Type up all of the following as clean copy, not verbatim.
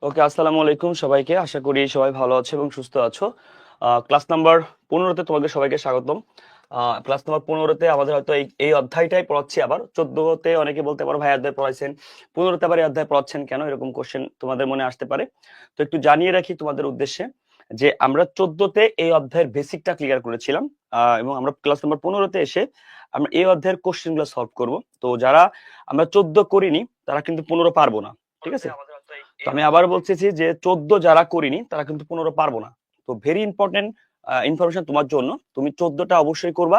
ওকে, আসসালামু আলাইকুম সবাইকে। আশা করি সবাই ভালো আছো এবং সুস্থ আছো। ক্লাস নাম্বার 15-তে তোমাদের সবাইকে স্বাগতম। ক্লাস নাম্বার 15-তে আমাদের হয়তো এই এই অধ্যায়টাই পড়াচ্ছি। আবার 14-তে অনেকে বলতে পারো ভাই অধ্যায় পড়াইছেন, 15-তে আবার এই অধ্যায় পড়াচ্ছেন কেন, এরকম কোশ্চেন তোমাদের মনে আসতে পারে। তো একটু জানিয়ে রাখি তোমাদের উদ্দেশ্যে যে আমরা 14-তে এই অধ্যায়ের বেসিকটা ক্লিয়ার করেছিলাম, এবং আমরা ক্লাস নাম্বার 15-তে এসে আমরা এই অধ্যায়ের কোশ্চেনগুলো সলভ করব। তো যারা আমরা 14 করিনি তারা কিন্তু 15 পারবো না, ঠিক আছে? তো আমি আবার বলছি যে 14 যারা করিনি তারা কিন্তু 15 পারবো না। তো ভেরি ইম্পর্টেন্ট ইনফরমেশন তোমার জন্য, তুমি 14টা অবশ্যই করবা,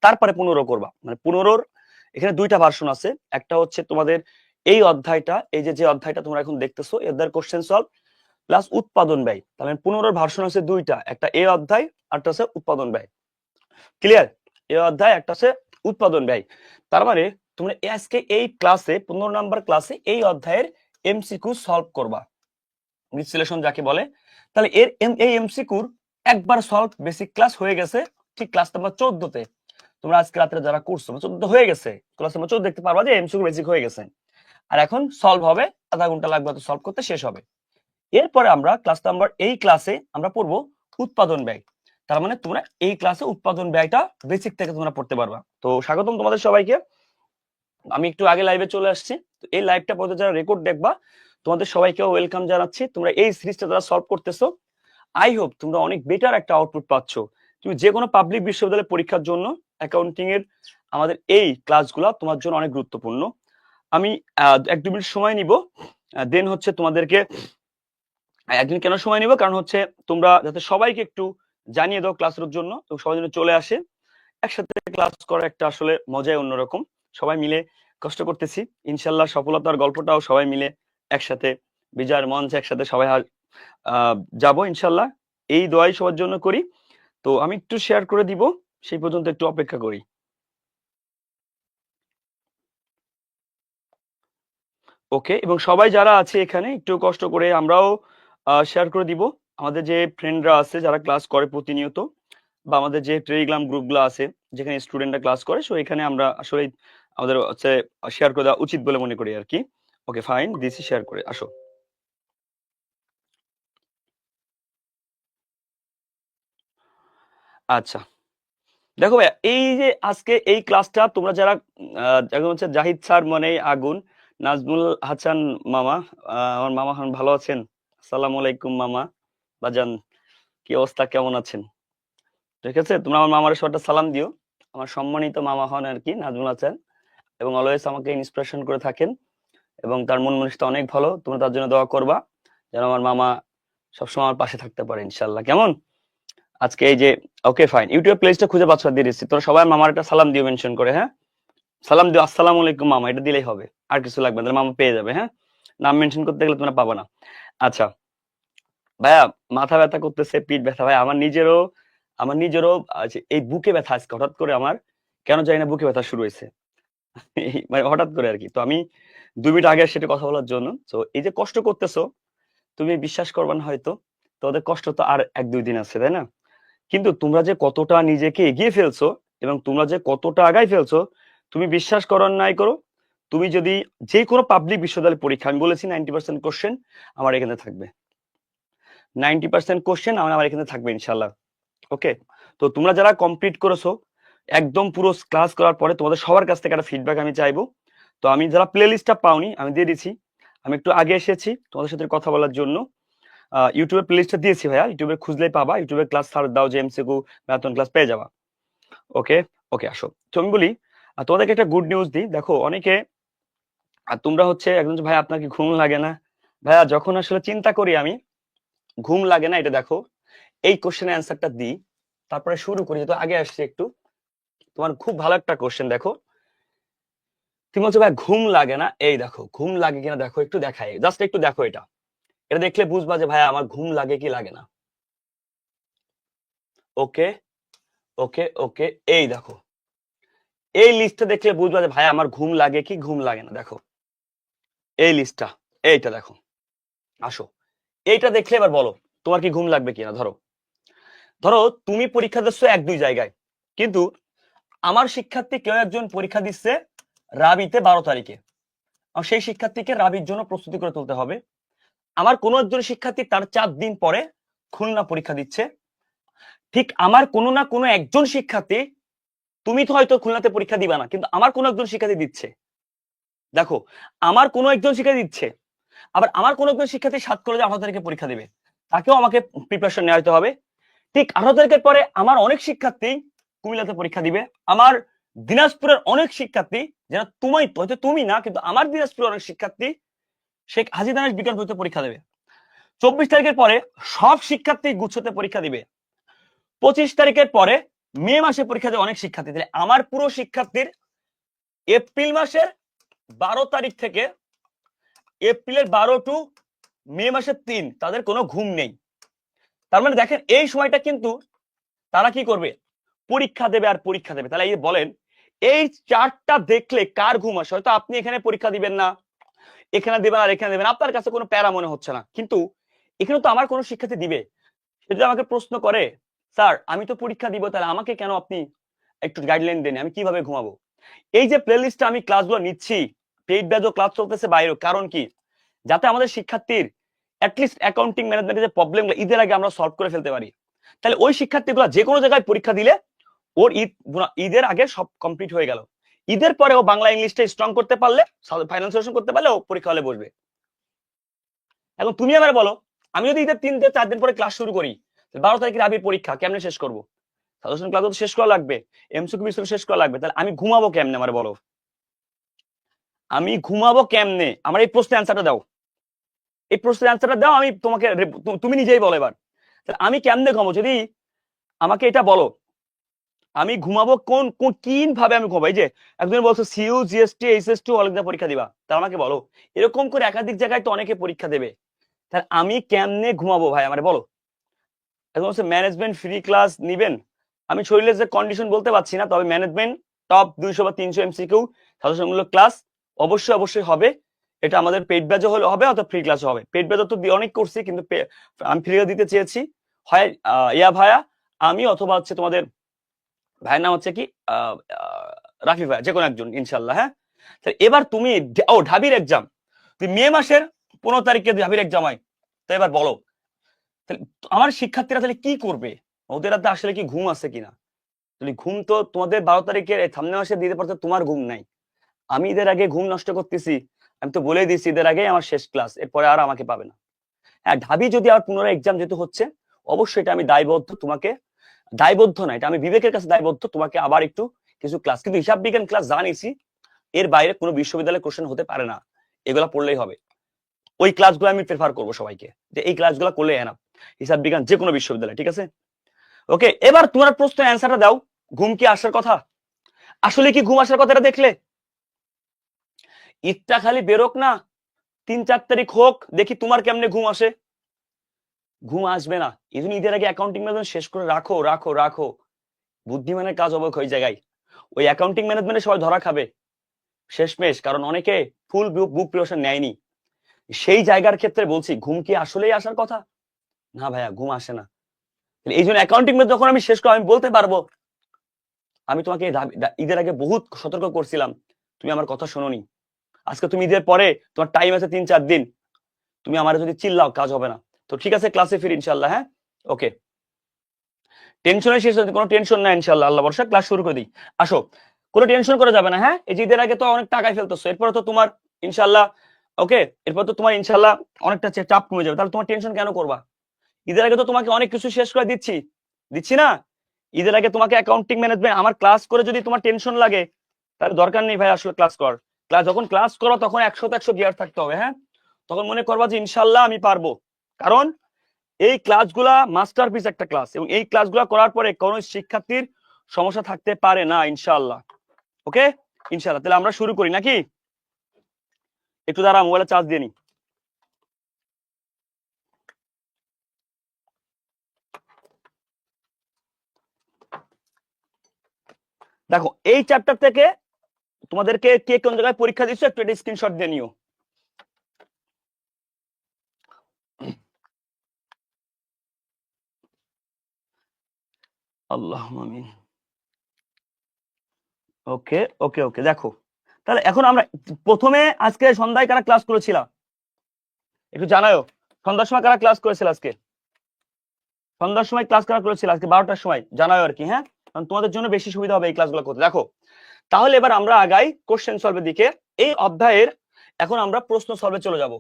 তারপরে 15 করবা। মানে 15-র এখানে দুইটা ভার্সন আছে। একটা হচ্ছে তোমাদের এই অধ্যায়টা, এই যে অধ্যায়টা তোমরা এখন দেখতেছো, এর দ্বারা কোশ্চেন সলভ প্লাস উৎপাদন ব্যয়। তাহলে 15-র ভার্সন আছে দুইটা, একটা এই অধ্যায় আর একটা হচ্ছে উৎপাদন ব্যয়। ক্লিয়ার? এই অধ্যায় একটা হচ্ছে উৎপাদন ব্যয়। তার মানে তোমরা আজকে এই ক্লাসে 15 নাম্বার ক্লাসে এই অধ্যায়ের এমসিকিউ সলভ করবা, বিশ্লেষণ যাকে বলে। তাহলে এই এমসিকিউর একবার সলভ বেসিক ক্লাস হয়ে গেছে ঠিক ক্লাস নাম্বার 14-তে। তোমরা আজকে রাতে যারা করছো 14 হয়ে গেছে, ক্লাস নাম্বার 14 দেখতে পারবা যে এমসিকিউ বেসিক হয়ে গেছে। আর এখন সলভ হবে, আধা ঘন্টা লাগবে তো সলভ করতে, শেষ হবে। এরপরে আমরা এই ক্লাসে আমরা পড়বো উৎপাদন ব্যয়। তার মানে তোমরা এই ক্লাসে উৎপাদন ব্যয়টা বেসিক থেকে তোমরা পড়তে পারবা। তো স্বাগতম তোমাদের সবাইকে। আমি একটু আগে লাইভে চলে আসছি, তো এই লাইভটা পড়তে যারা রেকর্ড দেখবা তোমাদের সবাইকে ওয়েলকাম জানাচ্ছি। তোমরা এই সিরিজটা যারা সলভ করতেছো, আই হোপ তোমরা অনেক বেটার একটা আউটপুট পাচ্ছ। তুমি যে কোনো পাবলিক বিশ্ববিদ্যালয়ের পরীক্ষার জন্য অ্যাকাউন্টিং এর আমাদের এই ক্লাসগুলো তোমার জন্য অনেক গুরুত্বপূর্ণ। আমি 1-2 মিনিট সময় নিব, দেন হচ্ছে তোমাদেরকে একদিন কেন সময় নিব, কারণ হচ্ছে তোমরা যাতে সবাইকে একটু জানিয়ে দাও ক্লাসের জন্য, তো সবাই যেন চলে আসে। একসাথে ক্লাস করা একটা আসলে মজাই অন্যরকম। সবাই মিলে কষ্ট করতেছি, ইনশাল্লাহ সফলতার গল্পটাও সবাই মিলে একসাথে বিজয়ের মঞ্চে একসাথে সবাই যাব ইনশাল্লাহ। এই দোয়াই সবার জন্য করি। তো আমি একটু শেয়ার করে দিব, সেই পর্যন্ত একটু অপেক্ষা করি। ওকে, এবং সবাই যারা আছে এখানে একটু কষ্ট করে আমরাও শেয়ার করে দিব। আমাদের যে ফ্রেন্ডরা আছে যারা ক্লাস করে প্রতিনিয়ত, বা আমাদের যে টেলিগ্রাম গ্রুপগুলো আছে যেখানে স্টুডেন্টরা ক্লাস করে, সো এখানে আমরা আসলে আমাদের হচ্ছে শেয়ার করে দেওয়া উচিত বলে মনে করি আর কি। ওকে ফাইন, দিছি শেয়ার করে, আসো। আচ্ছা, দেখো ভাইয়া, এই যে আজকে এই ক্লাসটা তোমরা যারা এখন হচ্ছে জাহিদ স্যার মানে আগুন, নাজমুল হাসান মামা, আমার মামা হন, ভালো আছেন? আসসালামু আলাইকুম মামা, বাজান, কি অবস্থা, কেমন আছেন? ঠিক আছে, তোমরা আমার মামার সবটা সালাম দিও। আমার সম্মানিত মামা হন আর কি নাজমুল হাসান, এবং অলওয়েজ আমাকে ইন্সপিরেশন করে থাকেন, এবং তার মন মানসিকতা অনেক ভালো। তোমরা তার জন্য দোয়া করবা যেন আমার মামা সবসময় আমার পাশে থাকতে পারে ইনশাল্লাহ। কেমন আজকে এই যে, ওকে ফাইন, ইউটিউব প্লেসটা খুঁজে পাচ্ছ, দিয়ে দিচ্ছি। তোমরা সবাই মামার একটা সালাম দিও মেনশন করে, হ্যাঁ? সালাম দিও, আসসালামু আলাইকুম মামা, এটা দিলেই হবে, আর কিছু লাগবে না, তাহলে মামা পেয়ে যাবে। হ্যাঁ, নাম মেনশন করতে গেলে তোমরা পাবা না। আচ্ছা ভাইয়া, মাথা ব্যথা করতেছে, পিঠ ব্যথা, ভাই আমার নিজেরও এই বুকে ব্যথা আজকে হঠাৎ করে আমার, কেন জানি না বুকে ব্যথা শুরু হয়েছে। মানে হঠাৎ করে আর কি। তো আমি 2 মিনিট আগে সেটা কথা বলার জন্য, তো এই যে কষ্ট করতেছো, তুমি বিশ্বাস করবে না হয়তো, তোমাদের কষ্ট তো আর 1-2 দিন আছে, তাই না? কিন্তু তোমরা যে কতটা নিজেকে এগিয়ে ফেলছো এবং তোমরা যে কতটা আগায় ফেলছো, তুমি বিশ্বাস করো আর নাই করো, তুমি যদি যে কোনো পাবলিক বিশ্ববিদ্যালয় পরীক্ষা, আমি বলেছি 90% কোশ্চেন আমার এখানে থাকবে, 90% কোশ্চেন আমার এখানে থাকবে ইনশাল্লাহ। ওকে, তো তোমরা যারা কমপ্লিট করেছো একদম পুরো ক্লাস করার পরে, তোমাদের সবার কাছ থেকে একটা ফিডব্যাক আমি চাইবো। তো আমি যারা প্লে লিস্টটা পাওনি আমি দিয়ে দিচ্ছি, আমি একটু আগে এসেছি তোমাদের সাথে কথা বলার জন্য। ইউটিউবে প্লে লিস্টটা দিয়েছি ভাইয়া, ইউটিউবে খুঁজলেই পাবা, ইউটিউবে ক্লাস সার্চ দাও যে এমসিকিউ ম্যারাথন ক্লাস, পেয়ে যাবা। ওকে, ওকে আসো। তো আমি বলি, তোমাদেরকে একটা গুড নিউজ দিই। দেখো অনেকে, আর তোমরা হচ্ছে একজন, ভাই আপনার কি ঘুম লাগে না? ভাইয়া যখন আসলে চিন্তা করি আমি, ঘুম লাগে না, এটা দেখো এই কোশ্চেনের অ্যান্সারটা দিই, তারপরে শুরু করি। তো আগে আসছি একটু, তোমার খুব ভালো একটা কোশ্চেন দেখো, তুমি বলছো ভাই ঘুম লাগে না, এই দেখো ঘুম লাগে কিনা দেখো, একটু দেখাই, জাস্ট একটু দেখো, এটা এটা দেখলে বুঝবা যে ভাই আমার ঘুম লাগে কি লাগে না। ওকে, ওকে, ওকে, এই দেখো, এই লিস্টটা দেখলে বুঝবা যে ভাই আমার ঘুম লাগে কি ঘুম লাগে না। দেখো এই লিস্টটা, এইটা দেখো, আসো, এইটা দেখলে এবার বলো তোমার কি ঘুম লাগবে কিনা। ধরো ধরো তুমি পরীক্ষা দিচ্ছ 1-2 জায়গায়, কিন্তু আমার শিক্ষার্থী কেউ একজন পরীক্ষা দিচ্ছে রাবিতে 12 তারিখে, আর সেই শিক্ষার্থীকে রাবির জন্য প্রস্তুতি করে তুলতে হবে। আমার কোনো একজন শিক্ষার্থী তার 4 দিন পরে খুলনা পরীক্ষা দিচ্ছে, ঠিক আমার কোনো না কোনো একজন শিক্ষার্থী, তুমি তো হয়তো খুলনাতে পরীক্ষা দিবা না, কিন্তু আমার কোনো একজন শিক্ষার্থী দিচ্ছে। দেখো, আমার কোনো একজন শিক্ষার্থী দিচ্ছে, আবার আমার কোনো একজন শিক্ষার্থী 7 কলেজে 18 তারিখে পরীক্ষা দেবে, তাকেও আমাকে প্রিপারেশন নেওয়া হবে। ঠিক 18 তারিখের পরে আমার অনেক শিক্ষার্থী কুমিল্লাতে পরীক্ষা দিবে, আমার দিনাজপুরের অনেক শিক্ষার্থী, যারা হয়তো তুমি না, কিন্তু আমার দিনাজপুরের অনেক শিক্ষার্থী শেখ হাজি দানেশ বিজ্ঞান প্রযুক্তি পরীক্ষা দেবে। 24 তারিখের পরে সব শিক্ষার্থী গুচ্ছতে পরীক্ষা দিবে। 25 তারিখের পরে মে মাসে পরীক্ষা দেবে অনেক শিক্ষার্থী। তাহলে আমার পুরো শিক্ষার্থীর এপ্রিল মাসের 12 তারিখ থেকে এপ্রিলের 12 টু মে মাসের 3 তাদের কোনো ঘুম নেই। তার মানে দেখেন এই সময়টা কিন্তু তারা কি করবে, পরীক্ষা দেবে আর পরীক্ষা দেবে। তাহলে এই বলেন এই চার্টটা দেখলে কার ঘুম আসে? হয়তো আপনি এখানে পরীক্ষা দিবেন না, এখানে দিবেন আর এখানে দিবেন, আপনার কাছে কোনো প্যারা মনে হচ্ছে না, কিন্তু এখানে তো আমার কোনো শিক্ষার্থী দিবে। যদি আমাকে প্রশ্ন করে স্যার আমি তো পরীক্ষা দিব, তাহলে আমাকে কেন আপনি একটু গাইডলাইন দেন, আমি কিভাবে ঘুমাবো? এই যে প্লেলিস্টে আমি ক্লাসগুলো নিচ্ছি, পেইড ব্যাচও ক্লাস চলতেছে বাইরেও, কারণ কি, যাতে আমাদের শিক্ষার্থীর অ্যাটলিস্ট অ্যাকাউন্টিং ম্যানেজমেন্টের যে প্রবলেমগুলো ঈদের আগে আমরা সলভ করে ফেলতে পারি। তাহলে ওই শিক্ষার্থীগুলো যে কোনো জায়গায় পরীক্ষা দিলে ওর ঈদের আগে সব কমপ্লিট হয়ে গেল, ঈদের পরে ও বাংলা ইংলিশটা স্ট্রং করতে পারলে, ফাইনাল সলিউশন করতে পারলে ও পরীক্ষা হলে বসবে। এখন তুমি আমার বলো, আমি যদি ঈদের 3-4 দিন পরে ক্লাস শুরু করি, 12 তারিখে রাবির পরীক্ষা, কেমনে শেষ করবো? সাজেশন ক্লাস তো শেষ করা লাগবে, এমসিকিউ বিসিকিউ শেষ করা লাগবে, তাহলে আমি ঘুমাবো কেমনে আমার বলো? আমি ঘুমাবো কেমনে? আমার এই প্রশ্নের অ্যান্সারটা দাও, এই প্রশ্নের অ্যান্সারটা দাও, আমি তোমাকে তুমি নিজেই বলো এবার, আমি কেমনে ঘুমাবো? যদি আমাকে এটা বলো, আমি ঘুমাবো কোন কোন ভাবে আমি ঘুমাবো? এই যে একজন বলছো সিইউ জিএসটি এইচএসটি অনেক পরীক্ষা দিবা, তার আমাকে বলো, এরকম করে একাধিক জায়গায় তো অনেকে পরীক্ষা দেবে, তাহলে আমি কেমনে ঘুমাবো ভাই আমারে বলো? এখন হচ্ছে ম্যানেজমেন্ট ফ্রি ক্লাস নিবেন, আমি শরীরের যে কন্ডিশন বলতে পারছি না, তবে ম্যানেজমেন্ট টপ 200 বা 300 এমসিকিউ সাজেশনমূলক ক্লাস অবশ্যই অবশ্যই হবে। এটা আমাদের পেইড ব্যাচও হলে হবে, অথবা ফ্রি ক্লাসও হবে। পেইড ব্যাচও তো অনেক করছি, কিন্তু আমি ফ্রিও দিতে চেয়েছি, হয় ইয়া ভাইয়া আমি, অথবা হচ্ছে তোমাদের ভাইয়ের নাম হচ্ছে কি রাফি ভাই, যে কোনো একজন ইনশাল্লাহ। হ্যাঁ, এবার তুমি ঢাবির এক্সাম, তুই মে মাসের 15 তারিখে ঢাবির এক্সাম হয়, তো এবার বলো আমার শিক্ষার্থীরা তাহলে কি করবে? ওদের হাতে আসলে কি ঘুম আছে কিনা? ঘুম তো তোমাদের 12 তারিখের সামনে মাসে দিতে পারতো, তোমার ঘুম নাই, আমি ঈদের আগে ঘুম নষ্ট করতেছি। আমি তো বলে দিচ্ছি ঈদের আগে আমার শেষ ক্লাস, এরপরে আর আমাকে পাবে না। হ্যাঁ, ঢাবি যদি আর পুনরায় এক্সাম যেহেতু হচ্ছে, অবশ্যই এটা আমি দায়বদ্ধ, তোমাকে দায়বদ্ধ না, এটা আমি বিবেকের কাছে দায়বদ্ধ, তোমাকে আবার একটু কিছু ক্লাস, কিন্তু হিসাব বিজ্ঞান ক্লাস জানিছি, এর বাইরে কোনো বিশ্ববিদ্যালয়ে কোশ্চেন হতে পারে না, এগুলা পড়লেই হবে। ওই ক্লাসগুলো আমি প্রেফার করবো সবাইকে, যে এই ক্লাসগুলো করলে এনাফ, হিসাব বিজ্ঞান যে কোনো বিশ্ববিদ্যালয়, ঠিক আছে? ওকে, এবার তোমার প্রশ্নের অ্যান্সারটা দাও, ঘুম কি আসার কথা? আসলে কি ঘুম আসার কথা? এটা দেখলে ঈদটা খালি বেরোক না, 3-4 তারিখ হোক, দেখি তোমার কেমনে ঘুম আসে। ঘুম আসবে না, এই জন্য ঈদের আগে অ্যাকাউন্টিং ম্যানেজমেন্ট শেষ করে রাখো রাখো রাখো। বুদ্ধিমানের কাজ হবে ওই জায়গায়, ওই অ্যাকাউন্টিং ম্যানেজমেন্টে সবাই ধরা খাবে শেষমেশ, কারণ অনেকে ফুল বুক প্রিপারেশন নেয়নি। সেই জায়গার ক্ষেত্রে বলছি, ঘুম কি আসলেই আসার কথা? না ভাইয়া, ঘুম আসে না। এই জন্য অ্যাকাউন্টিং যখন আমি শেষ করবো, আমি বলতে পারবো আমি তোমাকে ঈদের আগে বহুত সতর্ক করছিলাম, তুমি আমার কথা শোনোনি। আজকে তুমি ঈদের পরে তোমার টাইম আছে 3-4 দিন, তুমি আমার যদি চিল্লাও কাজ হবে না। তো ঠিক আছে, ক্লাসে ফির ইনশাল্লাহ। হ্যাঁ, ওকে, টেনশনে শেষ হচ্ছে, কোনো টেনশন নাই ইনশাল্লাহ, আল্লাহ ভরসা, ক্লাস শুরু করে দিই। আসো, কোনো টেনশন করে যাবে না। হ্যাঁ, এই যে ঈদের আগে তো অনেক টাকায় ফেলতেছো, এরপরে তো তোমার ইনশাল্লাহ, ওকে, এরপর তো তোমার ইনশাল্লাহ অনেকটা চাপ কমে যাবে, তাহলে তোমার টেনশন কেন করবা? ঈদের আগে তো তোমাকে অনেক কিছু শেষ করে দিচ্ছি, দিচ্ছি না? ঈদের আগে তোমাকে অ্যাকাউন্টিং ম্যানেজমেন্ট আমার ক্লাস করে যদি তোমার টেনশন লাগে, তাহলে দরকার নেই ভাই আসলে ক্লাস কর। যখন ক্লাস করো তখন 100-100 গিয়ার থাকতে হবে। হ্যাঁ, তখন মনে করবা যে ইনশাল্লাহ আমি পারবো, কারণ এই ক্লাসগুলা মাস্টারপিস একটা ক্লাস, এবং এই ক্লাসগুলা করার পরে কোনো শিক্ষার্থীর সমস্যা থাকতে পারে না ইনশাল্লাহ। ওকে, ইনশাল্লাহ, তাহলে আমরা শুরু করি নাকি? একটু দাঁড়া, মোবাইলে চার্জ দিয়ে নি। দেখো, এই চ্যাপ্টার থেকে তোমাদেরকে কে কোন জায়গায় পরীক্ষা দিচ্ছ একটু এটা স্ক্রিনশট দিয়ে নিও। আল্লাহ আমিন। ওকে ওকে ওকে, দেখো তাহলে এখন আমরা প্রথমে আজকে সন্ধ্যায় কারা ক্লাস করেছিলাম একটু জানাও। সন্ধ্যার সময় কারা ক্লাস করেছিল আজকে? সন্ধ্যার সময় ক্লাস কারা করেছিল আজকে 12টার সময় জানাও আর কি। হ্যাঁ, কারণ তোমাদের জন্য বেশি সুবিধা হবে এই ক্লাসগুলো করতে। দেখো তাহলে এবার আমরা আগাই কোশ্চেন সলভের দিকে। এই অধ্যায়ের এখন আমরা প্রশ্ন সলভে চলে যাব।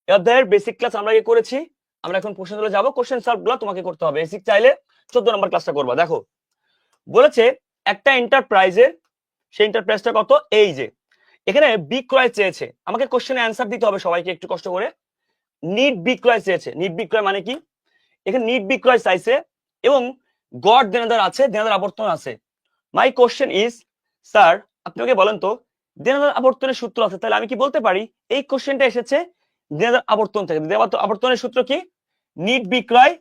এই অধ্যায়ের বেসিক ক্লাস আমরা কি করেছি, আমরা এখন প্রশ্ন সলভে যাব। কোশ্চেন সলভ গুলো তোমাকে করতে হবে। বেসিক চাইলে 14 নম্বর ক্লাসটা করবা। দেখো বলেছে একটা এন্টারপ্রাইজে, সেই এন্টারপ্রাইজটা কত, এই যে এখানে বিক্রয় চেয়েছে, আমাকে কোশ্চেনে অ্যান্সার দিতে হবে সবাইকে একটু কষ্ট করে। নিট বিক্রয় চেয়েছে, নিট বিক্রয় মানে কি, এখানে নিট বিক্রয় চাইছে এবং গড় দেনাদার আছে, দেনাদার আবর্তন আছে। মাই কোশ্চেন ইজ, স্যার আপনি আমাকে বলেন তো দেনাদার আবর্তনের সূত্র আছে, তাহলে আমি কি বলতে পারি এই কোশ্চেনটা এসেছে দেনাদার আবর্তন থেকে। দেনাদার আবর্তনের সূত্র কি, নিট বিক্রয়,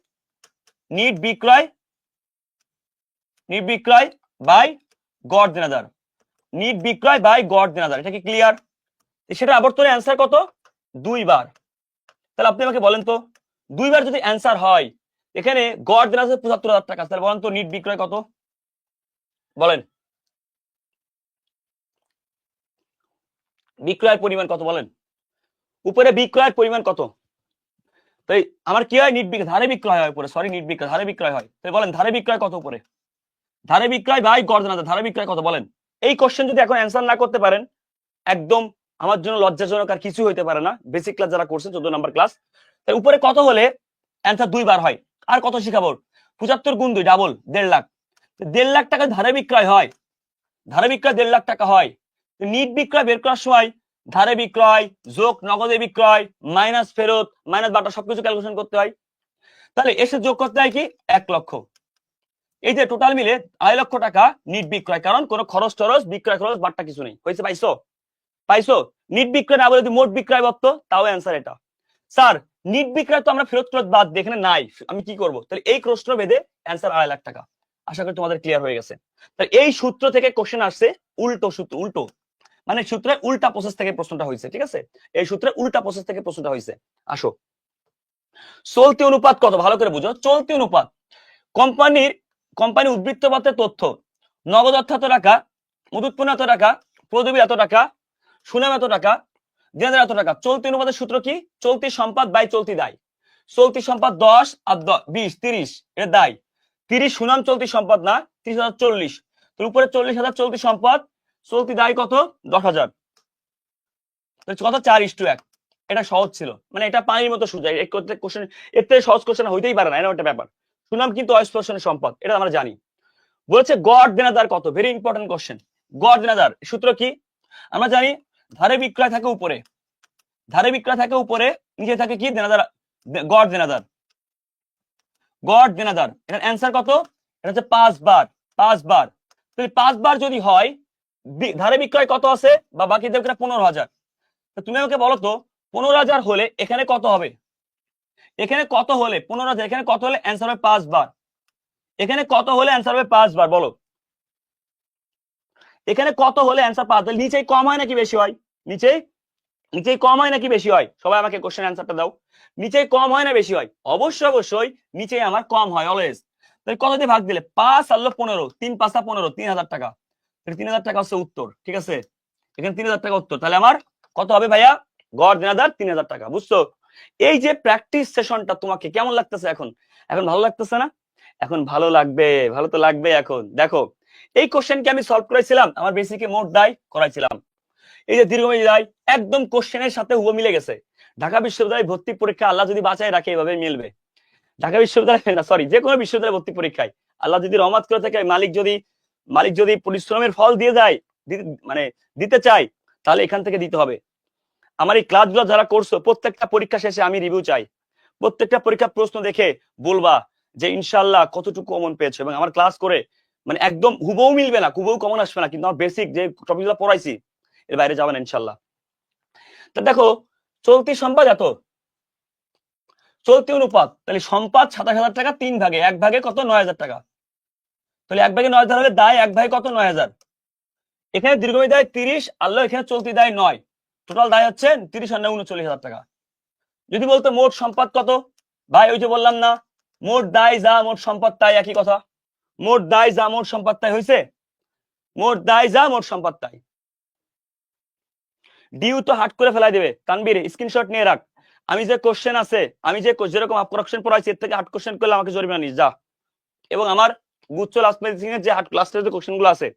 নিট বিক্রয়, নিট বিক্রয় বাই গড় দেনাদার, নিট বিক্রয় বাই গড় দেনাদার। এটা কি ক্লিয়ার? সেটা আবর্তনের অ্যান্সার কত, 2 বার। তাহলে আপনি আমাকে বলেন তো 2 বার যদি অ্যান্সার হয়, এখানে গড় দেনাদার 75,000 টাকা, তাহলে বলেন তো নিট বিক্রয় কত, বলেন বিক্রয়ের পরিমাণ কত, বলেন উপরে বিক্রয়ের পরিমাণ কত। তাই আমার কি হয়, নিট বিক্রয়, ধারে বিক্রয় হয় উপরে, সরি নিট বিক্রয় ধারে বিক্রয় হয়। তাই বলেন ধারে বিক্রয় কত উপরে, ধারে বিক্রয় বাই গড় দেনাদার, ধারে বিক্রয় কত বলেন। এই কোশ্চেন যদি এখন অ্যান্সার না করতে পারেন, একদম আমার জন্য লজ্জাজনক আর কিছু হইতে পারে না। বেসিক ক্লাস যারা করছেন 14 নম্বর ক্লাস, তাই উপরে কত হলে অ্যান্সার 2 বার হয়। আর কত শিখাবো, 75 গুণ 2 ডাবল 1.5 লাখ, 1.5 লাখ টাকা ধারে বিক্রয় হয়, ধারে বিক্রয় 1.5 লাখ টাকা হয়। নিট বিক্রয় বের করার সময় ধারে বিক্রয় যোগ নগদে বিক্রয় মাইনাস ফেরত মাইনাস বাটা সবকিছু ক্যালকুলেশন করতে হয়। তাহলে এসে যোগ করতে হয় কি 1 লক্ষ। এই যে টোটাল মিলে 2.5 লক্ষ টাকা নিট বিক্রয়, কারণ কোনো খরচ টরচ বিক্রয় খরচ বাট্টা কিছু নেই। হয়েছে, পাইছো পাইছো। নিট বিক্রয় না বলে যদি মোট বিক্রয় বলতো তাও অ্যান্সার এটা। স্যার নিট বিক্রয় তো আমরা ফেরত ফেরত বাদ দিয়ে এখানে নাই, আমি কি করব, তাহলে এই প্রশ্ন বেঁধে অ্যান্সার 2.5 লাখ টাকা। আশা করি তোমাদের ক্লিয়ার হয়ে গেছে। তাহলে এই সূত্র থেকে কোশ্চেন আসছে, উল্টো সূত্র, উল্টো মানে সূত্রের উল্টা প্রসেস থেকে প্রশ্নটা হয়েছে, ঠিক আছে, এই সূত্রের উল্টা প্রসেস থেকে প্রশ্নটা হয়েছে। আসো, চলতি অনুপাত কত ভালো করে বুঝো। চলতি অনুপাত কোম্পানি উদ্বৃত্ত পত্রের তথ্য, নগদ অর্থ এত টাকা, মজুত পণ্য এত টাকা, প্রদবী এত টাকা, সুনাম এত টাকা, দেনাদার এত টাকা। চলতি অনুপাতের সূত্র কি, চলতি সম্পদ বাই চলতি দায়। চলতি সম্পদ 10 আর 20 30 এর দায় 30, সুনাম চলতি সম্পদ না, 30,000 40, তোর উপরে 40,000 চলতি সম্পদ, চলতি দায় কত 10,000, কত 4:1। এটা সহজ ছিল, মানে এটা পানির মতো সোজা, এই কোশ্চেন এর থেকে সহজ কোশ্চেন হইতেই পারে না, এটা একটা ব্যাপার। সুনাম কিন্তু অস্পর্শনীয় সম্পদ, এটা আমরা জানি। বলেছে গড় দেনাদার কত, ভেরি ইম্পর্টেন্ট কোশ্চেন। গড় দেনাদার সূত্র কি, আমরা জানি ধারে বিক্রয় থাকে উপরে, ধারে বিক্রয় থাকে উপরে, নিচে থাকে কি দেনাদার, গড় দেনাদার, গড় দেনাদার। এটার অ্যান্সার কত, এটা হচ্ছে 5 বার, 5 বার। তাহলে 5 বার যদি হয়, ধারে বিক্রয় কত আছে বা বাকি দেব 15,000। তুমি আমাকে বলো তো 15,000 হলে এখানে কত হবে, এখানে কত হলে 15,000, এখানে কত হলে অ্যান্সার হবে 5 বার, এখানে কত হলে অ্যান্সার হবে 5 বার, বলো এখানে কত হলে অ্যান্সার 5। তাহলে নিচেই কম হয় নাকি বেশি হয়, নিচেই নিচেই কম হয় নাকি বেশি হয়, সবাই আমাকে কোশ্চেন অ্যান্সারটা দাও। নিচেই কম হয় না বেশি হয়, অবশ্যই অবশ্যই নিচেই আমার কম হয় অলওয়েজ। তাহলে কত দিয়ে ভাগ দিলে 5 আর 15, 3 5 15, 3,000 টাকা। 3,000 টাকা হচ্ছে উত্তর, ঠিক আছে, এখানে 3,000 টাকা উত্তর। তাহলে আমার কত হবে ভাইয়া, গড় দেনাদার 3,000 টাকা। বুঝছো, এই যে প্র্যাকটিস সেশনটা তোমাকে কেমন লাগতেছে এখন, এখন ভালো লাগতেছে না, এখন ভালো লাগবে, ভালো তো লাগবে। এখন দেখো এই কোশ্চেনকে আমি সলভ করেছিলাম, আমার বেসিকে মোট দায় করাইছিলাম, এই যে দীর্ঘমেয়াদী দায় একদম কোশ্চেনের সাথে হুবহু মিলে গেছে। ঢাকা বিশ্ববিদ্যালয় ভর্তি পরীক্ষা আল্লাহ যদি বাঁচায় রাখে এভাবে মিলবে। ঢাকা বিশ্ববিদ্যালয় না, সরি, যে কোনো বিশ্ববিদ্যালয় ভর্তি পরীক্ষায় আল্লাহ যদি রহমত করে থাকে, মালিক যদি পরিশ্রমের ফল দিয়ে যায়, মানে দিতে চাই, তাহলে এখান থেকে দিতে হবে। আমার এই ক্লাসগুলো যারা করছো প্রত্যেকটা পরীক্ষা শেষে আমি রিভিউ চাই, প্রত্যেকটা পরীক্ষার প্রশ্ন দেখে বলবা যে ইনশাআল্লাহ কতটুকু কমন পেয়েছো, এবং আমার ক্লাস করে মানে একদম হুবহু মিলবে না, হুবহু কমন আসবে না, কিন্তু আমার বেসিক যে টপিকগুলো পড়াইছি এর বাইরে যাবেন ইনশাআল্লাহ। তো দেখো চলতি সম্পদ এত, চলতি অনুপাত, তাহলে সম্পদ 27,000 টাকা, 3 ভাগে, 1 ভাগে কত 9,000 টাকা, তাহলে 1 ভাগে 9,000 হলে দায় 1 ভাগে কত 9,000। এখানে দীর্ঘমেয়াদী দায় 30, আল্লাহ এখানে চলতি দায় 9, টোটাল দায় হচ্ছে 30 আর 39,000 টাকা। যদি বলতো মোট সম্পদ কত, ভাই ওই যে বললাম না, মোট দায় যা মোট সম্পদ তাই, একই কথা, মোট দায় যা মোট সম্পদ তাই, হয়েছে, মোট দায় যা মোট সম্পদ তাই। ডিউ তো হাট করে ফেলাই দেবে, তানবীর স্ক্রিনশট নিয়ে রাখ। আমি যে কোশ্চেন আছে, আমি যে যেরকম কোশ্চেন পড়াইছি এর থেকে 8 কোশ্চেন করলে আমাকে জরিমানা নিস যা। এবং আমার গুচ্ছ লাস্ট ফিনিশিং এর যে ক্লাসের যে কোশ্চেন গুলো আছে,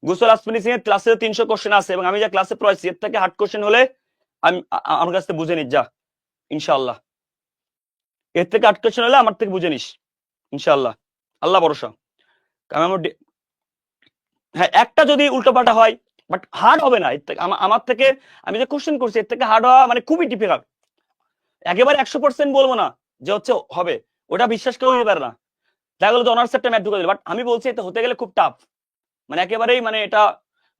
গুচ্ছ লাস্ট ফিনিশিং এর ক্লাসে 300 কোশ্চেন আছে এবং আমি যে ক্লাসে পড়াইছি এর থেকে 8 কোশ্চেন হলে আমি আমার কাছ থেকে বুঝে নিস যা ইনশাআল্লাহ। এর থেকে 8 কোশ্চেন হলে আমার থেকে বুঝে নিস ইনশাআল্লাহ, আল্লাহ ভরসা। হ্যাঁ, একটা যদি উল্টোপাল্টা হয় বাট হার্ড হবে না এর থেকে, আমার থেকে আমি যে কোশ্চেন করছি এর থেকে হার্ড হওয়া মানে খুবই ডিফিকাল্ট। একেবারে 100% বলবো না যে হচ্ছে হবে, ওটা বিশ্বাস কেউ হতে পারে না। দেখা গেলো যে অনার্স একটা ম্যাথ ঢুকে দিল, বাট আমি বলছি এটা হতে গেলে খুব টাফ, মানে একেবারেই মানে এটা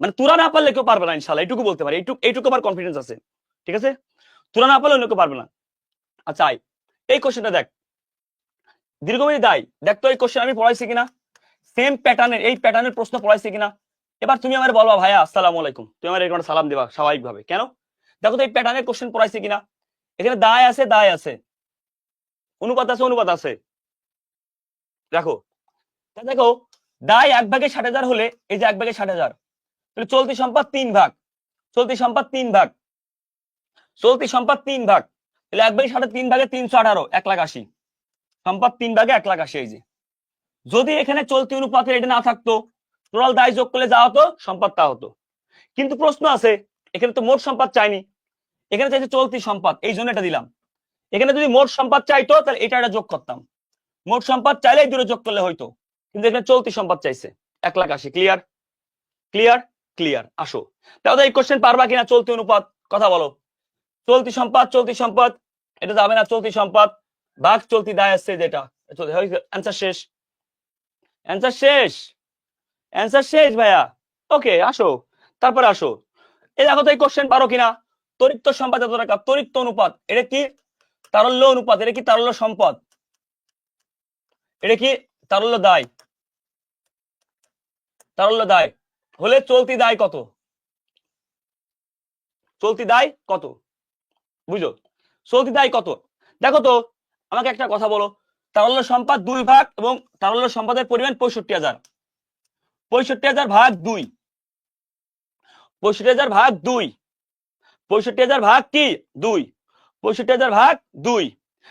মানে তোরা না পারলে কেউ পারবে না ইনশাল্লাহ, এইটুকু বলতে পারি, এইটুকু আমার কনফিডেন্স আছে, ঠিক আছে? তোরা না পারলে অন্য কেউ পারবে না। আচ্ছা এই কোশ্চেনটা দেখ, দীর্ঘমেয়াদী দায়, দেখ তো এই কোশ্চেন আমি পড়াইছি কিনা, সেম প্যাটার্নের এই প্যাটার্নের প্রশ্ন পড়াইছি কিনা। এবার তুমি আমার বলবা ভাইয়া আসসালামু আলাইকুম, তুমি আমার এরকম সালাম দিবা স্বাভাবিকভাবে, কেন? দেখো তো এই প্যাটার্নের কোশ্চেন পড়াইছি কিনা। এখানে দায় আছে, দায় আছে, অনুপাত আছে, অনুপাত আছে। দেখো দেখো দায় 1 ভাগে 60,000 হলে, এই যে 1 ভাগে 60,000, তাহলে চলতি সম্পদ 3 ভাগ, চলতি সম্পদ 3 ভাগ, চলতি সম্পদ 3 ভাগ, তাহলে 1/60 3 ভাগে 318, 1,80,000 সম্পদ 3 ভাগে 1,80,000। এই যে যদি এখানে চলতি অনুপাতের এটা না থাকতো, টোটাল দায় যোগ করলে যা হতো সম্পদ তা হতো। কিন্তু প্রশ্ন আছে, এখানে তো মোট সম্পদ চাইনি, এখানে চাইছে চলতি সম্পদ, এই জন্য এটা দিলাম। এখানে যদি মোট সম্পদ চাইতো তাহলে এটা যোগ করতাম, মোট সম্পদ চাইলে এই দুটো যোগ করলে হয়তো, কিন্তু এখানে চলতি সম্পদ চাইছে 1,80,000। Clear clear clear. আসো তাহলে এই কোশ্চেন পারবা কিনা, চলতি অনুপাত কথা বলো। চলতি সম্পদ, চলতি সম্পদ এটা যাবে না, চলতি সম্পদ ভাগ চলতি দায় আসছে যেটা, অ্যান্সার শেষ, অ্যান্সার শেষ, অ্যান্সার শেষ ভাইয়া। ওকে আসো, তারপরে আসো, এই দেখো তো এই কোশ্চেন পারো কিনা। তড়িৎ সম্পদ এত টাকা, তড়িৎ অনুপাত এটা কি? তারল্য অনুপাত এটা কি? তারল্য সম্পদ এটা কি? তারল্য দায়, তারল্য দায় হলে চলতি দায় কত? চলতি দায় কত বুঝো, চলতি দায় কত? দেখো তো আমাকে একটা কথা বলো, তারল্য সম্পদ 2 ভাগ এবং তারল্য সম্পদের পরিমাণ 65,000, 65,000 ভাগ 2, 65,000 ভাগ 2, 65,000 ভাগ কি 2, 65,000 ভাগ 2,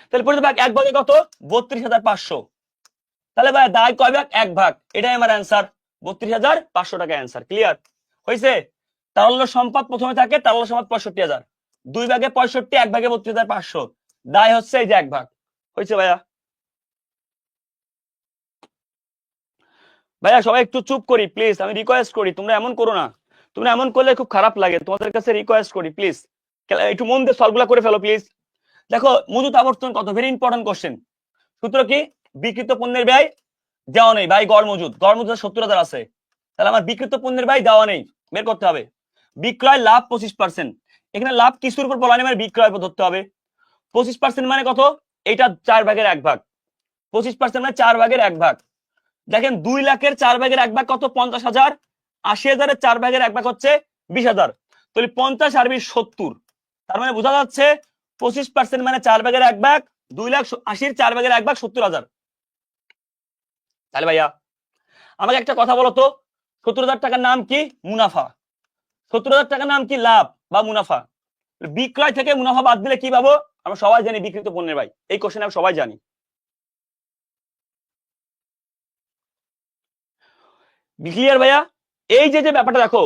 তাহলে পরিমাণ ভাগ 1 ভাগে কত? 32,500। তাহলে ভাই দায় কয় ভাগ? 1 ভাগ, এটাই আমার অ্যান্সার, 32,500 টাকা অ্যান্সার। ক্লিয়ার হয়েছে? তারল্য সম্পদ প্রথমে থাকে, তারল্য সম্পদ 65,000, 2 ভাগে 65, 1 ভাগে 32,500, দায় হচ্ছে এই যে 1 ভাগ। হয়েছে ভাইয়া? ভাইয়া সবাই একটু চুপ করি প্লিজ, আমি রিকোয়েস্ট করি, তোমরা এমন করো না, তোমরা এমন করলে খুব খারাপ লাগে, তোমাদের কাছে রিকোয়েস্ট করি প্লিজ, একটু মন দিয়ে সলভগুলা করে ফেলো প্লিজ। দেখো মজুত আবর্তন কত, ভেরি ইম্পর্টেন্ট কোশ্চেন। সূত্র কি? বিক্রিত পণ্যের ব্যয় দেওয়া নেই, ভাই গড় মজুদ, গড় মজুদ 70,000 আছে, তাহলে আমার বিক্রিত পণ্যের ব্যয় দেওয়া নেই, বের করতে হবে। বিক্রয় লাভ 25%, এখানে লাভ কিছুর উপর বলা নেই, মানে বিক্রয় উপর ধরতে হবে। 25% মানে কত? এইটা 4 ভাগের 1 ভাগ, 25% মানে 4 ভাগের 1 ভাগ। দেখেন 2 লাখের 4 ভাগের 1 ভাগ কত? 50,000, 80,000-এর 4 ভাগের 1 ভাগ হচ্ছে 20,000, তাহলে 50 আর 20 70, তার মানে বোঝা যাচ্ছে 25% মানে 4 ভাগের 1 ভাগ, 2,80,000-এর 4 ভাগের 1 ভাগ 70,000। তাহলে ভাইয়া আমাকে একটা কথা বলো তো, 70,000 টাকার নাম কি? মুনাফা। 70,000 টাকার নাম কি? লাভ বা মুনাফা। বিক্রয় থেকে মুনাফা বাদ দিলে কি পাবো? আমরা সবাই জানি বিক্রিত পণ্যের ভাই, এই কোশ্চেন আমরা সবাই জানি। ক্লিয়ার ভাইয়া? এই যে ব্যাপারটা দেখো,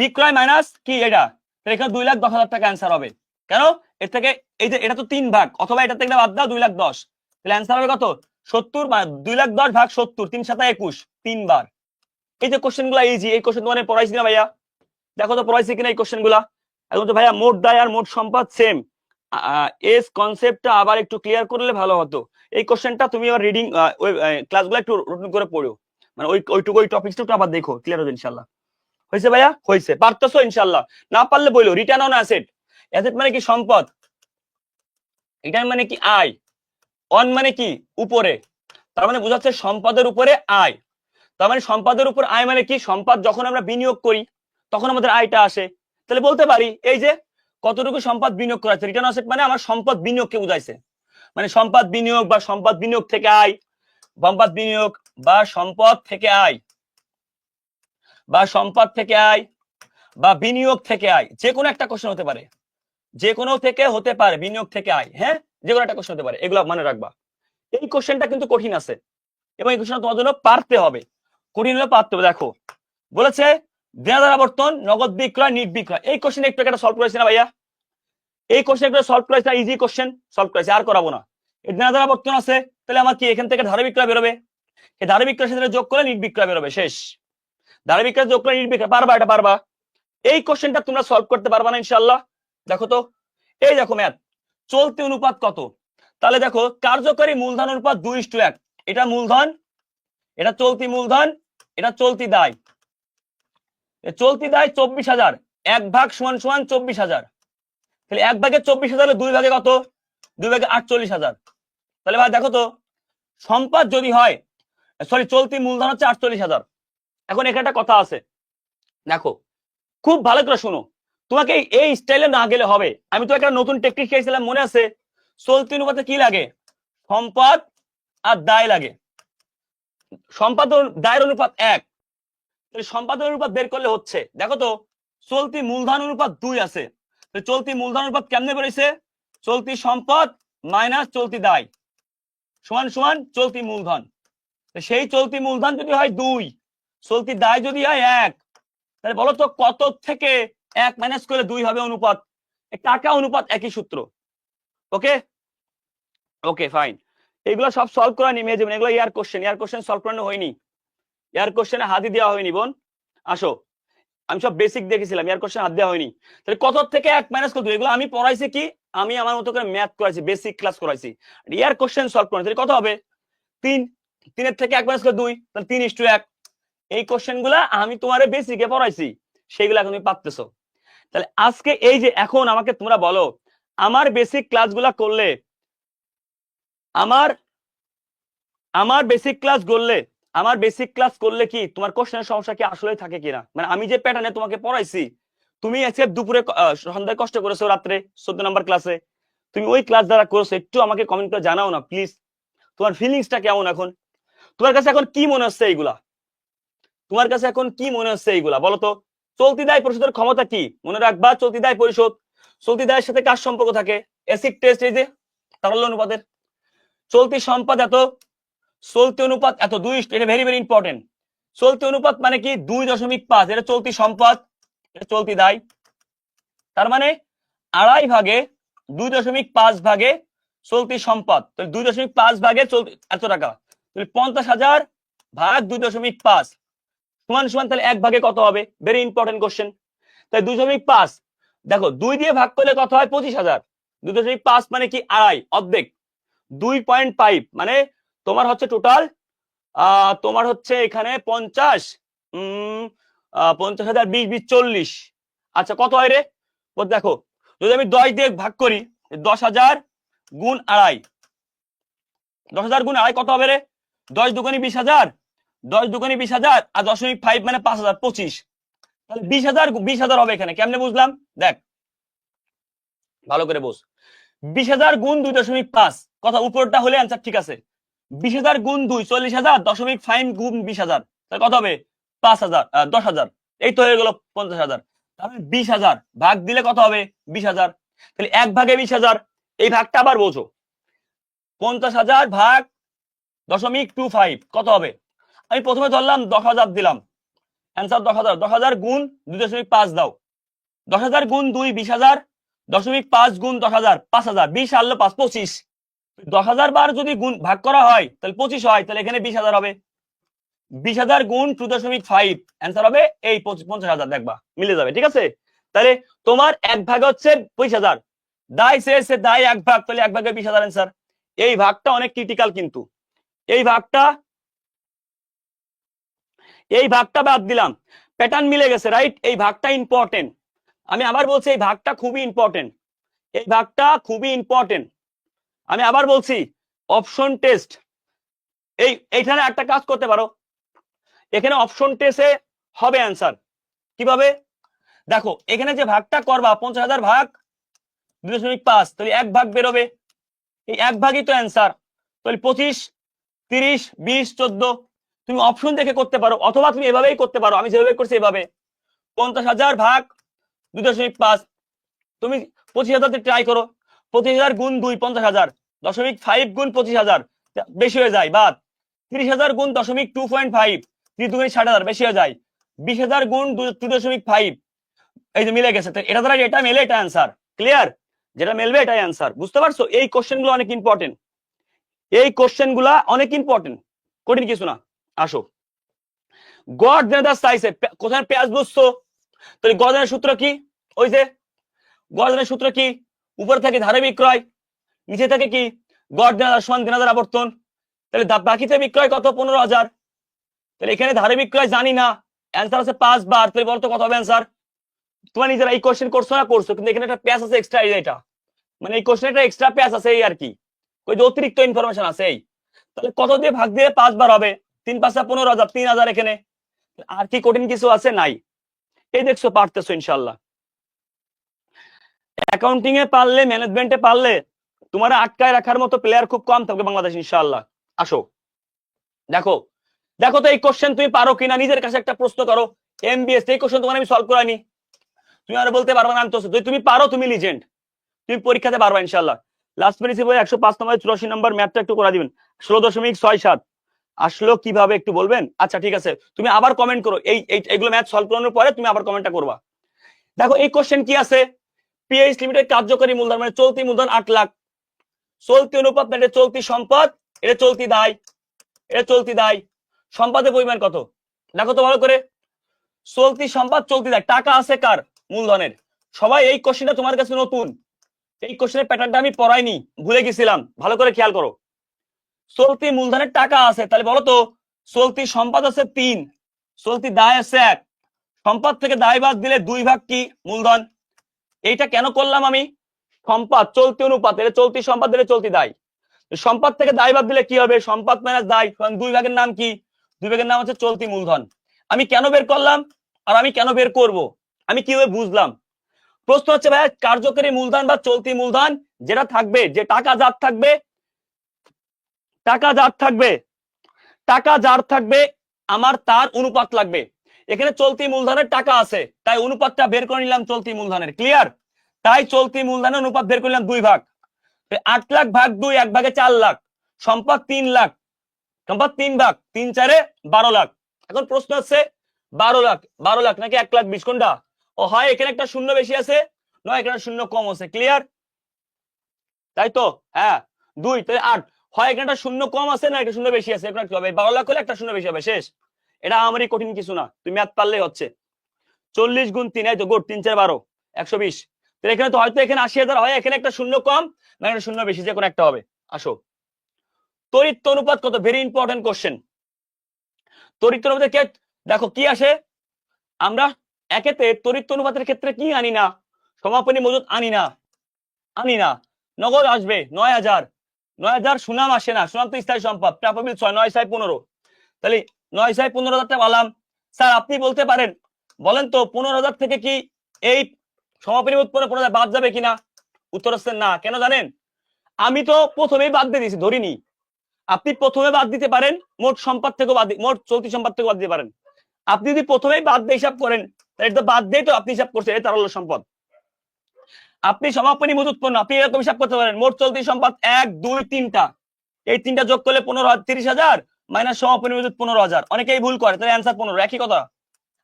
বিক্রয় মাইনাস কি এটা, এখানে 2,10,000 টাকা অ্যান্সার হবে। কেন? এর থেকে এই যে এটা তো 3 ভাগ, অথবা এটা থেকে বাদ দাও 2,10,000, তাহলে অ্যান্সার হবে কত? 70, মানে 2,10,000 ভাগ 70, 3 7 21, 3 বার। এই যে কোশ্চেন গুলা ইজি, এই কোশ্চেন তোমাদের পড়াইছি না ভাইয়া? দেখো তো পড়াইছি কিনা এই কোশ্চেন গুলা? এখন তো ভাইয়া মোট দায় আর মোট সম্পদ সেম, এস কনসেপ্টটা আবার একটু ক্লিয়ার করলে ভালো হতো। এই কোশ্চেনটা তুমি আবার রিডিং ক্লাসগুলো একটু নতুন করে পড়ো, মানে ওইটুকু ওই টপিকসটা একটু আবার দেখো, ক্লিয়ার হবে ইনশাআল্লাহ। হয়েছে ভাইয়া? হয়েছে, পারতেছো ইনশাআল্লাহ, না পারলে বইলো। রিটার্ন অন অ্যাসেট, অ্যাসেট মানে কি? সম্পদ। রিটার্ন মানে কি? আয়। অন মানে কি? উপরে, তার মানে বোঝাচ্ছে সম্পদের উপরে আয়। তার মানে সম্পদের উপর আয় মানে কি? সম্পদ যখন আমরা বিনিয়োগ করি তখন আমাদের আয়টা আসে। তাহলে বলতে পারি এই যে কতটুকু সম্পদ বিনিয়োগ করা আছে, রিটার্ন অ্যাসেট মানে আমার সম্পদ বিনিয়োগকে বুঝাইছে, মানে সম্পদ বিনিয়োগ বা সম্পদ বিনিয়োগ থেকে আয়, সম্পদ বিনিয়োগ বা সম্পদ থেকে আয়, বা সম্পদ থেকে আয় বা বিনিয়োগ থেকে আয়, যে কোনো একটা কোশ্চেন হতে পারে। যে কোনো থেকে হতে পারে, বিনিয়োগ থেকে আয়, হ্যাঁ যে কোনো একটা কোশ্চেন হতে পারে, এগুলো মনে রাখবা। এই কোশ্চেনটা কিন্তু কঠিন আছে এবং এই কোশ্চেনটা তোমার জন্য পারতে হবে, কঠিন হলে পারতে হবে। দেখো বলেছে দেনাদার আবর্তন, নগদ বিক্রয়, নিট বিক্রয়। এই কোশ্চেন একটু একটা সলভ করেছে না ভাইয়া? এই কোশ্চেন একটু সলভ করেছে না? ইজি কোশ্চেন সলভ করেছে, আর করাবো না। এই দেনাদার আবর্তন আছে, তাহলে আমার কি এখান থেকে ধারে বিক্রয় বেরোবে, এই ধারে বিক্রয়ের সাথে যোগ করলে নিট বিক্রয় বেরোবে, শেষ। ধারে বিক্রয় যোগ করে নিট বিক্রয়, পারবা? এটা পারবা? এই কোশ্চেনটা তোমরা সলভ করতে পারবা না ইনশাআল্লাহ? দেখো তো, এই দেখো ম্যাথ, চলতি অনুপাত কত? তাহলে দেখো কার্যকরী মূলধন অনুপাত 2:1, এটা মূলধন, এটা চলতি মূলধন, এটা চলতি দায়। চলতি দায় 24,000, 1 ভাগ সমান সমান 24,000, তাহলে 1 ভাগে 24,000, 2 ভাগে কত? 2 ভাগে 48,000। তাহলে ভাই দেখো তো, সম্পদ যদি হয়, সরি চলতি মূলধন হচ্ছে 48,000। এখন এখানে একটা কথা আছে, দেখো খুব ভালো করে শোনো, তোমাকে এই স্টাইলে না গেলে হবে। আমি তো একটা নতুন টেকনিক শিখেছিলাম, মনে আছে? চলতি অনুপাতে কি লাগে? সম্পদ আর দায় লাগে। সম্পদ দায়ের অনুপাত 1, তাহলে সম্পদ অনুপাত বের করলে হচ্ছে, দেখো তো চলতি মূলধন অনুপাত 2 আছে, চলতি মূলধন অনুপাত কেমনে বেরোইছে? চলতি সম্পদ মাইনাস চলতি দায় সমান সমান চলতি মূলধন। সেই চলতি মূলধন যদি হয় 2, চলতি দায় যদি হয় 1, তাহলে বলো তো কত থেকে 1 মাইনাস করলে 2 হবে অনুপাত? টাকা অনুপাত একই সূত্র। ওকে ওকে ফাইন, এগুলো সব সলভ করা নিয়ে যাবেন, এগুলো ইয়ার কোশ্চেন সলভ করানো হয়নি, ইয়ার কোশ্চেনে হাতই দেওয়া হয়নি বোন, আসো। আমি সব বেসিক দেখেছিলাম, ইয়ার কোশ্চেন হাত দেওয়া হয়নি। তাহলে কত থেকে 1 মাইনাস কত, এগুলো আমি পড়াইছি কি, আমি আমার মতো করে ম্যাথ করাইছি, বেসিক ক্লাস করাইছি। ইয়ার কোশ্চেন সলভ করেন, তাহলে কত হবে? 3, 3 থেকে 1 মাইনাস করে 2, তাহলে 3:1। এই কোশ্চেন গুলা আমি তোমারে বেসিকে পড়াইছি, সেগুলো এখন তুমি পাচ্তেছো। তাহলে আজকে এই যে এখন আমাকে তোমরা বলো, আমার বেসিক ক্লাসগুলা করলে, আমার বেসিক ক্লাস করলে কি তোমার কোশ্চেনের সমস্যা কি আসলে থাকে কিনা? মানে আমি যে প্যাটার্নে তোমাকে পড়াইছি, তুমি আজকে দুপুরে সন্ধ্যায় কষ্ট করেছো, রাত্রে 14 নাম্বার ক্লাসে তুমি ওই ক্লাস দ্বারা করেছো, একটু আমাকে কমেন্ট করে জানাও না প্লিজ, তোমার ফিলিংসটা কেমন এখন? তোমার কাছে এখন কি মনে হচ্ছে এইগুলা? তোমার কাছে এখন কি মনে হচ্ছে এইগুলা বলো তো? চলতি দায় পরিশোধের ক্ষমতা কি? মনে রাখবা, চলতি দায় পরিশোধ, চলতি দায়ের সাথে কার সম্পর্ক থাকে? অ্যাসিড টেস্ট, এই যে তারল্য অনুপাতের। চলতি সম্পদ এত, চলতি অনুপাত এত, 2, এটা ভেরি ভেরি ইম্পর্টেন্ট। চলতি অনুপাত মানে কি? 2.5, এটা চলতি সম্পদ, এটা চলতি দায়। তার মানে 2.5 ভাগে 2.5 ভাগে চলতি সম্পদ, তাহলে 2.5 ভাগে চলতি এত টাকা, তাহলে 50,000 ভাগ 2.5 সমান সমান, তাহলে 1 ভাগে কত হবে? Very important question. তাই 2.5, দেখো 2 দিয়ে ভাগ করলে কত হয়? 25,000। 2.5 মানে কি? আড়াই, অর্ধেক, 2.5 মানে তোমার হচ্ছে টোটাল, তোমার হচ্ছে এখানে 50, 50,000, 20, 40, আচ্ছা কত হয় রে? দেখো যদি আমি 10 দিয়ে ভাগ করি, 10,000 গুণ আড়াই, 10,000 গুণ আড়াই কত হবে রে? 10 দুগুণে 20,000, 10 দুগুণে 20,000 আর 0.5 মানে 5,000, 25, তাহলে 20,000 হবে এখানে। কেমনে বুঝলাম? দেখ ভালো করে বুঝ, 20,000 গুণ 2.5, কথা উপরটা হলে অ্যান্সার ঠিক আছে। 20,000 গুণ 2, 40,000, 0.5 গুণ 20,000, তাহলে কত হবে? 5,000, 10,000, এই তো হয়ে গেল 50,000। তাহলে 20,000 ভাগ দিলে কত হবে? 20,000, তাহলে 1 ভাগে 20,000, এই ভাগটা আবার বোঝো। 50,000 ভাগ 0.25 কত হবে? আমি প্রথমে ধরলাম 10,000 দিলাম, অ্যান্সার 10,000, 10,000 গুণ 2.5 দাও, 10,000 গুণ 2, 20,000, 0.5 গুণ 10,000, 5,000, 20 আনলো 5, 25, 10,000 বার যদি গুণ ভাগ করা হয় তাহলে 25 হয়, তাহলে এখানে 20,000 হবে। 20,000 গুণ 2.5, অ্যান্সার হবে এই 50,000, দেখবা মিলে যাবে, ঠিক আছে? তাহলে তোমার 1 ভাগ হচ্ছে 25,000, দায় শেষে দায় 1 ভাগ, তাহলে 1 ভাগে 20,000 অ্যান্সার। এই ভাগটা অনেক ক্রিটিক্যাল, কিন্তু এই ভাগটা বাদ দিলাম, প্যাটার্ন মিলে গেছে, রাইট? এই ভাগটা ইম্পর্টেন্ট, আমি আবার বলছি এই ভাগটা খুবই ইম্পর্টেন্ট, এই ভাগটা খুবই ইম্পর্টেন্ট। আমি আবার বলছি, অপশন টেস্ট, এইখানে একটা কাজ করতে পারো, এখানে অপশন টেস্টে হবে অ্যান্সার কিভাবে? দেখো এখানে যে ভাগটা করবা 50,000 ভাগ 2.5, তাহলে 1 ভাগ বেরোবে, এই 1 ভাগই তো অ্যান্সার, তাহলে 25, 30, 20, 14, তুমি অপশন দেখে করতে পারো, অথবা তুমি এভাবেই করতে পারো, আমি যেভাবে করছি এভাবে। 50,000 ভাগ 2.5, তুমি 25,000 ট্রাই করো। 25,000 গুণ 2 50,000, 0.5 গুণ 25,000 বেশি হয়ে যায়, বাদ। 30,000 গুণ 2.5, 3 2 60,000 বেশি হয়ে যায়। 20,000 গুণ 2.5, এই যে মিলে গেছে। এটা দ্বারা এটা মেলে, এটা অ্যান্সার। ক্লিয়ার? যেটা মেলবে এটাই অ্যান্সার। বুঝতে পারছো? এই কোশ্চেন গুলো অনেক ইম্পর্টেন্ট, এই কোশ্চেন গুলা অনেক ইম্পর্টেন্ট, কঠিন কিছু না। আসো, গড় দেনাদার চাইছে, কোথায় পেঁয়াজ বুঝছো? তো গড় দেনার সূত্র কি? ওই যে গড় দেনার সূত্র কি? উপরে থাকে ধারে বিক্রয়, নিচে থাকে কি গড় দেনাদার সমান দেনাদার আবর্তন। তাহলে বাকিতে বিক্রয় কত? 15,000। তাহলে এখানে ধারে বিক্রয় জানি না, অ্যান্সার আছে 5 বার। তাহলে বলতো কত হবে অ্যান্সার? তোমার নিজেরা এই কোশ্চেন করছো না করছো, কিন্তু এখানে একটা প্যাচ আছে এক্সট্রা, এটা মানে এই কোশ্চেনে একটা এক্সট্রা প্যাচ আছে এই আর কি, ওই যে অতিরিক্ত ইনফরমেশন আছে এই। তাহলে কত দিয়ে ভাগ দিয়ে 5 বার হবে? 3 5 15,000, 3,000 এখানে। আর কি কঠিন কিছু আছে? নাই। এই দেখছো, পারতেছো ইনশাল্লাহ। অ্যাকাউন্টিং এ পারলে, ম্যানেজমেন্টে পারলে তোমার আটকায় রাখার মতো প্লেয়ার খুব কম থাকবে বাংলাদেশ ইনশাল্লাহ। আসো, দেখো দেখো তো এই কোশ্চেন তুমি পারো কিনা, নিজের কাছে একটা প্রশ্ন করো। এমবিএস এই কোশ্চেন তোমার আমি সলভ করাইনি, তুমি আর বলতে পারবে না আমি তো, যদি তুমি পারো তুমি লিজেন্ড, তুমি পরীক্ষাতে পারবা ইনশাল্লাহ। লাস্ট প্রিন্সিপাল 105 নম্বর 84 নম্বর ম্যাথটা একটু করে দিবেন। 16.67 আসলো কিভাবে একটু বলবেন? আচ্ছা ঠিক আছে, তুমি আবার কমেন্ট করো, এইগুলো ম্যাথ সলভ করানোর পরে তুমি আবার কমেন্টটা করবা। দেখো এই কোশ্চেন কি আছে, পিএইচ লিমিটেড কার্যকরী মূলধন মানে চলতি মূলধন 8 লাখ, চলতি অনুপাত মানে চলতি সম্পদ, এটা চলতি দায়, এটা চলতি দায়। সম্পদের পরিমাণ কত দেখো তো ভালো করে, চলতি সম্পদ চলতি দায়, টাকা আছে কার? মূলধনের। সবাই এই কোশ্চেনটা তোমার কাছে নতুন, এই কোশ্চেনের প্যাটার্নটা আমি পড়াইনি, ভুলে গেছিলাম, ভালো করে খেয়াল করো। চলতি মূলধনের টাকা আছে, তাহলে বলো তো চলতি সম্পদ আছে 3, চলতি দায় আছে 1, সম্পদ থেকে দায় বাদ দিলে 2 ভাগ কি মূলধন। এইটা কেন করলাম আমি? সম্পদ চলতি অনুপাত, এটা চলতি সম্পদ, এটা চলতি দায়। সম্পদ থেকে দায় বাদ দিলে কি হবে? সম্পদ মাইনাস দায়, 2 ভাগের নাম কি? 2 ভাগের নাম হচ্ছে চলতি মূলধন। আমি কেন বের করলাম আর আমি কেন বের করব, আমি কিভাবে বুঝলাম? প্রশ্ন হচ্ছে ভাই কার্যকরী মূলধন বা চলতি মূলধন যেটা থাকবে, যে টাকা যার থাকবে, টাকা যার থাকবে, টাকা যার থাকবে আমার তার অনুপাত লাগবে। এখানে চলতি মূলধনের টাকা আছে, তাই অনুপাতটা বের করে নিলাম চলতি মূলধনের। ক্লিয়ার? তাই চলতি মূলধনের অনুপাত বের করলাম 2 ভাগ। 8 লাখ ভাগ 2, 1 ভাগে 4 লাখ, সম্পদ 3 লাখ, সম্পদ 3 ভাগ, 3 4 12 লাখ। এখন প্রশ্ন হচ্ছে 12 লাখ, 12 লাখ নাকি 1 লাখ 20, কোনটা? ও হয় এখানে একটা শূন্য বেশি আছে, নয় এখানে শূন্য কম আছে। ক্লিয়ার? তাই তো? হ্যাঁ 2 তাহলে 8, হয় এখানে একটা শূন্য কম আছে না একটা শূন্য বেশি আছে, এখানে কি হবে? 12 লাখ হলে একটা শূন্য বেশি হবে, শেষ। এটা আমারই কঠিন কিছু না, তুমি ম্যাথ পারলেই হচ্ছে। 40 গুণ 3, এই তো গুড, 3 4 12, 120। তো এখানে তো হয়তো এখানে 80,000, হয় এখানে একটা শূন্য কম না একটা শূন্য বেশি, যে কোনো একটা হবে। আসো, তড়িৎ অনুপাত কত? Very important question. তড়িৎ অনুপাতের ক্ষেত্রে দেখো কি আসে, আমরা একেতে তড়িৎ অনুপাতের ক্ষেত্রে কি আনি না? সমাপনী মজুদ আনি না, আনি না। নগদ আসবে 9,000, 9,000 সুনাম আসে না, সুনাম তো স্থায়ী সম্পদ। প্রাপ্যবিল 6, 9 6 15, তাহলে 9 6 15,000 টাকা পালাম। স্যার আপনি বলতে পারেন, বলেন তো 15,000 থেকে কি এই সমাপনী উৎপন্ন 15,000 বাদ যাবে কিনা? উত্তর হচ্ছে না। কেন জানেন? আমি তো প্রথমেই বাদ দিয়ে দিয়েছি, ধরিনি। আপনি প্রথমে বাদ দিতে পারেন, মোট সম্পদ থেকে বাদ, মোট চলতি সম্পদ থেকে বাদ দিতে পারেন। আপনি যদি প্রথমেই বাদ দিয়ে হিসাব করেন, তাহলে তো বাদ দিয়ে তো আপনি হিসাব করছেন এই তারল্য সম্পদ। আপনি সমাপনী মজুদ পণ্য, আপনি এরকম হিসাব করতে পারেন, মোট চলতি সম্পদ 1 2 3টা, এই 3টা যোগ করলে 30,000 মাইনাস সমাপনী মজুদ 15,000। অনেকেই ভুল করে, তাহলে অ্যান্সার 15, একই কথা।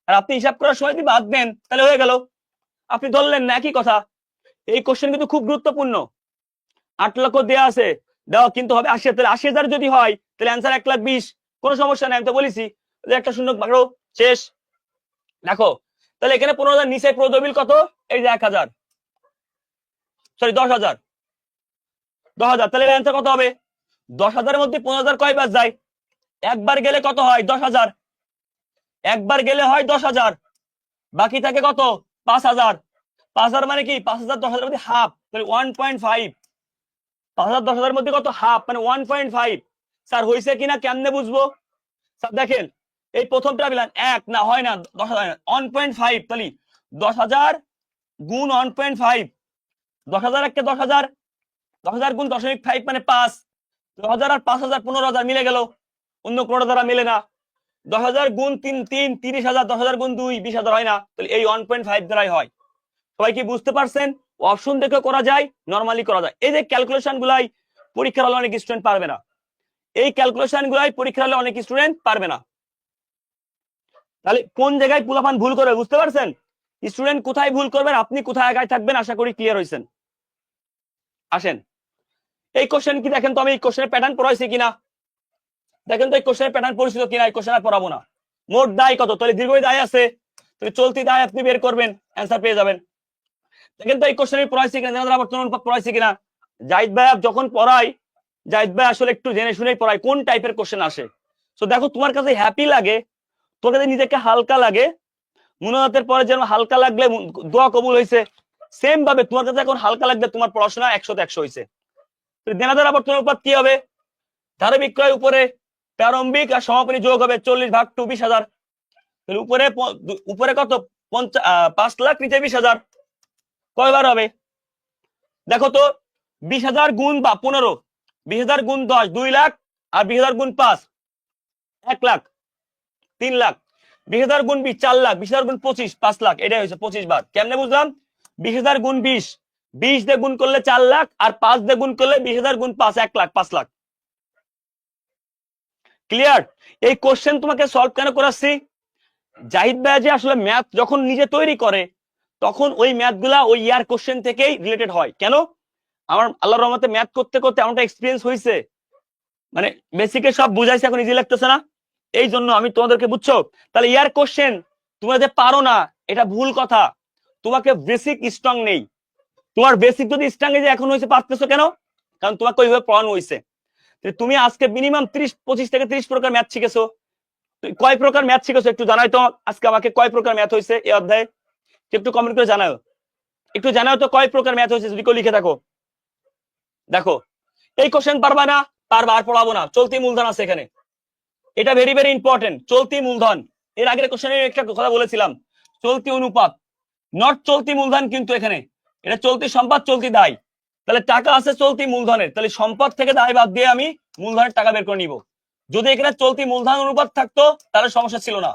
আর আপনি হিসাব করার সময় যদি বাদ দেন তাহলে হয়ে গেল, আপনি ধরলেন না, একই কথা। এই কোশ্চেন কিন্তু খুব গুরুত্বপূর্ণ। 8 লক্ষ দেওয়া আছে, দেওয়া কিন্তু হবে 80, তাহলে 80,000 যদি হয় তাহলে অ্যান্সার 1,20,000, কোনো সমস্যা নাই। আমি তো বলেছি একটা শূন্য ভাগো, শেষ। দেখো তাহলে এখানে 15,000, নিচে প্রদবিল কত? এই যে 1,000, সরি 10,000, 10,000, তাহলে অ্যান্সার কত হবে? 10,000 মধ্যে 15,000 কয়বার যায়? একবার গেলে কত হয়? 10,000, একবার গেলে হয় 10,000, বাকি থাকে কত? 5,000। 5,000 মানে কি? 5,000 10,000 মধ্যে হাফ, তাহলে 1.5। 5,000 10,000 মধ্যে কত? হাফ, মানে 1.5। স্যার হয়েছে কিনা কেমনে বুঝবো? স্যার দেখেন এই প্রথমটা মিলান, এক না হয় না, 10,000 1.5, তাহলে 10,000 গুণ 1.5, 10,000 একে 10,000, 10,000 গুণ 0.5 মানে 5, 10,000 আর 5,000 15,000 মিলে গেল, অন্য কোনোটা দ্বারা মিলে না। 10,000 গুণ 3 3 30,000, 10,000 গুণ 2 20,000 হয় না, তাহলে এই 1.5 দ্বারাই হয়। সবাই কি বুঝতে পারছেন? অপশন দেখে করা যায়, নরমালি করা যায়। এই যে ক্যালকুলেশন গুলাই পরীক্ষার হলে অনেক স্টুডেন্ট পারবে না, এই ক্যালকুলেশন গুলাই পরীক্ষার হলে অনেক স্টুডেন্ট পারবে না। তাহলে কোন জায়গায় পোলাপান ভুল করবে বুঝতে পারছেন? স্টুডেন্ট কোথায় ভুল করবেন, আপনি কোথায় আগায় থাকবেন, আশা করি ক্লিয়ার হয়েছেন। আসেন এই কোশ্চেন কি দেখেন তো, আমি এই কোশ্চেনের প্যাটার্ন পড়াইছি কিনা দেখেন তো, এই কোশ্চেনের প্যাটার্ন পরিচিত কিনা। এই কোশ্চেন আর পড়াবো না। মোট দায় কত, তাহলে দীর্ঘ দায় আছে, তাহলে চলতি দায় আপনি বের করবেন, অ্যান্সার পেয়ে যাবেন। দেখেন তো এই কোশ্চেনের পড়াইছি কিনা, জানার আবর্তন অনুপাত পড়াইছি কিনা। জাহিদ ভাই যখন পড়াই, জাহিদ ভাই আসলে একটু জেনে শুনেই পড়াই কোন টাইপের কোশ্চেন আসে। তো দেখো তোমার কাছে হ্যাপি লাগে, তোর কাছে নিজেকে হালকা লাগে, মুনাজাতের পরে যেন হালকা লাগলে দোয়া কবুল হয়েছে, সেম ভাবে তোমার কাছে এখন হালকা লাগবে, তোমার পড়াশোনা 100তে 100 হয়েছে। দেনাদার আবর্তন অনুপাত কি হবে, ধারে বিক্রয় উপরে প্রারম্ভিক আর সমাপনী যোগ হবে 40 ভাগ 2 20,000। তাহলে উপরে উপরে কত 5 লাখ, নিচে 20,000, কয়বার হবে দেখো তো। 20,000 গুণ 15, 20,000 গুণ 10 2 লাখ, আর 20,000 গুণ 5 1 লাখ 3 লাখ, 20,000 গুণ 20 4 লাখ, 20,000 গুণ 25 5 লাখ, এটাই হয়েছে 25 বার। কেমনে বুঝলাম? 20,000 গুণ 20, 20 দিয়ে গুণ করলে 4 লাখ, আর 5 দিয়ে গুণ করলে 20,000 গুণ 5 1 লাখ 5 লাখ। ক্লিয়ার? এই কোশ্চেন তোমাকে সলভ কেন করাচ্ছি, জাহিদ ভাই যে আসলে ম্যাথ যখন নিজে তৈরি করে তখন ওই ম্যাথ গুলা ওই ইয়ার কোশ্চেন থেকেই রিলেটেড হয়। কেন? আমার আল্লাহর রহমতে ম্যাথ করতে করতে এমনটা এক্সপিরিয়েন্স হয়েছে, মানে বেসিকে সব বুঝাইছে, এখন ইজি লাগতেছে না, এই জন্য আমি তোমাদেরকে, বুঝছো? তাহলে ইয়ার কোশ্চেন তোমরা যে পারো না এটা ভুল কথা, তোমাকে বেসিক স্ট্রং নেই। তোমার বেসিক যদি স্ট্রং যে এখন হয়েছে, পারতেছো কেন? কারণ তোমাকে ওইভাবে পড়ানো হয়েছে। তুমি আজকে মিনিমাম 25 থেকে 30 প্রকার ম্যাথ শিখেছো। কয় প্রকার ম্যাথ শিখেছো একটু জানাই তো আজকে আমাকে, কয় প্রকার ম্যাথ হয়েছে এই অধ্যায়ে, একটু কমেন্ট করে জানাও, একটু জানাও তো কয় প্রকার ম্যাথ হয়েছে, যদি কেউ লিখে থাকো। দেখো এই কোশ্চেন পারবা না, পারবা, আর পড়াবো না। চলতি মূলধন আছে এখানে, এটা ভেরি ভেরি ইম্পর্টেন্ট। চলতি মূলধন, এর আগের কোশ্চেনে একটা কথা বলেছিলাম, চলতি অনুপাত, নট চলতি মূলধন, কিন্তু এখানে এটা চলতি সম্পদ, চলতি দায়। তাহলে টাকা আছে চলতি মূলধনের, তাহলে সম্পদ থেকে দায় বাদ দিয়ে আমি মূলধনের টাকা বের করে নিব। যদি এখানে চলতি মূলধন অনুপাত থাকতো তাহলে সমস্যা ছিল না,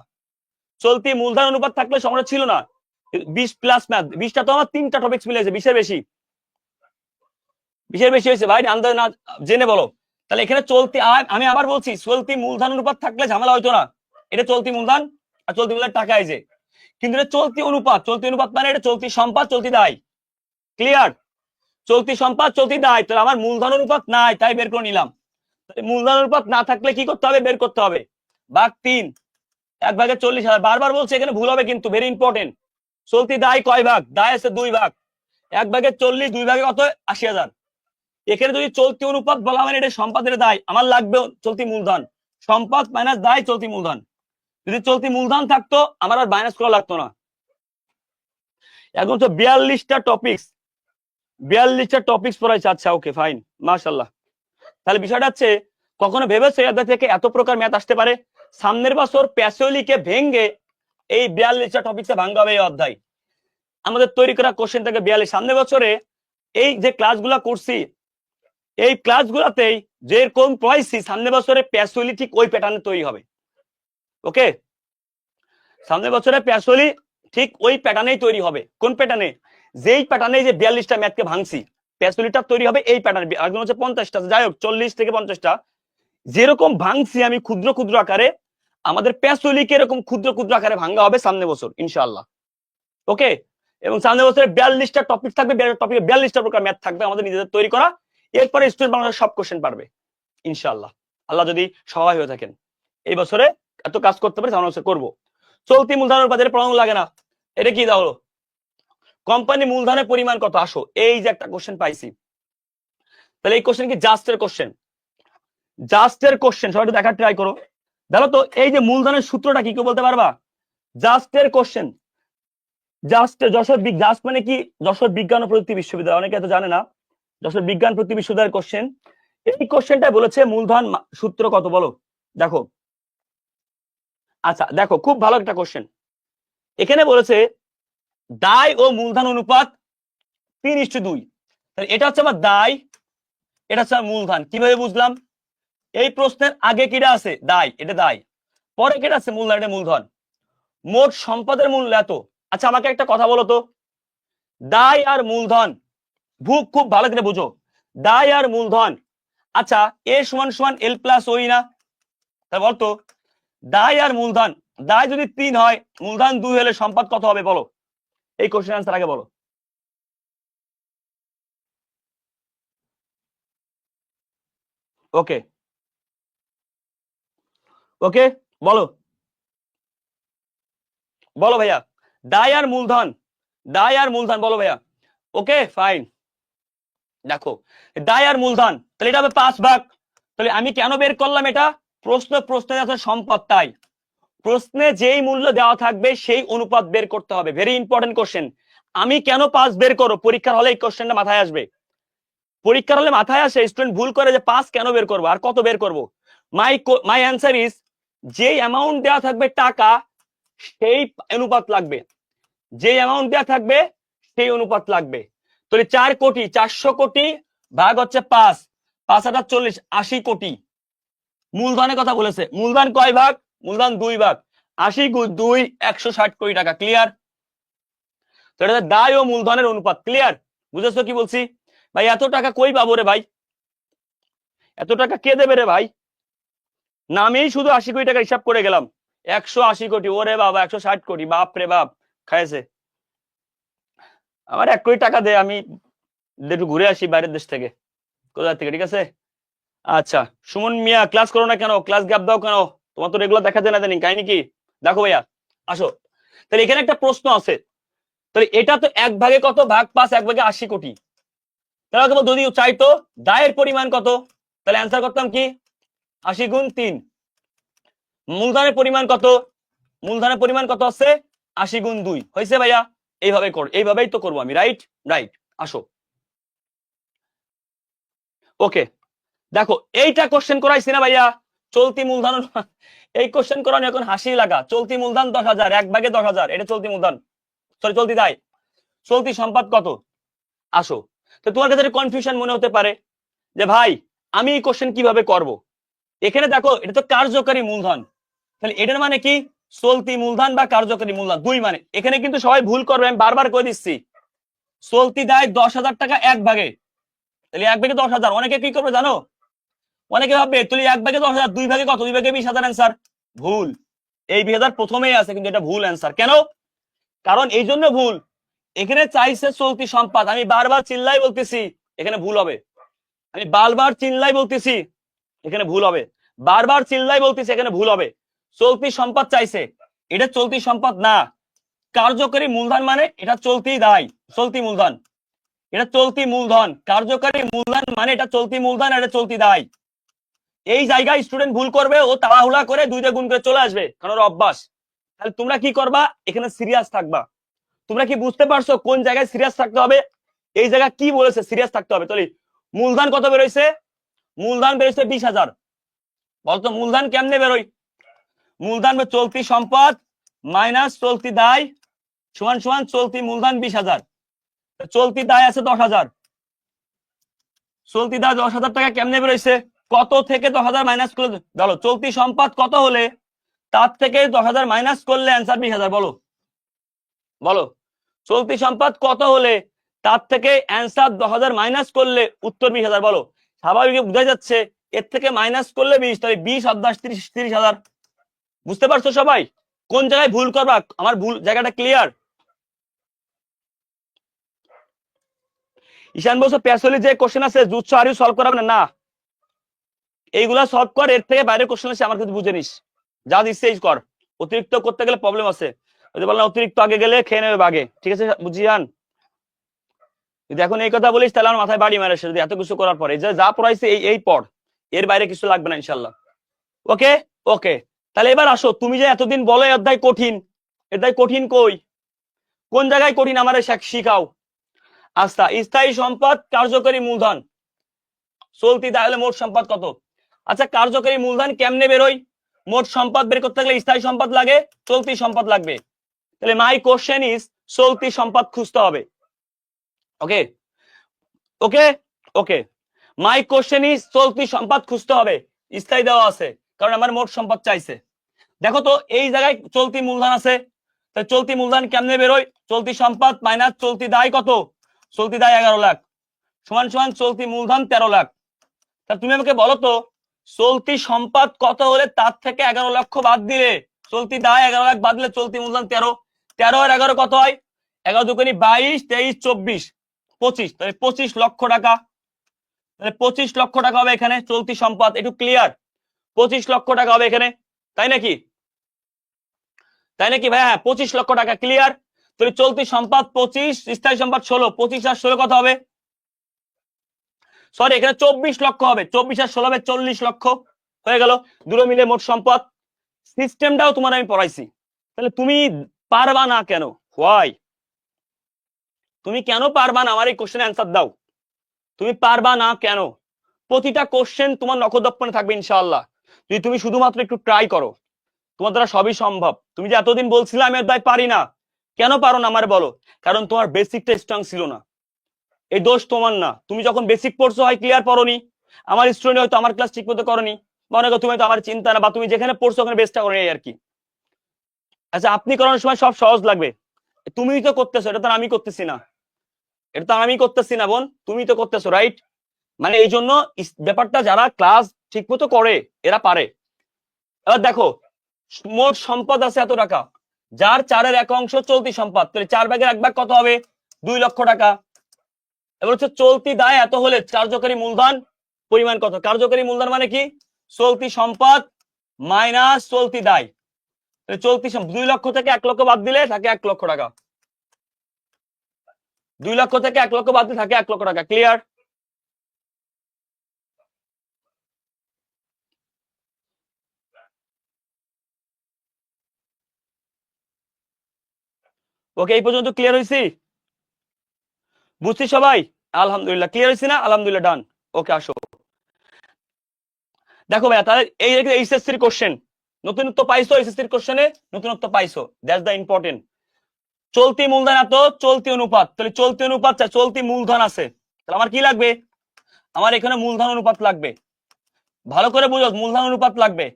চলতি মূলধন অনুপাত থাকলে সমস্যা ছিল না। 20 প্লাস ম্যাথ, 20টা তো আমার 3টা টপিকস মিলেছে, 20-এর বেশি, 20-এর বেশি হয়েছে ভাই, আন্দাজ না জেনে বলো। তাহলে এখানে চলতি, আমি আবার বলছি, চলতি মূলধন অনুপাত থাকলে ঝামেলা হইতো না। এটা চলতি মূলধন আর চলতি মূলধন টাকা এই যে, কিন্তু এটা চলতি অনুপাত, চলতি অনুপাত মানে এটা চলতি সম্পদ চলতি দায়। ক্লিয়ার? চলতি সম্পদ চলতি দায়, তাহলে আমার মূলধন অনুপাত নাই, তাই বের করে নিলাম। মূলধন অনুপাত না থাকলে কি করতে হবে, বের করতে হবে ভাগ 3, 1 ভাগে 40,000। বারবার বলছে এখানে ভুল হবে কিন্তু, ভেরি ইম্পর্টেন্ট। চলতি দায় কয় ভাগ, দায় আছে 2 ভাগ, 1 ভাগে 40, 2 ভাগে কত 80,000। এখানে যদি চলতি অনুপাত বলা মানে এটা সম্পদের দায়, আমার লাগবে চলতি মূলধন, সম্পদ মাইনাস দায় চলতি মূলধন। যদি চলতি মূলধন থাকতো আমার আর মাইনাস করা লাগতো না। এখন তো 42টা টপিকস, 42টা টপিকস পড়াইছে। আচ্ছা ওকে ফাইন, মাশাআল্লাহ। তাহলে বিষয়টা হচ্ছে, কখনো ভেবেছো এই অধ্যায় থেকে এত প্রকার ম্যাথ আসতে পারে? সামনের বছর প্যাসিওলিকে ভেঙ্গে এই 42টা টপিকসে ভাঙা হবে এই অধ্যায়। আমাদের তৈরি করা কোশ্চেন থেকে 42, সামনের বছরে এই যে ক্লাসগুলা করছি, এই ক্লাসগুলাতেই যেরকম পড়াইছি সামনের বছরে প্যাসিওলি ঠিক ওই প্যাটার্নে তৈরি হবে। ওকে, সামনের বছরে প্যাসিওলি ঠিক ওই প্যাটার্নেই তৈরি হবে। কোন প্যাটার্নে? যেই প্যাটার্নে যে 42টা ম্যাথকে ভাঙছি, প্যাসিওলিটা তৈরি হবে এই প্যাটার্নে। একদম হচ্ছে 50টা, যাই হোক 40 থেকে 50টা যেরকম ভাঙছি আমি ক্ষুদ্র ক্ষুদ্র আকারে, আমাদের প্যাসিওলিকে এরকম ক্ষুদ্র ক্ষুদ্র আকারে ভাঙা হবে সামনের বছর ইনশাআল্লাহ। ওকে, এবং সামনের বছরে 42টা টপিক থাকবে, টপিকে 42টা প্রকার ম্যাথ থাকবে আমাদের নিজেদের তৈরি করা। এরপরে স্টুডেন্ট বাংলা সব কোশ্চেন পারবে ইনশাআল্লাহ, আল্লাহ যদি সহায় হয়ে থাকেন। এই বছরে এত কাজ করতে পারে, সামনের বছর করবো। চলতি মূলধনের বাজারে পড়ানো লাগে না, এটা কি দাও, কোম্পানি মূলধনের পরিমাণ কত? আসো, এই যে একটা কোশ্চেন পাইছি, তাহলে এই কোশ্চেন কি জাস্টের কোশ্চেন? জাস্টের কোশ্চেন সবাই দেখার ট্রাই করো। দেখো তো এই যে মূলধনের সূত্রটা কি কেউ বলতে পারবা? জাস্টের কোশ্চেন, জাস্ট জাস্ট মানে কি, যশোর বিজ্ঞান ও প্রযুক্তি বিশ্ববিদ্যালয়, অনেকে এত জানে না, যশোর বিজ্ঞান প্রযুক্তি বিশ্ববিদ্যালয়ের কোশ্চেন। এই কোশ্চেনটা বলেছে মূলধন সূত্র কত বলো, দেখো। আচ্ছা দেখো, খুব ভালো একটা কোশ্চেন। এখানে বলেছে দায় ও মূলধন অনুপাত 3:2। এটা হচ্ছে আমার দায়, এটা হচ্ছে মূলধন। কিভাবে বুঝলাম? এই প্রশ্নের আগে কিটা আছে, দায়, এটা দায়, পরে কিটা আছে, মূলধন, এটা মূলধন। মোট সম্পদের মূল্য এত। আচ্ছা আমাকে একটা কথা বলো তো, দায় আর মূলধন, খুব ভালো করে বুঝো, দায় আর মূলধন। আচ্ছা এ সমান সমান এল প্লাস ওই না, তাহলে বলতো দায় আর মূলধন, দায় যদি 3 হয় মূলধন 2 হলে সম্পদ কত হবে বলো, এই কোশ্চেন আনসার আগে বলো। ওকে ওকে বলো বলো ভাইয়া, দায় আর মূলধন, দায় আর মূলধন বলো ভাইয়া। ওকে ফাইন, দেখো দায় আর মূলধন, তাহলে এটা হবে 5 ভাগ। তাহলে আমি কেন বের করলাম এটা, প্রশ্নে আছে সম্পদ, তাই প্রশ্নে যেই মূল্য দেওয়া থাকবে সেই অনুপাত বের করতে হবে। Very important question. আমি কেন 5 বের করো, পরীক্ষার হলে এই কোশ্চেনটা মাথায় আসবে, পরীক্ষার হলে মাথায় আসে, স্টুডেন্ট ভুল করে যে 5 কেন বের করবো আর কত বের করবো। মাই অ্যান্সার ইজ, যেই অ্যামাউন্ট দেওয়া থাকবে টাকা সেই অনুপাত লাগবে, যেই অ্যামাউন্ট দেওয়া থাকবে সেই অনুপাত লাগবে। তাহলে 4 কোটি 400 কোটি ভাগ হচ্ছে 5, 5 আর 40, 80 কোটি। মূলধনের কথা বলেছে, মূলধন কয় ভাগ, মূলধন 2 ভাগ, 80 গুণ 2 160 কোটি টাকা। ক্লিয়ার? তো এটা দায় ও মূলধনের অনুপাত। ক্লিয়ার? বুঝেছো কি বলছি? ভাই এত টাকা কই পাবো রে ভাই, এত টাকা কে দেবে রে ভাই, নামেই শুধু 80 কোটি টাকা হিসাব করে গেলাম, 180 কোটি, ওরে বাবা 160 কোটি, বাপ রে বাপ খাইছে। আমার 1 কোটি টাকা দে, আমি একটু ঘুরে আসি বাইরের দেশ থেকে, কোথা থেকে, ঠিক আছে? আচ্ছা সুমন মিয়া, ক্লাস করো না কেন, ক্লাস গ্যাপ দাও কেন, তোমার তো রেগুলার দেখা যায় না জানি, কাহিনী কি? দেখো ভাইয়া আসো, তাহলে এখানে একটা প্রশ্ন আছে, তাহলে এটা তো 1 ভাগে কত, ভাগ 5, 1 ভাগে 80 কোটি। তাহলে যদি চাইতো দায়ের পরিমাণ কত, তাহলে অ্যান্সার করতাম কি 80 গুণ 3। মূলধনের পরিমাণ কত, মূলধনের পরিমাণ কত আছে 80 গুণ 2 হয়েছে ভাইয়া। এইভাবে কর, এইভাবেই তো করবো আমি, রাইট? রাইট, আসো। ওকে দেখো এইটা কোশ্চেন করাইছি না ভাইয়া, চলতি মূলধন, এই কোশ্চেন করানো এখন হাসি লাগা। চলতি মূলধন 10,000, 1 ভাগে 10,000, এটা চলতি মূলধন, সরি চলতি দায়। চলতি সম্পদ কত, আসো। তো তোমার কাছে কনফিউশন মনে হতে পারে যে ভাই আমি এই কোশ্চেন কিভাবে করব। এখানে দেখো এটা তো কার্যকারী মূলধন, তাহলে এটার মানে কি চলতি মূলধন বা কার্যকারী মূলধন, দুই মানে। এখানে কিন্তু সবাই ভুল করবে, আমি বারবার কয়ে দিচ্ছি, চলতি দায় 10,000 টাকা 1 ভাগে, তাহলে 1 ভাগে 10,000, অনেকে কি করবে জানো, অনেকে ভাববে তুই 1 ভাগে 10,000, 2 ভাগে কত, 2 ভাগে 20,000, অ্যান্সার ভুল। এই 20,000 প্রথমেই আছে, কিন্তু এটা ভুল অ্যান্সার। কেন? কারণ এই জন্য ভুল, এখানে চাইছে চলতি সম্পদ, আমি বারবার চিল্লাই বলতেছি এখানে ভুল হবে, আমি বারবার চিল্লাই বলতেছি এখানে ভুল হবে, বারবার চিল্লাই বলতেছি এখানে ভুল হবে। চলতি সম্পদ চাইছে, এটা চলতি সম্পদ না। কার্যকরী মূলধন মানে এটা চলতি দায়, চলতি মূলধন, এটা চলতি মূলধন। কার্যকরী মূলধন মানে এটা চলতি মূলধন, এটা চলতি দায়। এই জায়গায় স্টুডেন্ট ভুল করবে, ও তাড়াহুড়া করে 2 দিয়ে গুণ করে চলে আসবে, কারণ ওর অভ্যাস। তাহলে তোমরা কি করবা, এখানে সিরিয়াস থাকবা। তোমরা কি বুঝতে পারছো কোন জায়গায় সিরিয়াস থাকতে হবে, এই জায়গায় কি বলেছে সিরিয়াস থাকতে হবে। তাহলে মূলধন কত বেরোইছে, মূলধন বেরোইছে 20,000। বলতো মূলধন কেমনে বেরোয়, মূলধন চলতি সম্পদ মাইনাস চলতি দায় সমান সমান চলতি মূলধন 20,000, চলতি দায় আছে 10,000, চলতি দায় 10,000 টাকা কেমনে বেরোইছে, কত থেকে 10,000 মাইনাস করলে বলো, চলতি সম্পদ কত হলে তার থেকে 10,000 মাইনাস করলে অ্যান্সার 20,000, বলো বলো, চলতি সম্পদ কত হলে তার থেকে অ্যান্সার 10,000 মাইনাস করলে উত্তর 20,000, বলো। স্বাভাবিক বোঝা যাচ্ছে, এর থেকে মাইনাস করলে 20, তাহলে 20 আর 10 30,000। বুঝতে পারছো সবাই কোন জায়গায় ভুল করবা, আমার ভুল জায়গাটা ক্লিয়ার? ঈশান বলছো প্যাসলি যে কোশ্চেন আছে জুৎস আর ইউ সলভ করাবে না, এইগুলা সলভ কর, এর থেকে বাইরে কোশ্চেন আছে আমার কাছে বুঝে নিস, যা দিচ্ছে এই কর, অতিরিক্ত করতে গেলে প্রবলেম আছে। যদি বললাম অতিরিক্ত আগে গেলে খেয়ে নেবে বাগে, ঠিক আছে বুঝিয়ান? যদি এখন এই কথা বলিস তাহলে আমার মাথায় বাড়ি মারে, যদি এত কিছু করার পরে যা পড়াইছে এই পড়, এর বাইরে কিছু লাগবে না ইনশাল্লাহ। ওকে ওকে, তাহলে এবার আসো, তুমি যে এতদিন বলো এই অধ্যায় কঠিন, অধ্যায় কঠিন কই, কোন জায়গায় কঠিন আমার শিখাও। আচ্ছা স্থায়ী সম্পদ কার্যকরী মূলধন, চলতি তাহলে মোট সম্পদ কত। আচ্ছা কার্যকরী মূলধন কেমনে বেরোয়, মোট সম্পদ বের করতে গেলে স্থায়ী সম্পদ লাগে, চলতি সম্পদ লাগবে। তাহলে মাই কোশ্চেন ইজ চলতি সম্পদ খুঁজতে হবে। ওকে ওকে ওকে, মাই কোশ্চেন ইজ চলতি সম্পদ খুঁজতে হবে, স্থায়ী দেওয়া আছে কারণ আমার মোট সম্পদ চাইছে। দেখো তো এই জায়গায় চলতি মূলধন আছে, তাহলে চলতি মূলধন কেমনে বেরোয়? চলতি সম্পদ মাইনাস চলতি দায় কত? চলতি দায় 11 লাখ সমান সমান চলতি মূলধন 13 লাখ। তা তুমি আমাকে বলো তো চলতি সম্পদ কত হলে তার থেকে 11 লক্ষ বাদ দিলে চলতি দায় 11 লাখ বাদ দিলে চলতি মূলধন 13, 13 আর 11 কত হয়? 11 দুগুণী 22, 23, 24, 25, তাহলে 25 লক্ষ টাকা। তাহলে 25 লক্ষ টাকা হবে এখানে চলতি সম্পদ। একটু ক্লিয়ার? 25 লক্ষ টাকা হবে এখানে, তাই নাকি? তাই নাকি ভাই? হ্যাঁ 25 লক্ষ টাকা। ক্লিয়ার? তাহলে চলতি সম্পদ 25, স্থায়ী সম্পদ 16, 25 আর 16 কত হবে? সরি এখানে 24 লক্ষ হবে, 24 আর 16 হবে 40 লক্ষ। হয়ে গেল দুটো মিলে মোট সম্পদ। সিস্টেমটাও তোমার আমি পড়াইছি, তাহলে তুমি পারবা না কেন? হোয়াই? তুমি কেন পারবা না? আমার এই কোশ্চেনের অ্যান্সার দাও। তুমি পারবা না কেন? প্রতিটা কোশ্চেন তোমার নখদর্পণে থাকবে ইনশাআল্লাহ, যদি তুমি শুধুমাত্র একটু ট্রাই করো। তোমার দ্বারা সবই সম্ভব। তুমি যে এতদিন বলছিলে আমি ভাই পারি না, কেন পারো না আমার বলো? কারণ তোমার বেসিকটা স্ট্রং ছিল না। এই দোষ তোমার না, তুমি যখন বেসিক পড়ছো হয় ক্লিয়ার পড়োনি, আমার স্টুডেন্ট হয়তো আমার ক্লাস ঠিক মতো করনি, মনে করো তুমি তো আমার চিন্তা না, বা তুমি যেখানে পড়ছো ওখানে বেস্টটা করে আর কি। আচ্ছা আপনি করানোর সময় সব সহজ লাগবে, তুমিই তো করতেছো, এটা তো আমি করতেছি না, এটা তো আমি করতেছি না বোন, তুমি তো করতেছো, রাইট? মানে এই জন্য ব্যাপারটা যারা ক্লাস ঠিক মতো করে এরা পারে। এবার দেখো মোট সম্পদ আছে এত টাকা, যার 4-এর 1 অংশ চলতি সম্পদ, তাহলে 4 ভাগের 1 ভাগ কত হবে? 2 লক্ষ টাকা। এবার হচ্ছে চলতি দায় এত হলে কার্যকরী মূলধন পরিমাণ কত? কার্যকরী মূলধন মানে কি? চলতি সম্পদ মাইনাস চলতি দায়। চলতি 2 লক্ষ থেকে 1 লক্ষ বাদ দিলে থাকে 1 লক্ষ টাকা। 2 লক্ষ থেকে 1 লক্ষ বাদ দিলে থাকে 1 লক্ষ টাকা। ক্লিয়ার? ওকে এই পর্যন্ত ক্লিয়ার হয়েছি? বুঝছি সবাই? আলহামদুলিল্লাহ। ক্লিয়ার হয়েছি না? আলহামদুলিল্লাহ, ডান। ওকে আসো দেখো ভাইয়া, তাহলে এই এইচএসসির কোশ্চেন নতুনত্ব পাইছো, এইচএসসির কোশ্চেনে নতুনত্ব পাইছো, দ্যাটস দ্য ইম্পর্টেন্ট। চলতি মূলধন এত, চলতি অনুপাত, তাহলে চলতি অনুপাত চলতি মূলধন আছে, তাহলে আমার কি লাগবে? আমার এখানে মূলধন অনুপাত লাগবে। ভালো করে বুঝো, মূলধন অনুপাত লাগবে।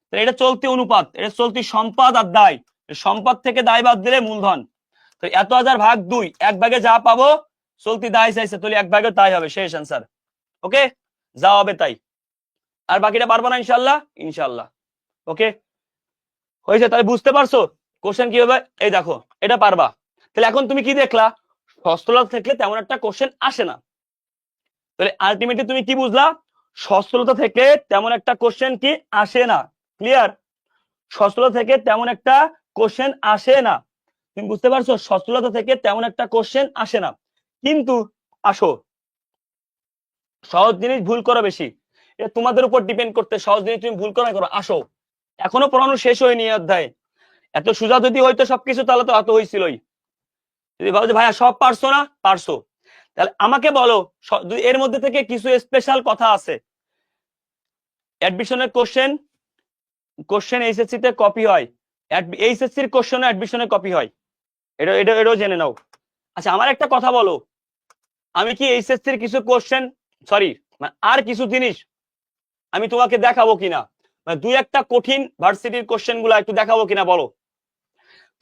তাহলে এটা চলতি অনুপাত, এটা চলতি সম্পদ আর দায়, সম্পদ থেকে দায় বাদ দিলে মূলধন। তো 1000 ভাগ 2, 1 ভাগে যা পাবো চলতি দায় চাইছে, তাহলে 1 ভাগে তাই হবে, শেষ আনসার। ওকে যা হবে তাই, আর বাকিটা পারবো না ইনশাল্লাহ। ইনশাল্লাহ ওকে হয়েছে? তাহলে বুঝতে পারছো কোশ্চেন কি হবে? এই দেখো এটা পারবা। তাহলে এখন তুমি কি দেখলা? সচ্ছলতা থাকলে তেমন একটা কোশ্চেন আসে না। তাহলে আলটিমেটলি তুমি কি বুঝলা? সচ্ছলতা থেকে তেমন একটা কোশ্চেন কি আসে না। ক্লিয়ার? সচ্ছলতা থেকে তেমন একটা কোশ্চেন আসে না। তুমি বুঝতে পারছো? সচ্ছলতা থেকে তেমন একটা কোশ্চেন আসে না, কিন্তু আসো সহজ জিনিস ভুল করো বেশি, এটা তোমাদের উপর ডিপেন্ড করতে। সহজ জিনিস তুমি ভুল করো না করো, আসো। এখনো পড়ানো শেষ হয়নি অধ্যায়। এত সোজা যদি হয়তো সবকিছু, তাহলে তো এত হয়েছিলই। যদি ভাবো যে ভাইয়া সব পারছো না, পারছো, তাহলে আমাকে বলো এর মধ্যে থেকে কিছু স্পেশাল কথা আছে। অ্যাডমিশনের কোশ্চেন এইচএসসি তে কপি হয়, এইচএসসির কোশ্চেন অ্যাডমিশনের কপি হয়, এটাও জেনে নাও। আচ্ছা আমার একটা কথা বলো, আমি কি এইচএসসির কিছু কোশ্চেন, সরি আর কিছু জিনিস আমি তোমাকে দেখাবো কিনা, মানে 2-1টা কঠিন ভার্সিটির কোশ্চেন গুলা একটু দেখাবো কিনা বলো?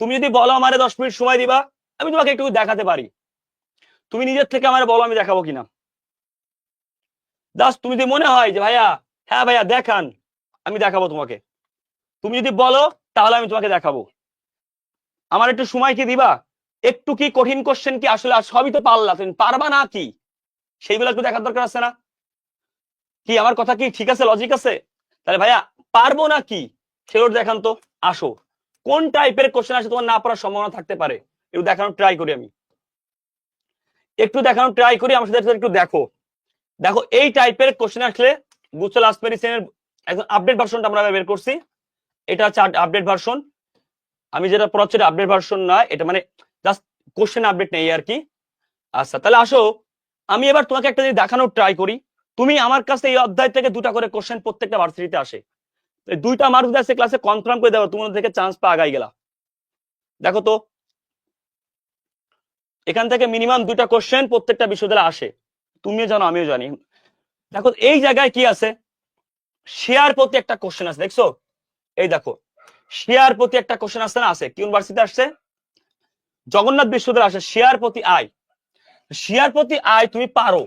তুমি যদি বলো আমারে 10 মিনিট সময় দিবা, আমি তোমাকে একটু দেখাতে পারি। তুমি নিজের থেকে আমারে বলো আমি দেখাবো কিনা। দাস তুমি যদি মনে হয় যে ভাইয়া হ্যাঁ ভাইয়া দেখান, আমি দেখাবো তোমাকে। তুমি যদি বলো তাহলে আমি তোমাকে দেখাবো। আমার একটু সময় কি দিবা? একটু কি কঠিন কোশ্চেন কি আসলে সবই তো পারলা, তুমি পারবা না কি সেইগুলো একটু দেখার দরকার আছে না? কি আমার কথা কি ঠিক আছে, লজিক আছে? তাহলে ভাইয়া পারবো না কি সেগুলো দেখান তো। আসো কোন টাইপের কোশ্চেন আসে তোমার না পারার সম্ভাবনা থাকতে পারে, একটু দেখানোর ট্রাই করি আমি, একটু দেখানোর ট্রাই করি আমার সাথে একটু দেখো। দেখো এই টাইপের কোশ্চেন আসলে বুস্টার লাস্ট মেডিসিনের একদম আপডেট ভার্সনটা আমরা বের করছি। এটা হচ্ছে আপডেট ভার্সন, আমি যেটা পড়াচ্ছি এটা আপডেট ভার্সন না, এটা মানে জাস্ট কোশ্চেন আপডেট নেই আর কি। আচ্ছা তাহলে আসো আমি এবার তোমাকে একটা জিনিস দেখানোর ট্রাই করি। তুমি আমার কাছে এই অধ্যায় থেকে 2টা করে কোশ্চেন প্রত্যেকটা ভার্সিটিতে আসে, 2টা মার্ক যদি আসে ক্লাসে কনফার্ম করে দেবো, তোমাদের থেকে চান্স পা আগাই গেলা। দেখো তো এখান থেকে মিনিমাম 2টা কোশ্চেন প্রত্যেকটা বিশ্ববিদ্যালয়ে আসে, তুমিও জানো আমিও জানি। দেখো এই জায়গায় কি আছে, শেয়ার প্রতি একটা কোশ্চেন আছে, দেখছো? এই দেখো শেয়ার প্রতি একটা কোশ্চেন আসছে না? আছে। কি ইউনিভার্সিটি আসছে? জগন্নাথ বিশ্ববিদ্যালয় আসে শেয়ার প্রতি আয়, শেয়ার প্রতি আয় তুমি পারো,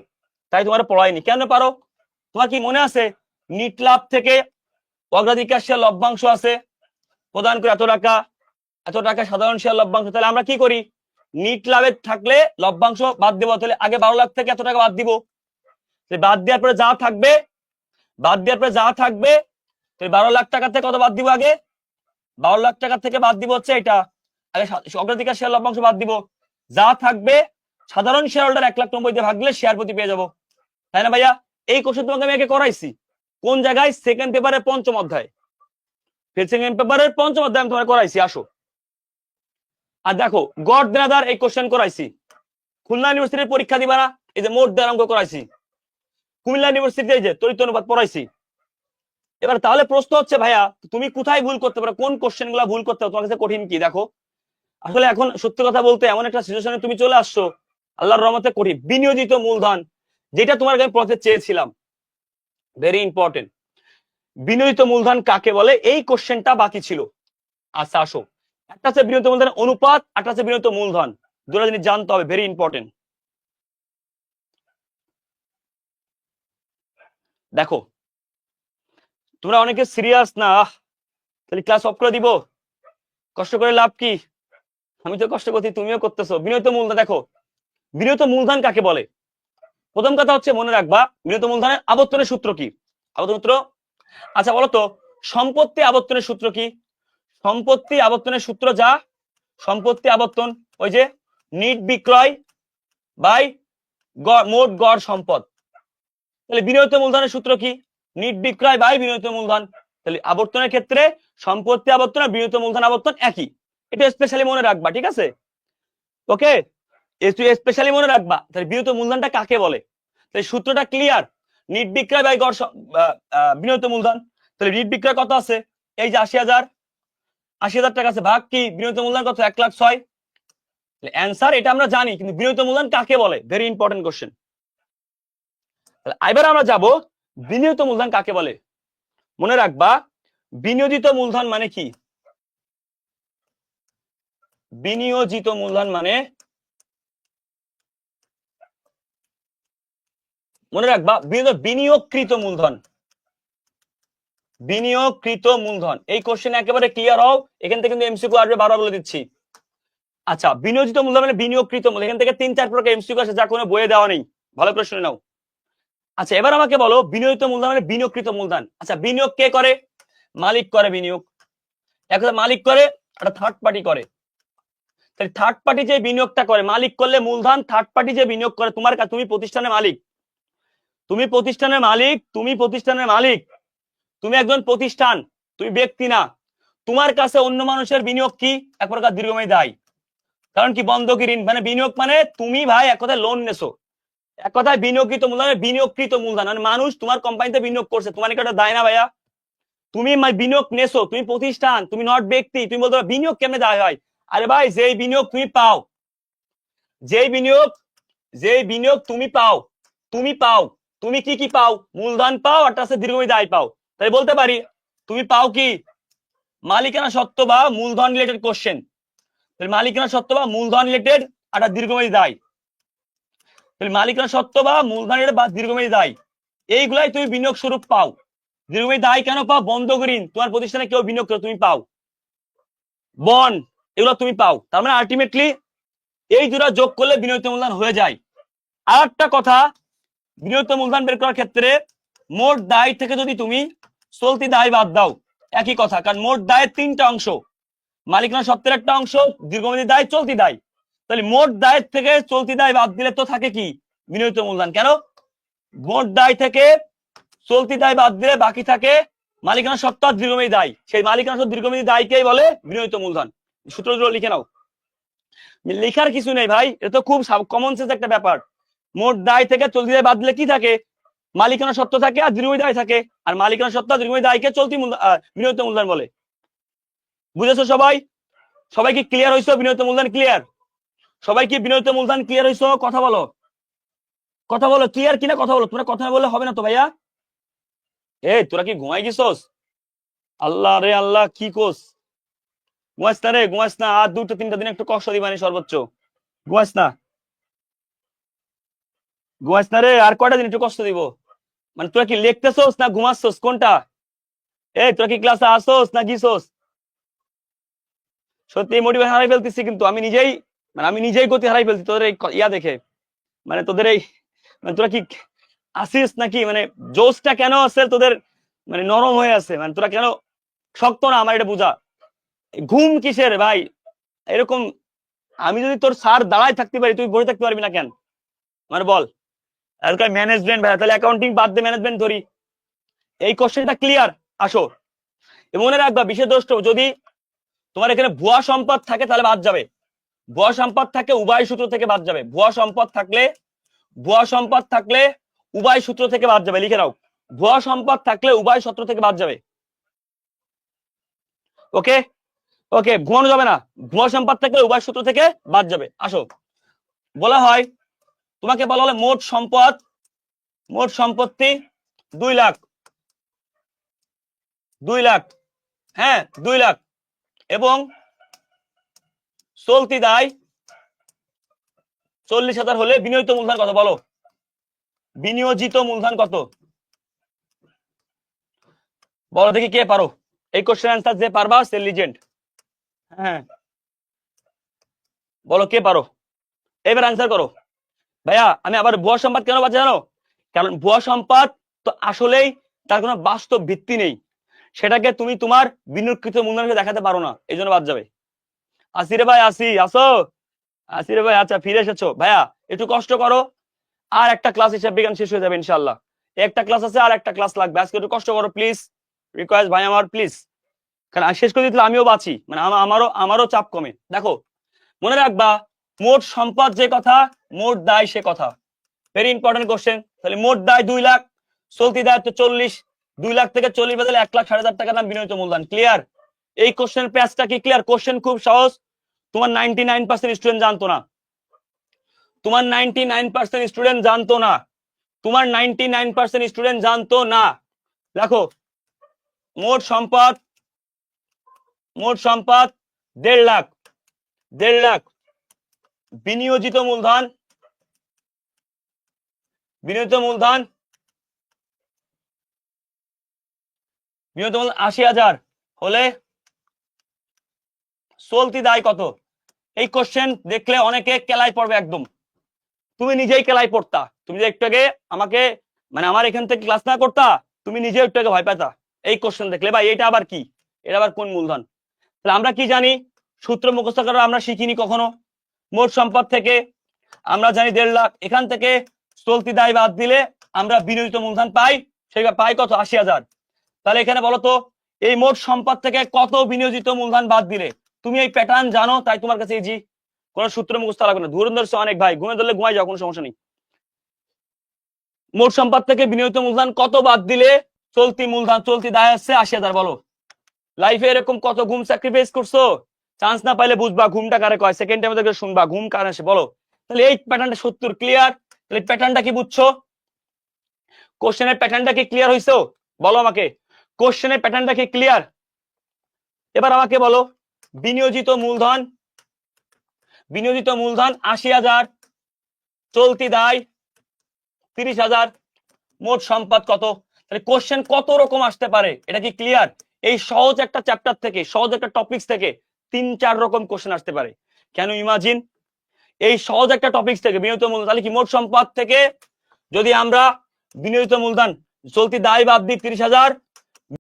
তাই তোমার পড়ায়নি। কেন পারো? তোমার কি মনে আছে নিট লাভ থেকে অগ্রাধিকার শেয়ার লভ্যাংশ আছে, প্রদান করে এত টাকা সাধারণ শেয়ার লভ্যাংশ। তাহলে আমরা কি করি, নিট লাভে থাকলে লভ্যাংশ বাদ দেবো, তাহলে আগে 12 লাখ থেকে এত টাকা বাদ দিব, বাদ দেওয়ার পরে যা থাকবে, বাদ দেওয়ার পরে যা থাকবে 12 লাখ টাকা থেকে কত বাদ দিব, আগে 12 লাখ টাকা থেকে বাদ দিব হচ্ছে এটা, আগে অগ্রাধিকার শেয়ার লভ্যাংশ বাদ দিব, যা থাকবে সাধারণ শেয়ার হোল্ডার 1,90,000 দিয়ে ভাগ দিলে শেয়ার প্রতি পেয়ে যাবো, তাই না ভাইয়া? এই কোশ্চেন তোমাকে আমি আগে করাইছি কোন জায়গায়, সেকেন্ড পেপারের 5ম অধ্যায়, সেকেন্ড পেপারের 5ম অধ্যায় আমি তোমাকে করাইছি, আসো। আর দেখো গড দেনাদার এই কোশ্চেন করাইছি, খুলনা ইউনিভার্সিটির পরীক্ষা দিবা না, এই যে মোট দেওয়ার অঙ্ক করাইছি, কুমিল্লা ইউনিভার্সিটি এই যে তড়িৎ অনুপাত পড়াইছি। এবার তাহলে প্রশ্ন হচ্ছে ভাইয়া তুমি কোথায় ভুল করতে পারো, কোন কোশ্চেন গুলা ভুল করতে পারো, তোমার কাছে কঠিন কি? দেখো আসলে এখন সত্যি কথা বলতে এমন একটা সিচুয়েশনে তুমি চলে আসছো, আল্লাহর রহমতে কঠিন। বিনিয়োজিত মূলধন, যেটা তোমার আমি পড়তে চেয়েছিলাম, ভেরি ইম্পর্টেন্ট। বিনিয়োজিত মূলধন কাকে বলে, এই কোশ্চেনটা বাকি ছিল। আচ্ছা আসো, একটা হচ্ছে বিনিয়োজিত মূলধনের অনুপাত, একটা হচ্ছে বিনিয়োজিত মূলধন, দুটো জিনিস জানতে হবে, ভেরি ইম্পর্টেন্ট। দেখো তোমরা অনেকে সিরিয়াস না, তাহলে ক্লাস অফ করে দিব, কষ্ট করে লাভ কি? আমি তো কষ্ট করছি, তুমিও করতেছো। বিনিয়োজিত মূলধন, দেখো বিনিয়োজিত মূলধন কাকে বলে, প্রথম কথা হচ্ছে মনে রাখবা বিনিয়োজিত মূলধনের আবর্তনের সূত্র কি, আবর্তন সূত্র। আচ্ছা বলো তো সম্পত্তি আবর্তনের সূত্র কি? সম্পত্তি আবর্তনের সূত্র যা, সম্পত্তি আবর্তন ওই যে নিট বিক্রয় বাই মোট গড় সম্পদ। তাহলে বিনিয়োজিত মূলধনের সূত্র কি, নিট বিক্রয় বাই বিনিয়োজিত মূলধন। তাহলে আবর্তনের ক্ষেত্রে সম্পত্তি আবর্তন আর বিনিয়োজিত মূলধন আবর্তন একই, এটা স্পেশালি মনে রাখবা, ঠিক আছে? ওকে, স্পেশালি মনে রাখবা। তাহলে বিনিয়োজিত মূলধনটা কাকে বলে, তাহলে সূত্রটা ক্লিয়ার, নিট বিক্রয় বাই গড় বিনিয়োজিত মূলধন। তাহলে নিট বিক্রয় কত আছে, এই যে 80,000 টাকা আছে, ভাগ কি বিনিয়োজিত মূলধন কত, 1,06,000। অ্যান্সার এটা আমরা জানি, কিন্তু বিনিয়োজিত মূলধন কাকে বলে, ভেরি ইম্পর্টেন্ট কোশ্চেন। এবার আমরা যাব বিনিয়োজিত মূলধন কাকে বলে। মনে রাখবা বিনিয়োজিত মূলধন মানে কি, বিনিয়োজিত মূলধন মানে, মনে রাখবা বিনিয়োগকৃত মূলধন, বিনিয়োগকৃত মূলধন। এই কোশ্চেন একেবারে ক্লিয়ার হও, এখান থেকে কিন্তু এমসিকিউ আসবে, 12 বলে দিচ্ছি। আচ্ছা বিনিয়োজিত মূলধন মানে বিনিয়োগকৃত মূলধন, এখান থেকে 3-4 প্রকার এমসিকিউ আসে যা কোনো বইয়ে দেওয়া নেই, ভালো করে শুনে নাও। আচ্ছা এবার আমাকে বলো বিনিয়োজিত মূলধন মানে বিনিয়োগকৃত মূলধন। আচ্ছা বিনিয়োগ কে করে, মালিক করে বিনিয়োগ, একটা মালিক করে, একটা থার্ড পার্টি করে। তাহলে থার্ড পার্টি যে বিনিয়োগটা করে, মালিক করলে মূলধন, থার্ড পার্টি যে বিনিয়োগ করে, তোমার কাছে, তুমি প্রতিষ্ঠানের মালিক, তুমি প্রতিষ্ঠানের মালিক, তুমি প্রতিষ্ঠানের মালিক, তুমি একজন প্রতিষ্ঠান, তুমি ব্যক্তি না। তোমার কাছে অন্য মানুষের বিনিয়োগ কি, এক প্রকার দীর্ঘমেয়াদী দায়। কারণ কি বন্ধকি ঋণ, মানে বিনিয়োগ মানে তুমি ভাই এক কথায় লোন নেছো, এক কথায় বিনিয়োগকৃত মূলধন, বিনিয়োগকৃত মূলধন মানে মানুষ তোমার কোম্পানিতে বিনিয়োগ করছে, তোমার একটা দায় না ভাইয়া, তুমি বিনিয়োগ নেছো, তুমি প্রতিষ্ঠান, তুমি নট ব্যক্তি। তুমি বলতে পারো বিনিয়োগ কেমনে দায় হয়, আরে ভাই যেই বিনিয়োগ তুমি পাও, যেই বিনিয়োগ তুমি পাও, তুমি কি পাও, মূলধন পাও, আর তার সাথে দীর্ঘমেয়াদী দায় পাও। তাই বলতে পারি তুমি পাও কি মালিকানা সত্ত্ব বা মূলধন রিলেটেড কোশ্চেন, মালিকানা সত্ত্ব বা মূলধন রিলেটেড একটা দীর্ঘমেয়াদী দায়। তাহলে মালিকানা সত্ত্ব বা মূলধন রিলেটেড বা দীর্ঘমেয়াদী দায়, এইগুলাই তুমি বিনিয়োগ স্বরূপ পাও। দীর্ঘমেয়াদী দায় কেন পাও, বন্ধক ঋণ, তোমার প্রতিষ্ঠানে কেউ বিনিয়োগ করে তুমি পাও, বন্ড, এগুলো তুমি পাও। তার মানে আলটিমেটলি এই দুটো যোগ করলে বিনিয়োজিত মূলধন হয়ে যায়। আর একটা কথা, বিনিয়োজিত মূলধন বের করার ক্ষেত্রে মোট দায় থেকে যদি তুমি চলতি দায় বাদ দাও, একই কথা, কারণ মোট দায়ের 3টা অংশ, মালিকানা সত্ত্বের একটা অংশ, দীর্ঘমেয়াদী দায়, চলতি দায়। তাহলে মোট দায়ের থেকে চলতি দায় বাদ দিলে তো থাকে কি, বিনিয়োজিত মূলধন। কেন, মোট দায় থেকে চলতি দায় বাদ দিলে বাকি থাকে মালিকানা সত্ত্ব আর দীর্ঘমেয়াদী দায়, সেই মালিকানা সত্ত্ব দীর্ঘমেয়াদী দায়কেই বলে বিনিয়োজিত মূলধন। সূত্রগুলো লিখে নাও, লেখার কিছু নেই ভাই, এটা তো খুব কমন সেন্স একটা ব্যাপার। মোট দায় থেকে চলতি দায় বাদ দিলে কি থাকে, মালিকানা সত্ত্ব থাকে আর দীর্ঘমেয়াদী দায় থাকে, আর মালিকানা সত্ত্ব আর দীর্ঘমেয়াদী দায়কে চলতি বিনিয়োজিত মূলধন বলে। বুঝেছো সবাই? সবাই কি ক্লিয়ার হইছো, বিনিয়োজিত মূলধন ক্লিয়ার? সবাই কি বিনিয়োজিত মূলধন ক্লিয়ার হইছো? কথা বলো, কথা বলো, ক্লিয়ার কিনা কথা বলো, তোমরা কথা বলে হবে না তো ভাইয়া। এই তোরা কি ঘুমাই গেছস? আল্লাহ রে আল্লাহ, কি কোস, ঘুমাস না রে, ঘুমাস না, আর 2-3টা দিন একটু কষ্ট দিবানি সর্বোচ্চ। ঘুমাস না, ঘুমাস না রে, আর কয়টা দিন একটু কষ্ট দিব। মানে তোরা কি লিখতেছস না ঘুমাচ্ছস কোনটা? এই তোরা কি ক্লাসে আসোস না গিয়েছস? সত্যি মোটিভেশন হারাই ফেলতেছি, কিন্তু আমি নিজেই, মানে আমি নিজেই গতি হারাই ফেলছি তোদের এই ইয়া দেখে। মানে তোদের এই, মানে তোরা কি আসিস নাকি, মানে জোশটা কেন আছে তোদের, মানে নরম হয়ে আছে, মানে তোরা কেন শক্ত না, আমার এটা বুঝা। ঘুম কিসের ভাই এরকম? আমি যদি তোর স্যার দাঁড়ায় থাকতে পারি, তুই বসে থাকতে পারবি না কেন? মানে বল। আজকাল ম্যানেজমেন্ট ভাই, তাহলে অ্যাকাউন্টিং বাদ দিয়ে ম্যানেজমেন্ট ধরি। এই কোশ্চেনটা ক্লিয়ার। আসো, এবং মনে রাখবা বিশেষ দ্রষ্ট, যদি তোমার এখানে ভুয়া সম্পদ থাকে তাহলে বাদ যাবে। ভুয়া সম্পদ থাকে উভয় সূত্র থেকে বাদ যাবে। ভুয়া সম্পদ থাকলে, ভুয়া সম্পদ থাকলে উভয় সূত্র থেকে বাদ যাবে, লিখে নাও। ভুয়া সম্পদ থাকলে উভয় সূত্র থেকে বাদ যাবে। ওকে ওকে, ঘুমানো যাবে না। ভুয়া সম্পদ থাকলে উভয় সূত্র থেকে বাদ যাবে। আসো, বলা হয়, তোমাকে বলা হলে মোট সম্পদ, মোট সম্পত্তি 2 লাখ, 2 লাখ, হ্যাঁ 2 লাখ, এবং চলতি দায় 40,000 হলে বিনিয়োজিত মূলধন কত? বলো, বিনিয়োজিত মূলধন কত? বলো দেখি কে পারো। এই কোশ্চেন অ্যান্সার যে পারবা সে লিজেন্ড। হ্যাঁ বলো কে পারো, এবার অ্যান্সার করো। ভাইয়া আমি আবার ভুয়া সম্পদ কেন বাদ জানো? কারণ ভুয়া সম্পদ তো আসলেই তার কোনো বাস্তব ভিত্তি নেই, সেটাকে তুমি তোমার বিনিয়োগকৃত মূলধনকে দেখাতে পারো না, এই জন্য বাদ যাবে। আসি রে ভাই, আসি, আসো, আসি রে ভাই, আচ্ছা ফিরে এসেছো ভাইয়া, একটু কষ্ট করো। আর একটা ক্লাস হিসাব বিজ্ঞান শেষ হয়ে যাবে ইনশাল্লাহ। একটা ক্লাস আছে, আর একটা ক্লাস লাগবে, আজকে একটু কষ্ট করো প্লিজ, রিকোয়েস্ট ভাই আমার প্লিজ। কারণ শেষ করে দিতে আমিও বাঁচি, মানে আমারও চাপ কমে। দেখো, মনে রাখবা, মোট সম্পদ যে কথা, মোট দায় সে কথা। Very important question. তাহলে মোট দায় 2 লাখ, চলতি দায় তো 40, 2 লাখ থেকে 40 বদলে 1,60,000 টাকা দাম বিনিয়োজিত মূলধন। ক্লিয়ার? এই কোশ্চেন প্যাচটা কি ক্লিয়ার? কোশ্চেন খুব সহজ, তোমার 99% স্টুডেন্ট জানতো না, তোমার 99% স্টুডেন্ট জানতো না, তোমার 99% স্টুডেন্ট জানতো না। দেখো, মোট সম্পদ, মোট সম্পদ 1.5 লাখ, 1.5 লাখ, বিনিয়োজিত মূলধন, বিনিয়োজিত মূলধন, বিনিয়োজিত মূলধন 80,000 হলে চলতি দায় কত? এই কোশ্চেন দেখলে অনেকে কেলাই পড়বে একদম। তুমি নিজেই কেলাই পড়তা, তুমি যে একটু আগে আমাকে, মানে আমার এখান থেকে ক্লাস না করতা, তুমি নিজে একটু আগে ভয় পেতা এই কোশ্চেন দেখলে। ভাই এটা আবার কি, এটা আবার কোন মূলধন? তাহলে আমরা কি জানি? সূত্র মুখস্থ করা আমরা শিখিনি কখনো। মোট সম্পদ থেকে আমরা জানি 1.5 লাখ, এখান থেকে চলতি দায় বাদ দিলে আমরা বিনিয়োজিত মূলধন পাই, সেই পাই কত? 80,000। তাহলে এখানে বলো তো, এই মোট সম্পদ থেকে কত বিনিয়োজিত মূলধন বাদ দিলে? তুমি এই প্যাটার্ন জানো, তাই তোমার কাছে ইজি, কোন সূত্র মুখস্থ লাগবে না। ধুরন্ধর অনেক ভাই, ঘুমে ধরলে ঘুমাই যাও, কোনো সমস্যা নেই। মোট সম্পদ থেকে বিনিয়োজিত মূলধন কত বাদ দিলে চলতি মূলধন, চলতি দায় আসছে 80,000? বলো, লাইফে এরকম কত ঘুম স্যাক্রিফাইস করছো? চান্স না পাইলে বুঝবা ঘুমটা কারে কয়, সেকেন্ড টাইমে দেখে শুনবা ঘুম কারে আসে। বলো, তাহলে এই প্যাটার্নটা 70 ক্লিয়ার? তাহলে প্যাটার্নটা কি বুঝছো? কোশ্চেনের প্যাটার্নটা কি ক্লিয়ার হইছো? বলো আমাকে, কোশ্চেনের প্যাটার্নটা কি ক্লিয়ার? এবার আমাকে বলো, বিনিয়োজিত মূলধন, বিনিয়োজিত মূলধন 80,000, চলতি দায় 30,000, মোট সম্পদ কত? তাহলে কোশ্চেন কত রকম আসতে পারে, এটা কি ক্লিয়ার? এই সহজ একটা চ্যাপ্টার থেকে, সহজ একটা টপিকস থেকে 3-4 রকম কোশ্চেন আসতে পারে। কেন ইমাজিন, এই সহজ একটা টপিকস থেকে বিনিয়োজিত মূলধন, তাহলে কি মোট সম্পদ থেকে যদি আমরা বিনিয়োজিত মূলধন, চলতি দায় বাদ দিই 30,000,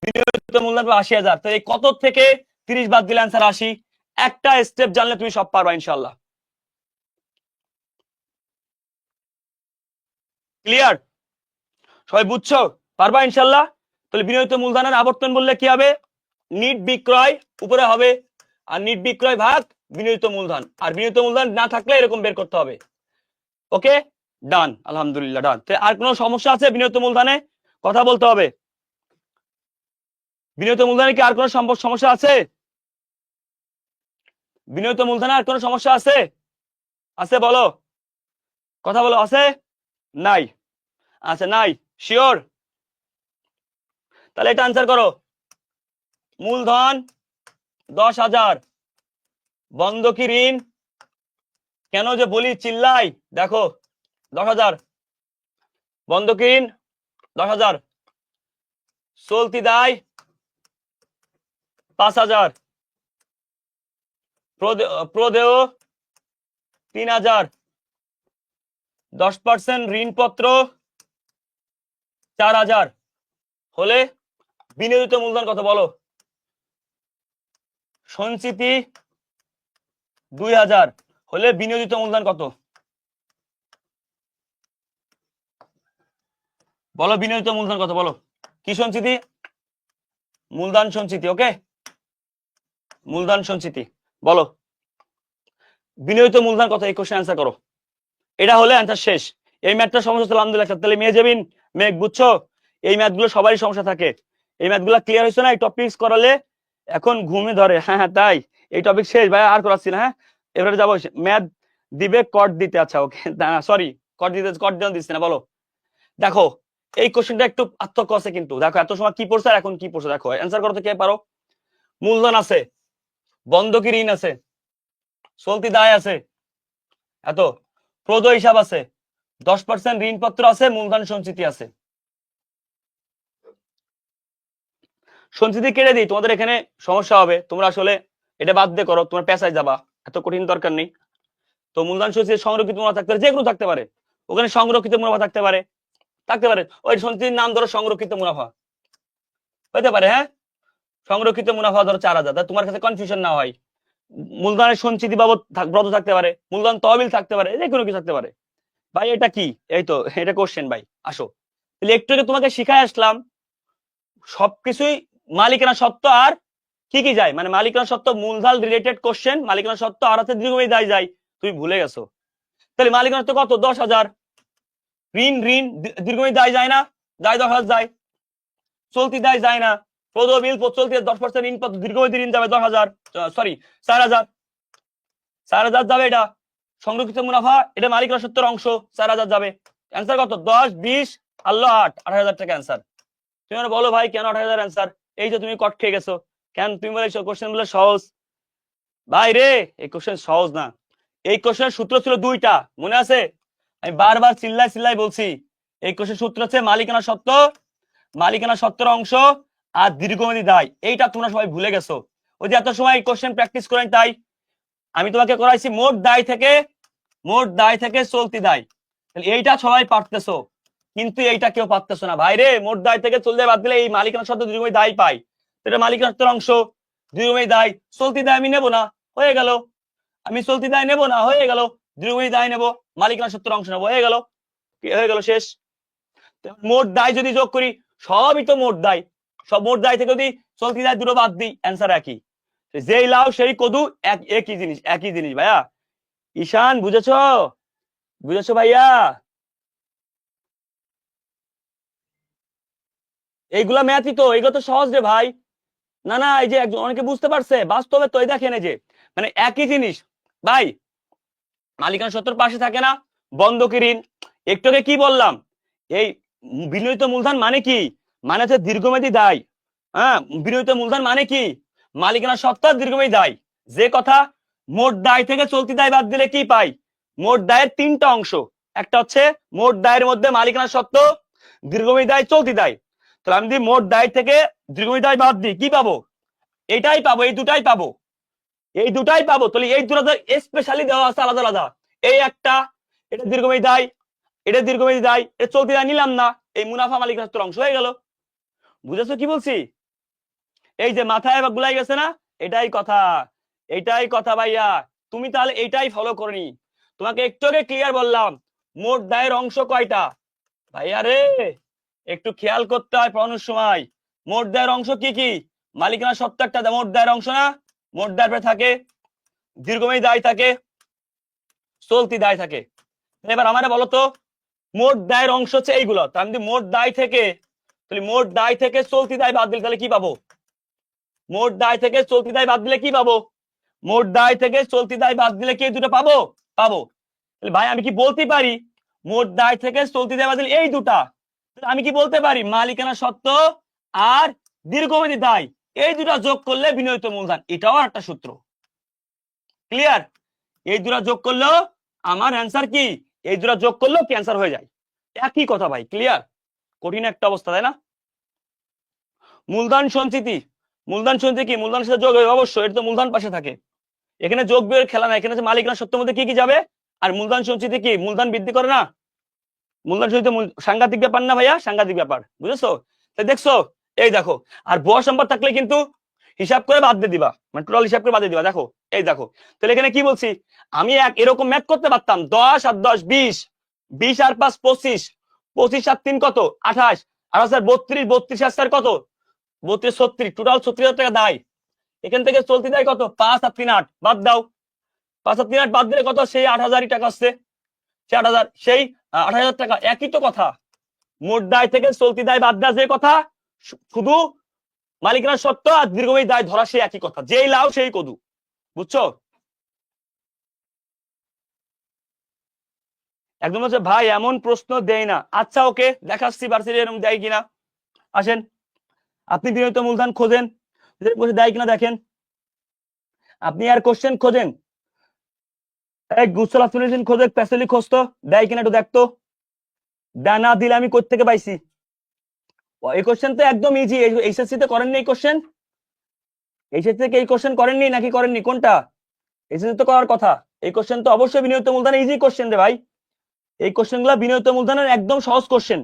বিনিয়োজিত মূলধন 80,000, তো এই কত থেকে 30 বাদ দিলে অ্যান্সার 80। একটা স্টেপ জানলে তুমি সব পারবা ইনশাল্লাহ। ক্লিয়ার? সবাই বুঝছো? পারবা ইনশাল্লাহ? তাহলে বিনিয়োজিত মূলধনের আবর্তন বললে কি হবে? নিট বিক্রয় উপরে হবে, আর নিট বিক্রয় ভাগ বিনিয়োজিত মূলধন, আর বিনিয়োজিত মূলধন না থাকলে এরকম বের করতে হবে। ওকে ডান, আলহামদুলিল্লাহ ডান। আর কোনো সমস্যা আছে বিনিয়োজিত মূলধনে? কথা বলতে হবে। বিনিয়োজিত মূলধনে কি আর কোনো সমস্যা আছে? বিনিয়োজিত মূলধনে আর কোনো সমস্যা আছে? আছে বলো, কথা বলো, আছে? নাই? আচ্ছা নাই, শিওর? তাহলে এটা আনসার করো। মূলধন 10,000, বন্ধকি ঋণ, কেন যে বলি চিল্লাই, দেখো 10,000 বন্ধকি ঋণ 10,000, চলতি দায় 5,000, প্রদেয় 3,000, 10% ঋণপত্র 4,000 হলে বিনিয়োজিত মূলধন কত বলো? সঞ্চিতি 2,000 হলে বিনিয়োজিত মূলধন কত বলো? বিনিয়োজিত মূলধন কত বলো? কি সঞ্চিতি? মূলধন সঞ্চিতি। ওকে, মূলধন সঞ্চিতি বলো বিনিয়োজিত মূলধন কত? এই কোশ্চেন অ্যান্সার করো। এটা হলে অ্যান্সার শেষ। এই ম্যাথটা সমস্যা ছিল আলহামদুলিল্লাহ। তাহলে মেয়ে যাবেন মেঘ, বুঝছো? এই ম্যাথগুলো সবারই সমস্যা থাকে। এই ম্যাথগুলো ক্লিয়ার হয়েছে না? এই টপিকস করালে এখন ঘুমে ধরে। হ্যাঁ হ্যাঁ তাই, এই টপিক শেষ ভাই, আর করাচ্ছি না। হ্যাঁ এবারে যাবো ম্যাথ দিবে কট দিতে। আচ্ছা ওকে, সরি কট দিতে না। বলো দেখো এই কোশ্চেনটা একটু পার্থক্য আছে কিন্তু। দেখো এত সময় কি পড়ছে আর এখন কি পড়ছে, দেখো অ্যান্সার করতে কে পারো? মূলধন আছে, বন্ধকি ঋণ আছে, চলতি দায় আছে, এত প্রদেয় হিসাব আছে, 10% ঋণপত্র আছে, মূলধন সঞ্চিতি আছে। সঞ্চিতি কেটে দিই, তোমাদের এখানে সমস্যা হবে, তোমরা আসলে এটা বাদ দিয়ে করো, তোমার পেশায় যাবা, এত কঠিন দরকার নেই। তো মূলধন সঞ্চিতি সংরক্ষিত মুনাফা থাকতে পারে, যে কোনো থাকতে পারে, ওখানে সংরক্ষিত মুনাফা থাকতে পারে, ওই সঞ্চিতির নাম ধরো সংরক্ষিত মুনাফা হতে পারে। হ্যাঁ সংরক্ষিত মুনাফা ধরো 4,000, তোমার কাছে কনফিউশন না হয়। মূলধনের সঞ্চিতি বাবদ ব্রত থাকতে পারে, মূলধন তহবিল থাকতে পারে, যে কোনো কিছু থাকতে পারে। ভাই এটা কি? এই তো এটা কোশ্চেন ভাই। আসো তাহলে একটু আগে তোমাকে শিখায় আসলাম সবকিছুই মালিকানা সত্ত্ব আর কি কি যায়, মানে মালিকানা সত্ত্ব মূলধন রিলেটেড কোশ্চেন, মালিকানা সত্ত্ব আর আছে দীর্ঘমেয়াদী দায় যায়, তুমি ভুলে গেছো। তাহলে মালিকানা সত্ত্ব কত? 10,000। ঋণ দীর্ঘমেয়াদী দায় যায় না? যায়, 10,000 যায়। চলতি দায় যায় না? প্রদেয় বিল চলতি 10% ঋণ, দীর্ঘমেয়াদী ঋণ যাবে 10,000, সরি 4,000, 4,000 যাবে। এটা সংরক্ষিত মুনাফা, এটা মালিকানা সত্ত্বের অংশ, 4,000 যাবে। অ্যান্সার কত? 10, 20 আল্লাহ 8, 8,000 টাকা অ্যান্সার। তুমি বলো ভাই কেন 8,000 অ্যান্সার? এই যে তুমি কট খেয়ে গেছো কেন? তুমি বলে কোশ্চেন বলে সহজ। ভাই রে এই কোশ্চেন সহজ না। এই কোশ্চেনের সূত্র ছিল 2টা, মনে আছে? আমি বারবার চিল্লাই বলছি এই কোশ্চেন সূত্র হচ্ছে মালিকানা সত্ত্ব, মালিকানা সত্ত্বের অংশ আর দীর্ঘমেয়াদী দায়। এইটা তোমরা সবাই ভুলে গেছো। ওই যে এত সময় কোশ্চেন প্র্যাকটিস করেন, তাই আমি তোমাকে করাইছি মোট দায় থেকে চলতি দায়। এইটা সবাই পারতেছো, কিন্তু এইটা কেউ পারতেছো না ভাই রে। মোট দায় থেকে চলতি দায় বাদ দিলে এই মালিকানা সত্ত্ব দীর্ঘমেয়াদী দায় পাই, এটা মালিকানা সত্ত্বের অংশ, দীর্ঘমেয়াদী দায়। চলতি দায় আমি নেবো না, হয়ে গেল। আমি চলতি দায় নেবো না, হয়ে গেল। দীর্ঘমেয়াদী দায় নেবো, মালিকানা সত্ত্বের অংশ নেবো, হয়ে গেল শেষ। মোট দায় যদি যোগ করি, সবই তো মোট দায়, সব মোট দায় থেকে যদি চলতি দায় দুটো বাদ দিই, অ্যান্সার একই। যেই লাউ সেই কদু, একই জিনিস ভাইয়া। ঈশান বুঝেছো ভাইয়া? এইগুলা ম্যাথই তো, এইগুলো তো সহজ রে ভাই। না না, এই যে একজন অনেকে বুঝতে পারছে বাস্তবে, তো এই দেখেন এই যে মানে একই জিনিস ভাই। মালিকানা সত্ত্বের পাশে থাকে না বন্ধকি ঋণ। একটু আগে কি বললাম? এই বিনিয়োজিত মূলধন মানে কি? মানে হচ্ছে দীর্ঘমেয়াদী দায়। হ্যাঁ বিনিয়োজিত মূলধন মানে কি? মালিকানা সত্ত্ব দীর্ঘমেয়াদী দায়। যে কথা, মোট দায় থেকে চলতি দায় বাদ দিলে কি পাই? মোট দায়ের 3টা অংশ। একটা হচ্ছে মোট দায়ের মধ্যে মালিকানা সত্ত্ব, দীর্ঘমেয়াদী দায়, চলতি দায়। তাহলে আমি যদি মোট দায় থেকে দীর্ঘমেয়াদী দায় বাদ দিই, কি পাবো? এটাই পাবো, এই দুটাই পাবো। তাহলে এই দুটো স্পেশালি দেওয়া আছে আলাদা আলাদা। এই একটা, এটা দীর্ঘমেয়াদী দায়, এটা দীর্ঘমেয়াদী দায়, এটা চলতি দায় নিলাম না, এই মুনাফা মালিকানা সত্ত্বের অংশ হয়ে গেল। বুঝেছো কি বলছি? এই যে মাথায় গুলাই গেছে না? এটাই কথা ভাইয়া। তুমি তাহলে এটাই ফলো করনি। তোমাকে একটু আগে ক্লিয়ার বললাম মোট দায়ের অংশ কয়টা ভাইয়া রে, একটু খেয়াল করতে হয় পড়ানোর সময়। মোট দায়ের অংশ কি কি? মালিকানা সত্ত্ব একটা মোট দায়ের অংশ না? মোট দায়ের থাকে দীর্ঘমেয়াদী দায় থাকে, চলতি দায় থাকে। এবার আমারে বলো তো মোট দায়ের অংশ হচ্ছে এইগুলো, তার আমি মোট দায় থেকে, তাহলে মোট দায় থেকে চলতি দায় বাদ দিলে তাহলে কি পাবো? মোট দায় থেকে চলতি দায় বাদ দিলে কি পাবো? মোট দায় থেকে চলতি দায় বাদ দিলে কি দুটো পাবো? তাহলে ভাই আমি কি বলতে পারি মোট দায় থেকে চলতি দায় বাদ দিলে এই দুটা? আমি কি বলতে পারি মালিকানা সত্ত্ব আর দীর্ঘমেয়াদী দায় এই দুটা যোগ করলে বিনিয়োজিত মূলধন, এটাও একটা সূত্র। ক্লিয়ার? এই দুটো যোগ করলেও আমার অ্যান্সার কি, এই দুটো যোগ করলেও ক্যান্সার হয়ে যায়, একই কথা ভাই। ক্লিয়ার? কঠিন একটা অবস্থা, তাই না? মূলধন সঞ্চিতি, মূলধন সঞ্চিতি কি? মূলধনের সাথে যোগ হবে অবশ্যই, এটা তো মূলধন পাশে থাকে। এখানে যোগ বিয়োগের খেলা না, এখানে মালিকানা সত্ত্বের মধ্যে কি কি যাবে? আর মূলধন সঞ্চিতি কি? মূলধন বৃদ্ধি করে না? মূলধন সঞ্চিতি সাংঘাতিক ব্যাপার না ভাইয়া? সাংঘাতিক ব্যাপার, বুঝেছো? তাই দেখছো, এই দেখো। আর বড় সম্পদ থাকলে কিন্তু হিসাব করে বাদ দিয়ে দিবা, মানে টোটাল হিসাব করে বাদ দিয়ে দিবা। দেখো, এই দেখো, তাহলে এখানে কি বলছি আমি, এরকম ম্যাথ করতে পারতাম, 10 আর 10 20, 20 আর 5 25, 25 আর 3 কত 28, আর 32, 32 আর 4 কত 32, 36, টোটাল 36,000 টাকা দায়। এখান থেকে চলতি দায় কত? 5 আর 3 8, বাদ দাও। 5 আর 3 8 বাদ দিলে কত? সেই 8,000 টাকা আসছে, সেই 8,000, সেই 28,000 টাকা। একই তো কথা, মোট দায় থেকে চলতি দায় বাদ দেওয়া যে কথা, শুধু মালিকানা সত্ত্ব আর দীর্ঘমেয়াদী দায় ধরা সেই একই কথা, যেই লাউ সেই কদু, বুঝছো? একদম হচ্ছে ভাই এমন প্রশ্ন দেয় না। আচ্ছা ওকে, দেখাচ্ছি ভার্সিটি এরকম দেয় কিনা। আসেন, আপনি বিনিয়োজিত মূলধন খোঁজেন, দেয় কিনা দেখেন। আপনি আর কোশ্চেন খোঁজেন, এক গুচ্ছ খোঁজে, প্যাসেলি খোঁজতো, দেয় কিনা একটু দেখতো। না দিলে আমি কোথা থেকে পাইছি? এই কোশ্চেন তো একদম ইজি। এইচএসসি তে করেননি এই কোশ্চেন? এইচএসসি থেকে এই কোশ্চেন করেননি নাকি করেননি, কোনটা? এইচএসসি তো করার কথা। এই কোশ্চেন তো অবশ্যই বিনিয়োজিত মূলধন, ইজি কোশ্চেন রে ভাই। এই কোশ্চেন গুলা বিনিয়োজিত মূলধনের একদম সহজ কোশ্চেন।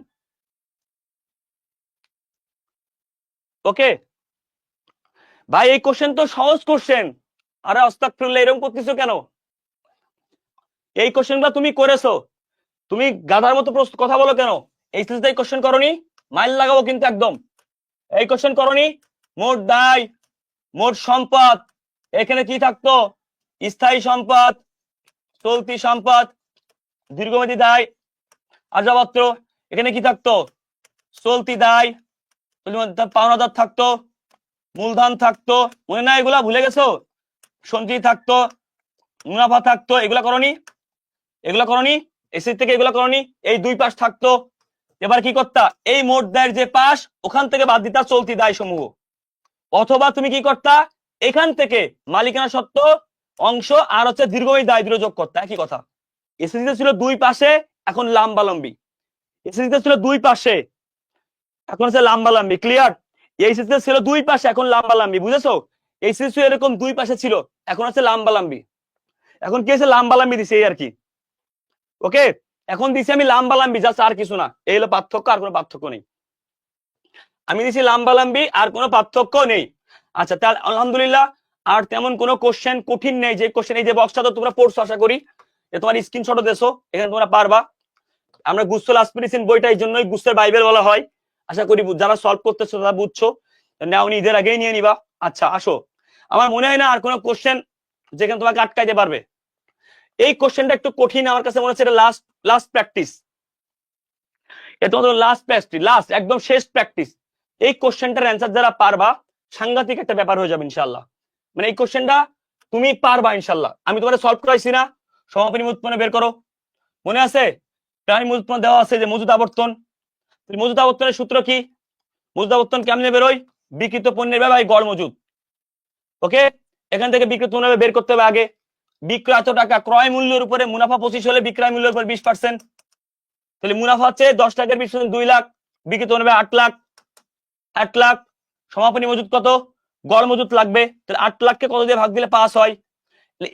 ওকে ভাই, এই কোশ্চেন তো সহজ কোশ্চেন। আরে আস্তাগফিরুল্লাহ, এরকম করতেছো কেন? এই কোশ্চেন গুলা তুমি করেছো, তুমি গাধার মতো কথা বলো কেন? এইচএসসি তে এই কোশ্চেন করনি? মাইল লাগাবো কিন্তু একদম। এই কোশ্চেন করনি? মোট দায়, মোট সম্পদ, এখানে কি থাকতো? স্থায়ী সম্পদ, চলতি সম্পদ, দীর্ঘমেয়াদী দায়, আসবাবপত্র। এখানে কি থাকতো? চলতি দায়, পাওনাদার থাকতো, মূলধন থাকতো, মনে না এগুলা ভুলে গেছো? সঞ্চয় থাকতো, মুনাফা থাকতো, এগুলা করনি? এগুলা করনি? এসি থেকে এগুলা করনি? এই দুই পাশ থাকতো। এবার কি করতা? এই মোট দায়ের যে পাশ, ওখান থেকে বাদ দিতা চলতি দায় সমূহ। অথবা তুমি কি করতা? এখান থেকে মালিকানা সত্ত্ব অংশ আর হচ্ছে দীর্ঘমেয়াদী দায় দুটো যোগ করতা, একই কথা। এসএসসিতে ছিল দুই পাশে, এখন লম্বালম্বি। এসএসসিতে ছিল দুই পাশে, এখন হচ্ছে লম্বালম্বি। ক্লিয়ার? এইচএসসিতে ছিল দুই পাশে, এখন লম্বালম্বি, বুঝেছো? এইচএসসি এরকম দুই পাশে ছিল, এখন হচ্ছে লম্বালম্বি। এখন কি হচ্ছে? লম্বালম্বি দিছে, এই আর কি। ওকে, এখন দিছি আমি লম্বালম্বি, জাস্ট, আর কিছু না। এই হলো পার্থক্য, আর কোনো পার্থক্য নেই। আমি দিছি লম্বালম্বি, আর কোনো পার্থক্য নেই। আচ্ছা, তাহলে আলহামদুলিল্লাহ আর তেমন কোনো কোশ্চেন কঠিন নেই। যে কোশ্চেন, এই যে বক্সটা তো তোমরা পড়ছো, আশা করি যে তোমার স্ক্রিনশটও দেছো, এখানে তোমরা পারবা। আমরা গুস্তল আসপিরিসিন বইটা এই জন্যই গুস্তের বাইবেল বলা হয়। আশা করি যারা সলভ করতেছো তারা বুঝছো, নাও নিজের আগেই নিয়ে নিবা। আচ্ছা আসো, আমার মনে হয় না আর কোনো কোশ্চেন যেখানে তোমাকে আটকাইতে পারবে। এই কোশ্চেনটা একটু কঠিন আমার কাছে মনে হচ্ছে, এটা লাস্ট লাস্ট প্র্যাকটিস। এটা তোমাদের লাস্ট প্র্যাকটিস, লাস্ট একদম শেষ প্র্যাকটিস। এই কোশ্চেনটার অ্যান্সার যারা পারবা, সাংঘাতিক একটা ব্যাপার হয়ে যাবে ইনশাআল্লাহ। মানে এই কোশ্চেনটা তুমি পারবা ইনশাআল্লাহ। আমি তোমাদের সলভ করাইছি না? সমাপনী উৎপন্ন বের করো, মনে আছে? প্রাইম উৎপন্ন দেওয়া আছে যে মজুদ আবর্তন। মজুদ আবর্তনের সূত্র কি? মজুদ আবর্তন কেমনে বেরোয়? বিক্রিত পণ্যের ব্যয় গড় মজুদ। ওকে, এখান থেকে বিক্রিত পণ্য বের করতে হবে আগে। বিক্রয় টাকা, ক্রয় মূল্যের উপরে মুনাফা 25 হলে বিক্রয় মূল্যের উপর 20%। তাহলে মুনাফা হচ্ছে 10 টাকার 20%, 2 লাখ। বিক্রিত পণ্য 8 লাখ, 8 লাখ। সমাপনী মজুদ কত? গড় মজুদ লাগবে, তাহলে 8 লাখকে কত দিয়ে ভাগ দিলে পাস হয়?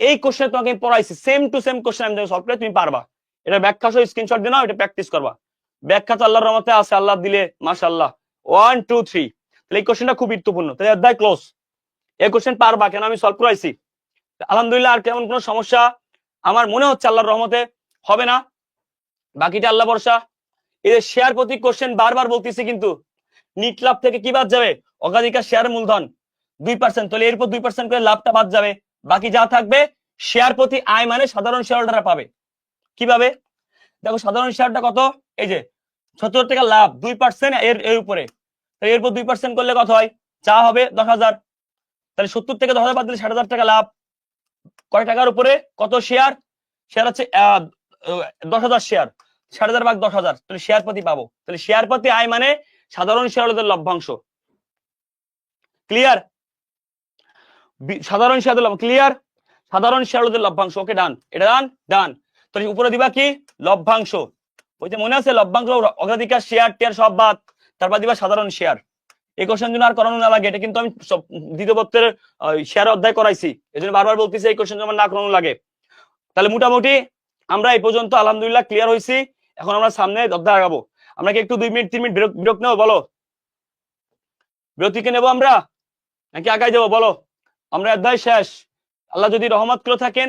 এই কোশ্চেন তোমাকে আমি পড়াইছি, সেম টু সেম কোশ্চেন আমি সলভ করে তুমি পারবা। এটা ব্যাখ্যা সহ স্ক্রিনশট দিয়ে নাও, এটা প্র্যাকটিস করবা। ব্যাখ্যা তো আল্লাহর রহমতে আছে, আল্লাহ দিলে মাশাআল্লাহ। 1 2 3। তাহলে এই কোশ্চেনটা খুব গুরুত্বপূর্ণ। তাহলে অধ্যায় ক্লোজ। এই কোশ্চেন পারবা, কেন আমি সলভ করাইছি। আলহামদুলিল্লাহ আর কেমন কোনো সমস্যা আমার মনে হচ্ছে আল্লাহর রহমতে হবে না। বাকিটা আল্লাহ ভরসা। এই যে শেয়ার প্রতি কোশ্চেন বারবার বলতেছি, কিন্তু নিট লাভ থেকে কি বাদ যাবে? অগ্রাধিকার শেয়ার মূলধন 2%, তাহলে এরপর 2% করে লাভটা বাদ যাবে। বাকি যা থাকবে শেয়ার প্রতি আয়, মানে সাধারণ শেয়ার হোল্ডাররা পাবে। কিভাবে? দেখো, সাধারণ শেয়ারটা কত? এই যে 70 টাকা লাভ, 2% এর উপরে, এরপর 2% করলে কত হয়? যা হবে 10,000। তাহলে 70 থেকে 10,000 বাদ দিলে 60,000 টাকা লাভ। কয় টাকার উপরে? কত শেয়ার? শেয়ার হচ্ছে 10,000 শেয়ার, 60,000 ভাগ 10,000, তাহলে শেয়ার প্রতি পাবো। তাহলে শেয়ার প্রতি আয় মানে সাধারণ শেয়ারদের লভ্যাংশ। ক্লিয়ার? সাধারণ শেয়ারদের লভ্যাংশ ক্লিয়ার। সাধারণ শেয়ার হোল্ডারদের লভ্যাংশ। ওকে ডান, এটা ডান ডান। তাহলে উপরে দিবা কি লভ্যাংশ, ওই যে মনে আছে লভ্যাংশ অগ্রাধিকার শেয়ার টেয়ার সব বাদ, তারপর দিবা সাধারণ শেয়ার। এই কোশ্চেন জন্য আর করানো না লাগে, এটা কিন্তু আমি দ্বিতীয় পত্রের শেয়ার অধ্যায় করাইছি, এই জন্য বারবার বলতেছি এই কোশ্চেন আমার না করানো লাগে। তাহলে মোটামুটি আমরা এই পর্যন্ত আলহামদুলিল্লাহ ক্লিয়ার হয়েছি। এখন আমরা সামনে অধ্যায় আগাবো। আমরা কি একটু 2 মিনিট 3 মিনিট বিরতি নেবো? বলো, বিরতিকে নেবো আমরা নাকি আগাই যাবো? বলো, আমরা অধ্যায় শেষ। আল্লাহ যদি রহমত করে থাকেন,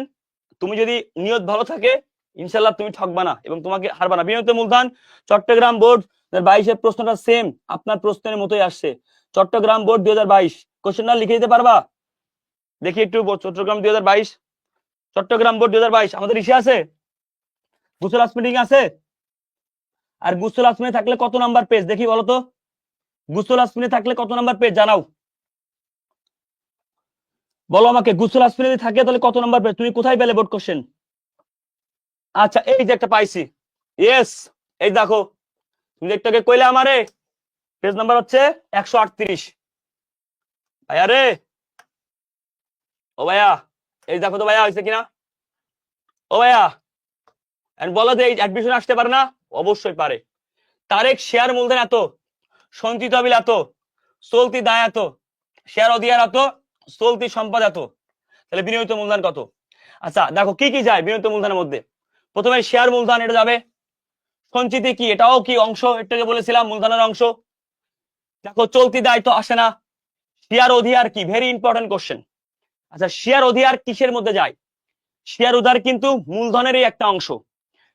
তুমি যদি নিয়ত ভালো থাকে, ইনশাল্লাহ তুমি ঠকবা না এবং তোমাকে হারবা না। বিনিয়োগ মূলধন চট্টগ্রাম বোর্ড 2022 প্রশ্নটা সেম আপনার প্রশ্নের মতোই আসছে। চট্টগ্রাম বোর্ড 2022 কোশ্চেনটা লিখে দিতে পারবা? দেখি একটু, চট্টগ্রাম 2022, চট্টগ্রাম বোর্ড 2022 আমাদের ইসে আছে, গুসল আসমিটিং আছে। আর গুসল আসমিনে থাকলে কত নাম্বার পেজ দেখি বলো তো? গুসল আসমিনে থাকলে কত নাম্বার পেজ জানাও, বলো আমাকে। গুসল আসমিনে থাকে তাহলে কত নাম্বার পেজ? তুমি কোথায় পেলে বোর্ড কোশ্চেন? আচ্ছা এই যে একটা পাইছি, ইয়েস, এই দেখো তুমি একটাকে কইলে আমারে পেজ নাম্বার হচ্ছে 138। ভাইয়া রে, ও ভাইয়া, এই দেখো তো ভাইয়া হয়েছে কিনা? ও ভাইয়া, বলো যে এই অ্যাডমিশন আসতে পারে না? অবশ্যই পারে। তারেক শেয়ার মূলধন এত, সঞ্চিত বিল এত, চলতি দায় এত, শেয়ার অধিকার এত, চলতি সম্পদ এত, তাহলে বিনিয়োগিত মূলধন কত? আচ্ছা দেখো কি কি যায় বিনিয়োগিত মূলধনের মধ্যে। প্রথমে শেয়ার মূলধন, এটা যাবে। সঞ্চিতি কি, এটাও কি অংশ, এটাকে বলেছিলাম মূলধনের অংশ। দেখো চলতি দায় তো আসে না। শেয়ার অধিকার কি, ভেরি ইম্পর্টেন্ট কোশ্চেন। আচ্ছা শেয়ার অধিকার কিসের মধ্যে যায়? শেয়ার উধার কিন্তু মূলধনেরই একটা অংশ।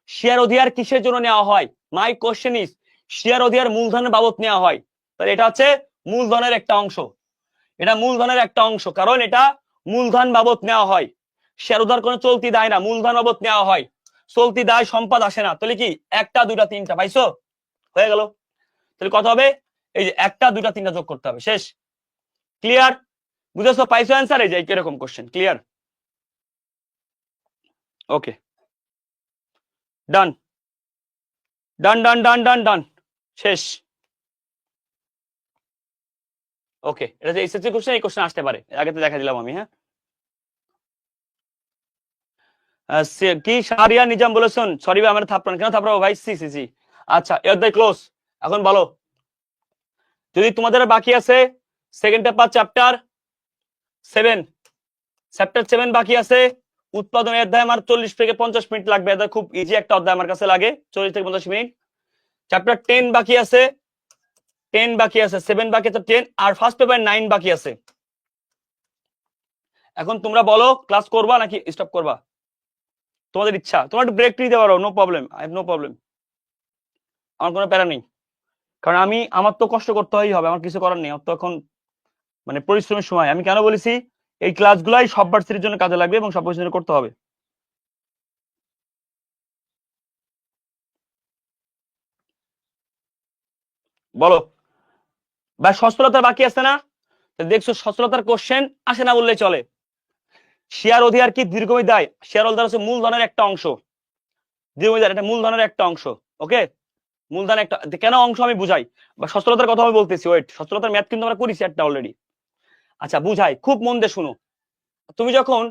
শেয়ার অধিকার কিসের জন্য নেওয়া হয়? মাই কোশ্চেন ইজ, শেয়ার অধিকার মূলধনের বাবদ নেওয়া হয়, তাহলে এটা হচ্ছে মূলধনের একটা অংশ। এটা মূলধনের একটা অংশ, কারণ এটা মূলধন বাবদ নেওয়া হয়। শেয়ার উধার কোনো চলতি দায় না, মূলধন বাবদ নেওয়া হয়। চলতি দায় সম্পদ আসে না, তাহলে কি একটা দুইটা তিনটা পাইছো, হয়ে গেল। তাহলে কত হবে? এই যে একটা দুইটা তিনটা যোগ করতে হবে, শেষ। ক্লিয়ার? বুঝেছো? পাইছো অ্যান্সার? এই যে কিরকম কোশ্চেন, ক্লিয়ার? ওকে ডান ডান ডান ডান ডান ডান, শেষ। ওকে, এটা যে এসএসসি কোশ্চেন, এই কোশ্চেন আসতে পারে, আগে তো দেখা দিলাম আমি। হ্যাঁ কি শাহরিয়া নিজাম বলেছেন? সরি ভাই আমার থাপড়ান কেন? থাপড়াবো ভাই? সি সি সি। আচ্ছা এর দাই ক্লোজ। এখন বলো, যদি তোমাদের বাকি আছে সেকেন্ড পেপার চ্যাপ্টার 7, চ্যাপ্টার 7 বাকি আছে। উৎপাদন অধ্যায় আমার 40 থেকে 50 মিনিট লাগবে, এটা খুব ইজি একটা অধ্যায় আমার কাছে লাগে, 40 থেকে 50 মিনিট। চ্যাপ্টার 10 বাকি আছে, 10 বাকি আছে, 7 বাকি আছে 10, আর ফার্স্ট পেপার 9 বাকি আছে। এখন তোমরা বলো ক্লাস করবা নাকি স্টপ করবা? তোমাদের ইচ্ছা, তোমরা একটু ব্রেক নিতে পারো, no problem, I have no problem, আমার কোনো প্যারা নেই। কারণ আমার তো কষ্ট করতে হবে, আমার কিছু করার নেই। আমার তো এখন মানে পরিশ্রমের সময়। আমি কেন বলেছি এই ক্লাসগুলাই সব ভার্সিটির জন্য কাজে লাগবে এবং সব ভার্সিটির জন্য করতে হবে। বলো ভাই, সচ্ছলতার বাকি আছে না? দেখছো সচ্ছলতার কোশ্চেন আসে না বললেই চলে। শেয়ার অধিকার কি দীর্ঘমেয়াদী দায়? শেয়ার হোল্ডার হচ্ছে মূলধনের একটা অংশ, দীর্ঘমেয়াদী দায় এটা মূলধনের একটা অংশ। ওকে, মূলধন একটা কেন অংশ আমি বুঝাই, বা সচ্ছলতার কথা আমি বলতেছি। ওয়েট, সচ্ছলতার ম্যাথ কিন্তু আমরা করেছি একটা অলরেডি। আচ্ছা বুঝাই, খুব মন দিয়ে শুনো। তুমি যখন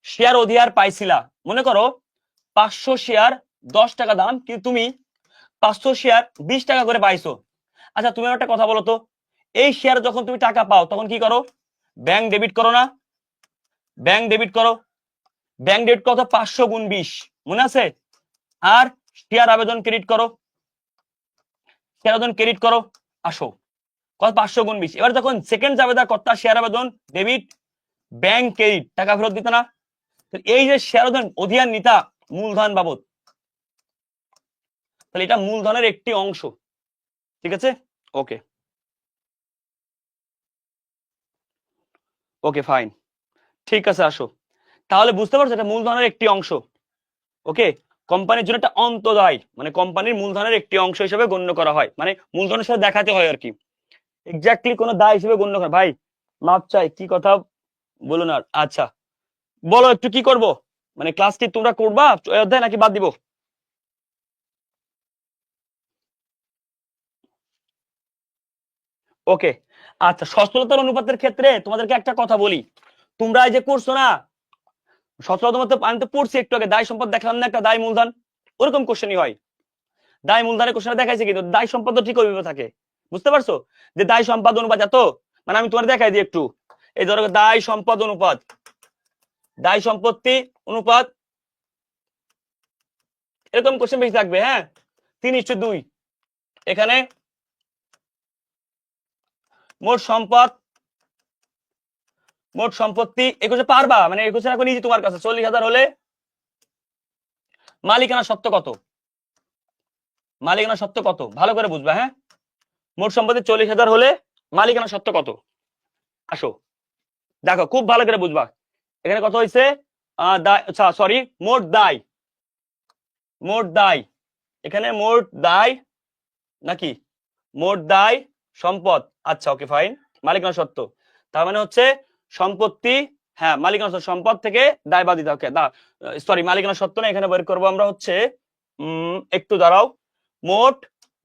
শেয়ার অধিকার পাইছিলা, মনে করো 500 শেয়ার 10 টাকা দাম, কিন্তু তুমি 500 শেয়ার 20 টাকা করে পাইছো। আচ্ছা তুমি একটা কথা বলো তো, এই শেয়ার যখন তুমি টাকা পাও তখন কি করো? ব্যাংক ডেবিট করো না? ব্যাংক ডেবিট করো। ব্যাংক ডেবিট কত? 500 গুণ 20, মনে আছে? আর শেয়ার আবেদন ক্রেডিট করো, শেয়ার আবেদন ক্রেডিট করো, আসো কত? 500 গুণ 20। এবার যখন সেকেন্ড আবেদন করতা শেয়ার আবেদন ডেবিট, ব্যাংক ক্রেডিট, টাকা ফেরত দিত না? এই যে শেয়ার অধিকার নিতা মূলধন বাবদ, তাহলে এটা মূলধনের একটি অংশ। ঠিক আছে? ওকে ওকে ফাইন, ঠিক আছে আসো। তাহলে বুঝতে পারছো এটা মূলধনের একটি অংশ। ওকে, কোম্পানির জন্য একটা অন্তদায়, মানে কোম্পানির মূলধনের একটি অংশ হিসেবে গণ্য করা হয়, মানে মূলধনের সাথে দেখাতে হয় আর কি, এক্স্যাক্টলি কোনো দায় হিসেবে গণ্য করা। ভাই মাপ চাই, কি কথা বলুন আর। আচ্ছা বলো একটু কি করব, মানে ক্লাস কি তোমরা করবা অধ্যায় নাকি বাদ দিব? ওকে আচ্ছা, সচ্ছলতার অনুপাতের ক্ষেত্রে তোমাদেরকে একটা কথা বলি। তোমরা এই যে করছো না, সচরাচর মধ্যে আমি তো পড়ছি একটু আগে, দায় সম্পদ দেখলাম না একটা, দায় মূলধন, ওরকম কোশ্চেনই হয়। দায় মূলধনের কোশ্চেন দেখাইছে, কিন্তু দায় সম্পদ তো ঠিক ওইভাবে থাকে, বুঝতে পারছো? যে দায় সম্পদ অনুপাত এত, মানে আমি তোমার দেখাই দিই একটু। এই ধরো দায় সম্পদ অনুপাত, দায় সম্পত্তি অনুপাত, এরকম কোশ্চেন বেশি থাকবে। হ্যাঁ, 3:2। এখানে মোট সম্পদ, মোট সম্পত্তি, একুশে পারবা, মানে একুশে এখন ইজি তোমার কাছে। 40,000 হলে মালিকানা সত্ত্ব কত? মালিকানা সত্ত্ব কত ভালো করে বুঝবা। হ্যাঁ, মোট সম্পত্তি 40,000 হলে মালিকানা সত্ত্ব কত? আসো দেখো, খুব ভালো করে বুঝবা। এখানে কত হয়েছে? আচ্ছা সরি, মোট দায়, মোট দায়, এখানে মোট দায় নাকি মোট দায় সম্পদ, আচ্ছা ওকে ফাইন, মালিকানা সত্ত্ব, তার মানে হচ্ছে সম্পত্তি, হ্যাঁ মালিকানা সম্পদ থেকে দায় বাদ দিতে হবে। সরি, মালিকানা সত্ত্ব না, এখানে বের করবো আমরা হচ্ছে একটু দাঁড়াও, মোট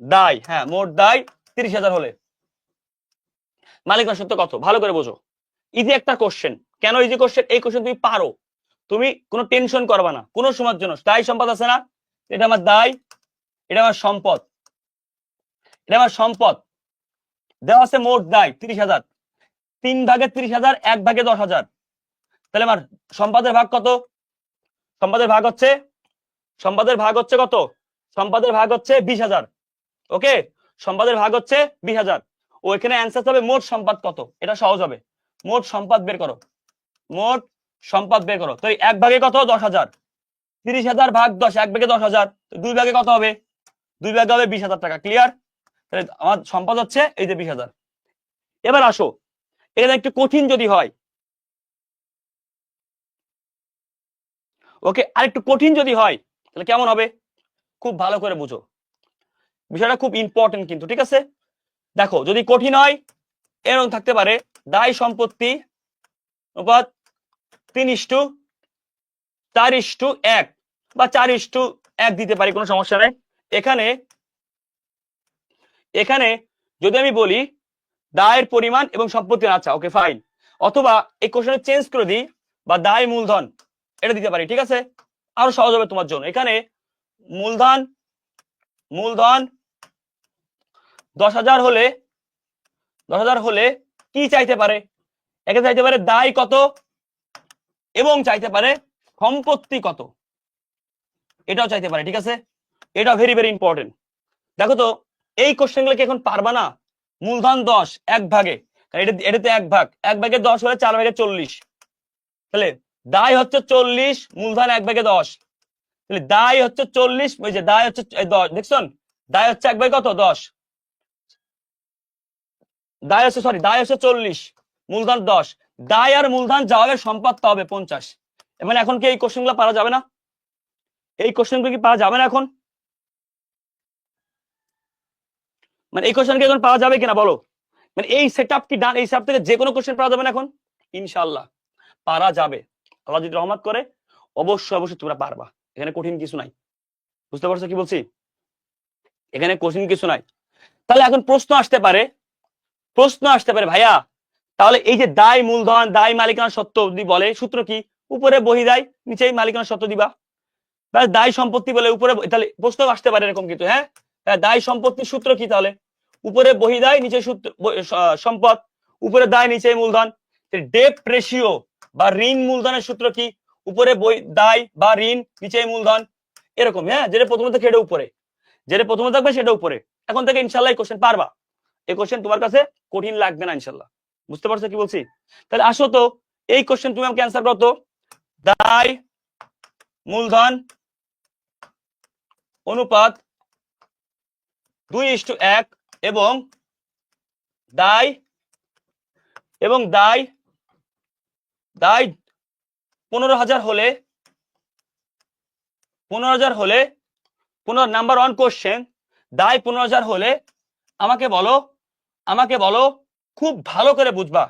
দায়, হ্যাঁ মোট দায় 30,000 হলে মালিকানা সত্ত্ব কত, ভালো করে বোঝো। ইজি একটা কোশ্চেন। কেন ইজি কোশ্চেন? এই কোশ্চেন তুমি পারো, তুমি কোনো টেনশন করবা না কোনো সময়ের জন্য। দায় সম্পদ আছে না, এটা আমার দায়, এটা আমার সম্পদ, এটা আমার সম্পদ, দেওয়া আছে মোট দায় 30,000, 3 ভাগে 30,000, 1 ভাগে 10,000, তাহলে আমার সম্পদের ভাগ কত? সম্পদের ভাগ হচ্ছে, সম্পদের ভাগ হচ্ছে কত? সম্পদের ভাগ হচ্ছে 20,000। ওকে, সম্পদের ভাগ হচ্ছে 20,000। ও এখানে অ্যান্সার হবে মোট সম্পদ কত, এটা সহজ হবে। মোট সম্পদ বের করো, মোট সম্পদ বের করো। তো 1 ভাগে কত? 10,000, 30,000 ভাগ 10, 1 ভাগে 10,000, 2 ভাগে কত হবে? 2 ভাগে হবে 20,000 টাকা। ক্লিয়ার? তাহলে আমার সম্পদ হচ্ছে এই যে 20,000। এবার আসো, এখানে একটু কঠিন যদি হয়, ওকে, আর একটু কঠিন যদি হয় তাহলে কেমন হবে? খুব ভালো করে বুঝো, বিষয়টা খুব ইম্পর্টেন্ট কিন্তু, ঠিক আছে? দেখো, যদি কঠিন হয় এরকম থাকতে পারে, দায় সম্পত্তি অনুপাত 3:4:1 বা 4:1 দিতে পারি, কোনো সমস্যা নেই। এখানে এখানে যদি আমি বলি দায়ের পরিমাণ এবং সম্পত্তি, আচ্ছা ওকে ফাইন, অথবা এই কোশ্চেনে চেঞ্জ করে দিই, বা দায় মূলধন এটা দিতে পারি, ঠিক আছে? আরো সহজ হবে তোমার জন্য। এখানে মূলধন, মূলধন 10,000 হলে, 10,000 হলে কি চাইতে পারে? একে চাইতে পারে দায় কত এবং চাইতে পারে সম্পত্তি কত, এটাও চাইতে পারে, ঠিক আছে? এটা ভেরি ভেরি ইম্পর্টেন্ট। দেখো তো, এই কোশ্চেন গুলো কি এখন পারবা না? মূলধন 10, 1 ভাগে, এটাতে 1 ভাগ, 1 ভাগে 10 হলে 4 ভাগে 40, তাহলে দায় হচ্ছে 40, মূলধন 1 ভাগে 10, তাহলে দায় হচ্ছে 40, ওই যে দায় হচ্ছে 10, দেখছেন? দায় হচ্ছে 1 ভাগে কত? 10, দায় হচ্ছে, সরি, দায় হচ্ছে 40, মূলধন 10, দায় আর মূলধন যা হবে সম্পদটা হবে 50। মানে এখন কি এই কোশ্চেন গুলো পারা যাবে না? এই কোশ্চেন গুলো কি পাওয়া যাবে না এখন? মানে এই কোশ্চেন কি এখন পাওয়া যাবে কিনা বলো? মানে এই সেটআপ কি ডান, এই সেটআপ থেকে যে কোনো কোশ্চেন পাওয়া যাবে না এখন? ইনশাআল্লাহ পারা যাবে, আল্লাহ যদি রহমত করে, অবশ্যই অবশ্যই তোমরা পারবা। এখানে কঠিন কিছু নাই, বুঝতে পারছো কি বলছি? এখানে কঠিন কিছু নাই। তাহলে এখন প্রশ্ন আসতে পারে, প্রশ্ন আসতে পারে ভাইয়া, তাহলে এই যে দায় মূলধন, দায় মালিকানা সত্ত্ব যদি বলে, সূত্র কি? উপরে বহি দায়, নিচে মালিকানা সত্ত্ব দিবা। দায় সম্পত্তি বলে উপরে, তাহলে প্রশ্ন আসতে পারে এরকম কিন্তু। হ্যাঁ, দায় সম্পত্তির সূত্র কি তাহলে? উপরে বহি দায়, নিচে সম্পদ, উপরে দায় নিচে মূলধন। ডেট রেশিও বা ঋণ মূলধনের সূত্র কি? উপরে দায় বা ঋণ, নিচে মূলধন, এরকম। হ্যাঁ, যেটা প্রথমে থেকে এটা উপরে, যেটা প্রথমে থাকবে সেটা উপরে। এখন থেকে ইনশাল্লাহ এই কোশ্চেন পারবা, এই কোশ্চেন তোমার কাছে কঠিন লাগবে না ইনশাল্লাহ। বুঝতে পারছো কি বলছি? তাহলে আসো তো, এই কোশ্চেন তুমি আমাকে অ্যান্সার করো তো। দায় মূলধন অনুপাত 2:1 এবং দায়, এবং দায়, দায় 15,000 হলে, 15,000 হলে, 15 নাম্বার 1 কোশ্চেন, দায় 15,000 হলে আমাকে বলো, আমাকে বলো, খুব ভালো করে বুঝবা,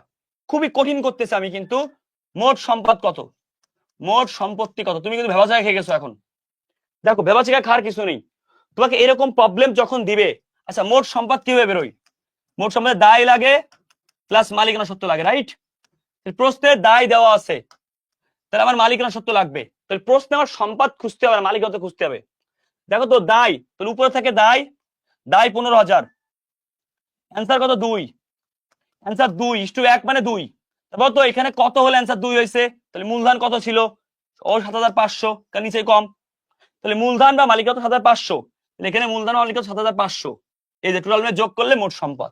খুবই কঠিন করতেছে আমি কিন্তু, মোট সম্পদ কত, মোট সম্পত্তি কত? তুমি কিন্তু ভেবাচাকা খেয়ে গেছো এখন। দেখো, ভেবাচাকা খাওয়ার কিছু নেই, তোমাকে এরকম প্রবলেম যখন দিবে, আচ্ছা মোট সম্পদ কিভাবে বেরোয়? মোট সম্পদে দায় লাগে প্লাস মালিকানা সত্ত্ব লাগে, রাইট? প্রশ্নের দায় দেওয়া আছে, তাহলে আমার মালিকানা সত্ত্ব লাগবে। তাহলে প্রশ্নে আমার সম্পদ খুঁজতে হবে, মালিকানা খুঁজতে হবে। দেখো তো দায়, তাহলে উপরে থাকে দায়, দায় 15,000, অ্যান্সার কত 2, অ্যান্সার 2:1 মানে 2। তারপর তো এখানে কত হলে অ্যান্সার 2 হয়েছে, তাহলে মূলধন কত ছিল, ও 7,500, কারণ নিচে কম, তাহলে মূলধন বা মালিকানা 7,500, এখানে মূলধন মালিকানা 7,500, এই যে টোটাল যোগ করলে মোট সম্পদ।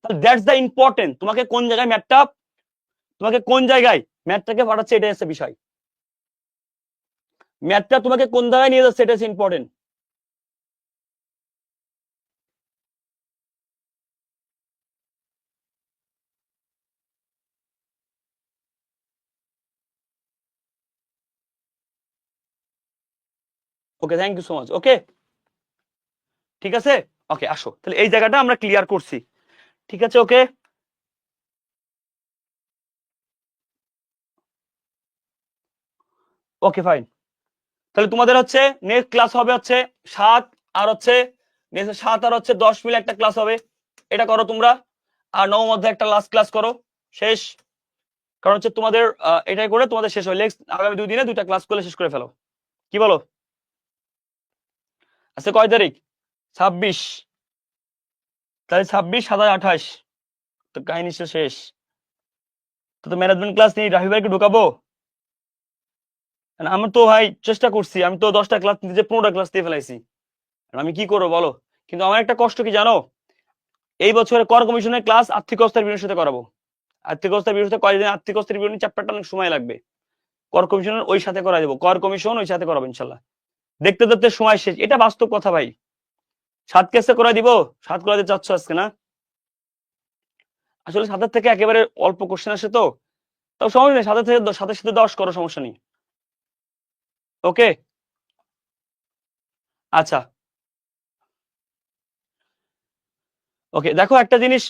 তাহলে দ্যাটস দ্য ইম্পর্টেন্ট, তোমাকে কোন জায়গায় ম্যাথটা, তোমাকে কোন জায়গায় ম্যাথটাকে পাঠাচ্ছে, এটাই হচ্ছে বিষয়। ম্যাথটা তোমাকে কোন জায়গায় নিয়ে যাচ্ছে, এটা হচ্ছে important. Okay, thank you so much. Okay, ঠিক আছে, ওকে আসো, তাহলে এই জায়গাটা আমরা ক্লিয়ার করছি, ঠিক আছে। ওকে, ওকে ফাইন। তাহলে তোমাদের হচ্ছে নেক্সট ক্লাস হবে হচ্ছে 7 আর হচ্ছে 7 আর হচ্ছে 10 মিলে একটা ক্লাস হবে, এটা করো তোমরা। আর 9 মধ্যে একটা লাস্ট ক্লাস করো, শেষ। কারণ হচ্ছে তোমাদের এটাই করে তোমাদের শেষ হয়, নেক্সট আগামী 2 দিনে 2টা ক্লাস করলে শেষ করে ফেলো, কি বলো? আচ্ছা কয় তারিখ? 26, তাহলে 26, 27, 28, তো কাহিনী শেষ। তো ম্যানেজমেন্ট ক্লাস নিয়ে রাহি ভাইকে ঢুকাবো? আমি তো ভাই চেষ্টা করছি, আমি তো 10টা ক্লাস নিতে 15টা ক্লাস দিয়ে ফেলাইছি, আমি কি করবো বলো? কিন্তু আমার একটা কষ্ট কি জানো, এই বছরে কর কমিশনের ক্লাস আর্থিক অবস্থার বিরোধের সাথে করাবো। আর্থিক অবস্থার বিরোধে কয়েকদিন আর্থিক অবস্থার বিরোধী চ্যাপ্টারটা অনেক সময় লাগবে, কর কমিশনের ওই সাথে করা যাবো, কর কমিশন ওই সাথে করাবো ইনশাল্লাহ। দেখতে দেখতে সময় শেষ, এটা বাস্তব কথা ভাই। 7 কেসে করে দিব, 7 করে দিতে চাচ্ছ আজকে না? আসলে 7 থেকে একেবারে অল্প কোশ্চেন আসে তো, তাও সমস্যা নেই, 7 থেকে 7 সাথে 10 করো, সমস্যা নেই। ওকে, আচ্ছা ওকে। দেখো একটা জিনিস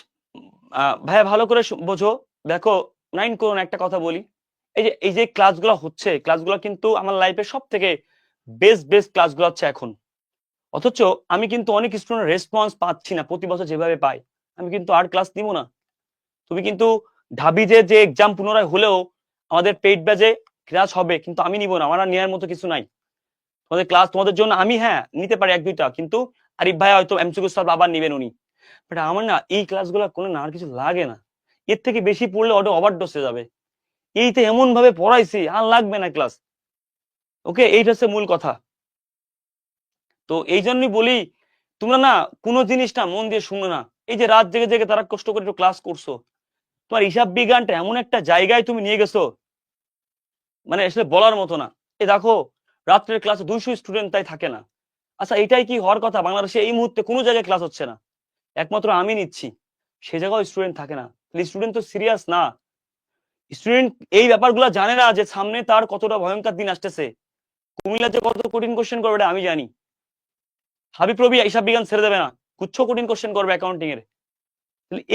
ভাইয়া ভালো করে বোঝো, দেখো 9 করো না, একটা কথা বলি, এই যে ক্লাসগুলো হচ্ছে, ক্লাসগুলো কিন্তু আমার লাইফে সব থেকে বেস্ট ক্লাসগুলো হচ্ছে এখন। অথচ আমি কিন্তু অনেক স্টুডেন্ট রেসপন্স পাচ্ছি না, প্রতি বছর যেভাবে পাই, আমি কিন্তু আর ক্লাস নিব না। তুমি কিন্তু ঢাবি যে এক্সাম পুনরায় হলেও আমাদের পেইড ব্যাচে ক্লাস হবে, কিন্তু আমি নিব না, আমার আর নেওয়ার মতো কিছু নাই। তোমাদের ক্লাস তোমাদের জন্য আমি হ্যাঁ নিতে পারি 1-2টা, কিন্তু আরিফ ভাই হয়তো এমসিকিউ সলভ আবার নিবেন উনি, বাট আমার না এই ক্লাসগুলো কোনো না আর কিছু লাগে না, এর থেকে বেশি পড়লে ওটা ওভারডোজ হয়ে যাবে, এইতে এমন ভাবে পড়াইছি আর লাগবে না ক্লাস। ওকে, এইটা হচ্ছে মূল কথা। তো এই জন্যই বলি, তোমরা না কোনো জিনিসটা মন দিয়ে শুনো না, এই যে রাত জেগে জেগে তারা কষ্ট করে একটু ক্লাস করছো, তোমার হিসাব বিজ্ঞানটা এমন একটা জায়গায় তুমি নিয়ে গেছো, মানে আসলে বলার মতো না। এই দেখো রাত্রের ক্লাসে 200 স্টুডেন্ট তাই থাকে না। আচ্ছা এটাই কি হওয়ার কথা? বাংলাদেশে এই মুহূর্তে কোনো জায়গায় ক্লাস হচ্ছে না, একমাত্র আমি নিচ্ছি, সে জায়গায় স্টুডেন্ট থাকে না, স্টুডেন্ট তো সিরিয়াস না, স্টুডেন্ট এই ব্যাপারগুলো জানে না যে সামনে তার কতটা ভয়ঙ্কর দিন আসতেছে, কুমিল্লাতে কত কঠিন কোশ্চেন করবে এটা আমি জানি, হাবিব রবি হিসাব বিজ্ঞান ছেড়ে দেবে না, কুচ্ছ কঠিন কোশ্চেন করবে অ্যাকাউন্টিং এর।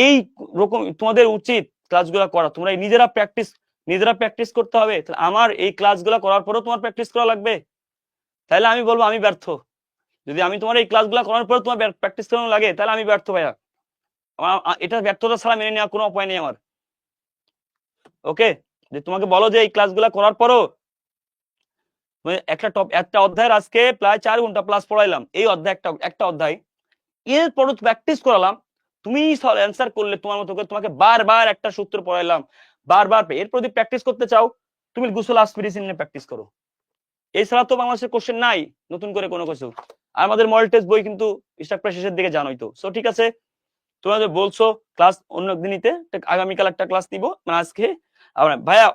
এই রকম তোমাদের উচিত ক্লাসগুলো করা, তোমরা নিজেরা প্র্যাকটিস করতে হবে। আমার এই ক্লাসগুলো করার পরেও তোমার প্র্যাকটিস করা লাগবে, তাহলে আমি বলবো আমি ব্যর্থ। যদি আমি তোমার এই ক্লাসগুলো করার পরে তোমার প্র্যাকটিস করানো লাগে, তাহলে আমি ব্যর্থ ভাইয়া, এটা ব্যর্থতা ছাড়া মেনে নেওয়ার কোনো উপায় নেই আমার। ওকে, যে তোমাকে বলো যে এই ক্লাসগুলো করার পরও একটা অধ্যায়ের আজকে প্রায় 4 ঘন্টা প্লাস পড়াইলাম, এই অধ্যায় একটা অধ্যায়, এরপরও প্র্যাকটিস করালাম, তুমি অ্যান্সার করলে তোমার মতো করে, তোমাকে বারবার একটা সূত্র পড়াইলাম, বারবার, এরপর যদি প্র্যাকটিস করতে চাও তুমি গোসল আসপিরিসিন নিয়ে প্র্যাকটিস করো, এছাড়া তো বাংলাদেশের কোশ্চেন নাই নতুন করে কোনো কিছু। আর আমাদের মডেল টেস্ট বই কিন্তু স্ট্রাকচার শেষের দিকে জানোই তো। সো ঠিক আছে, তোমাদের বলছো ক্লাস অন্য একদিন নিতে, আগামীকাল একটা ক্লাস নিব, মানে আজকে ভাইয়া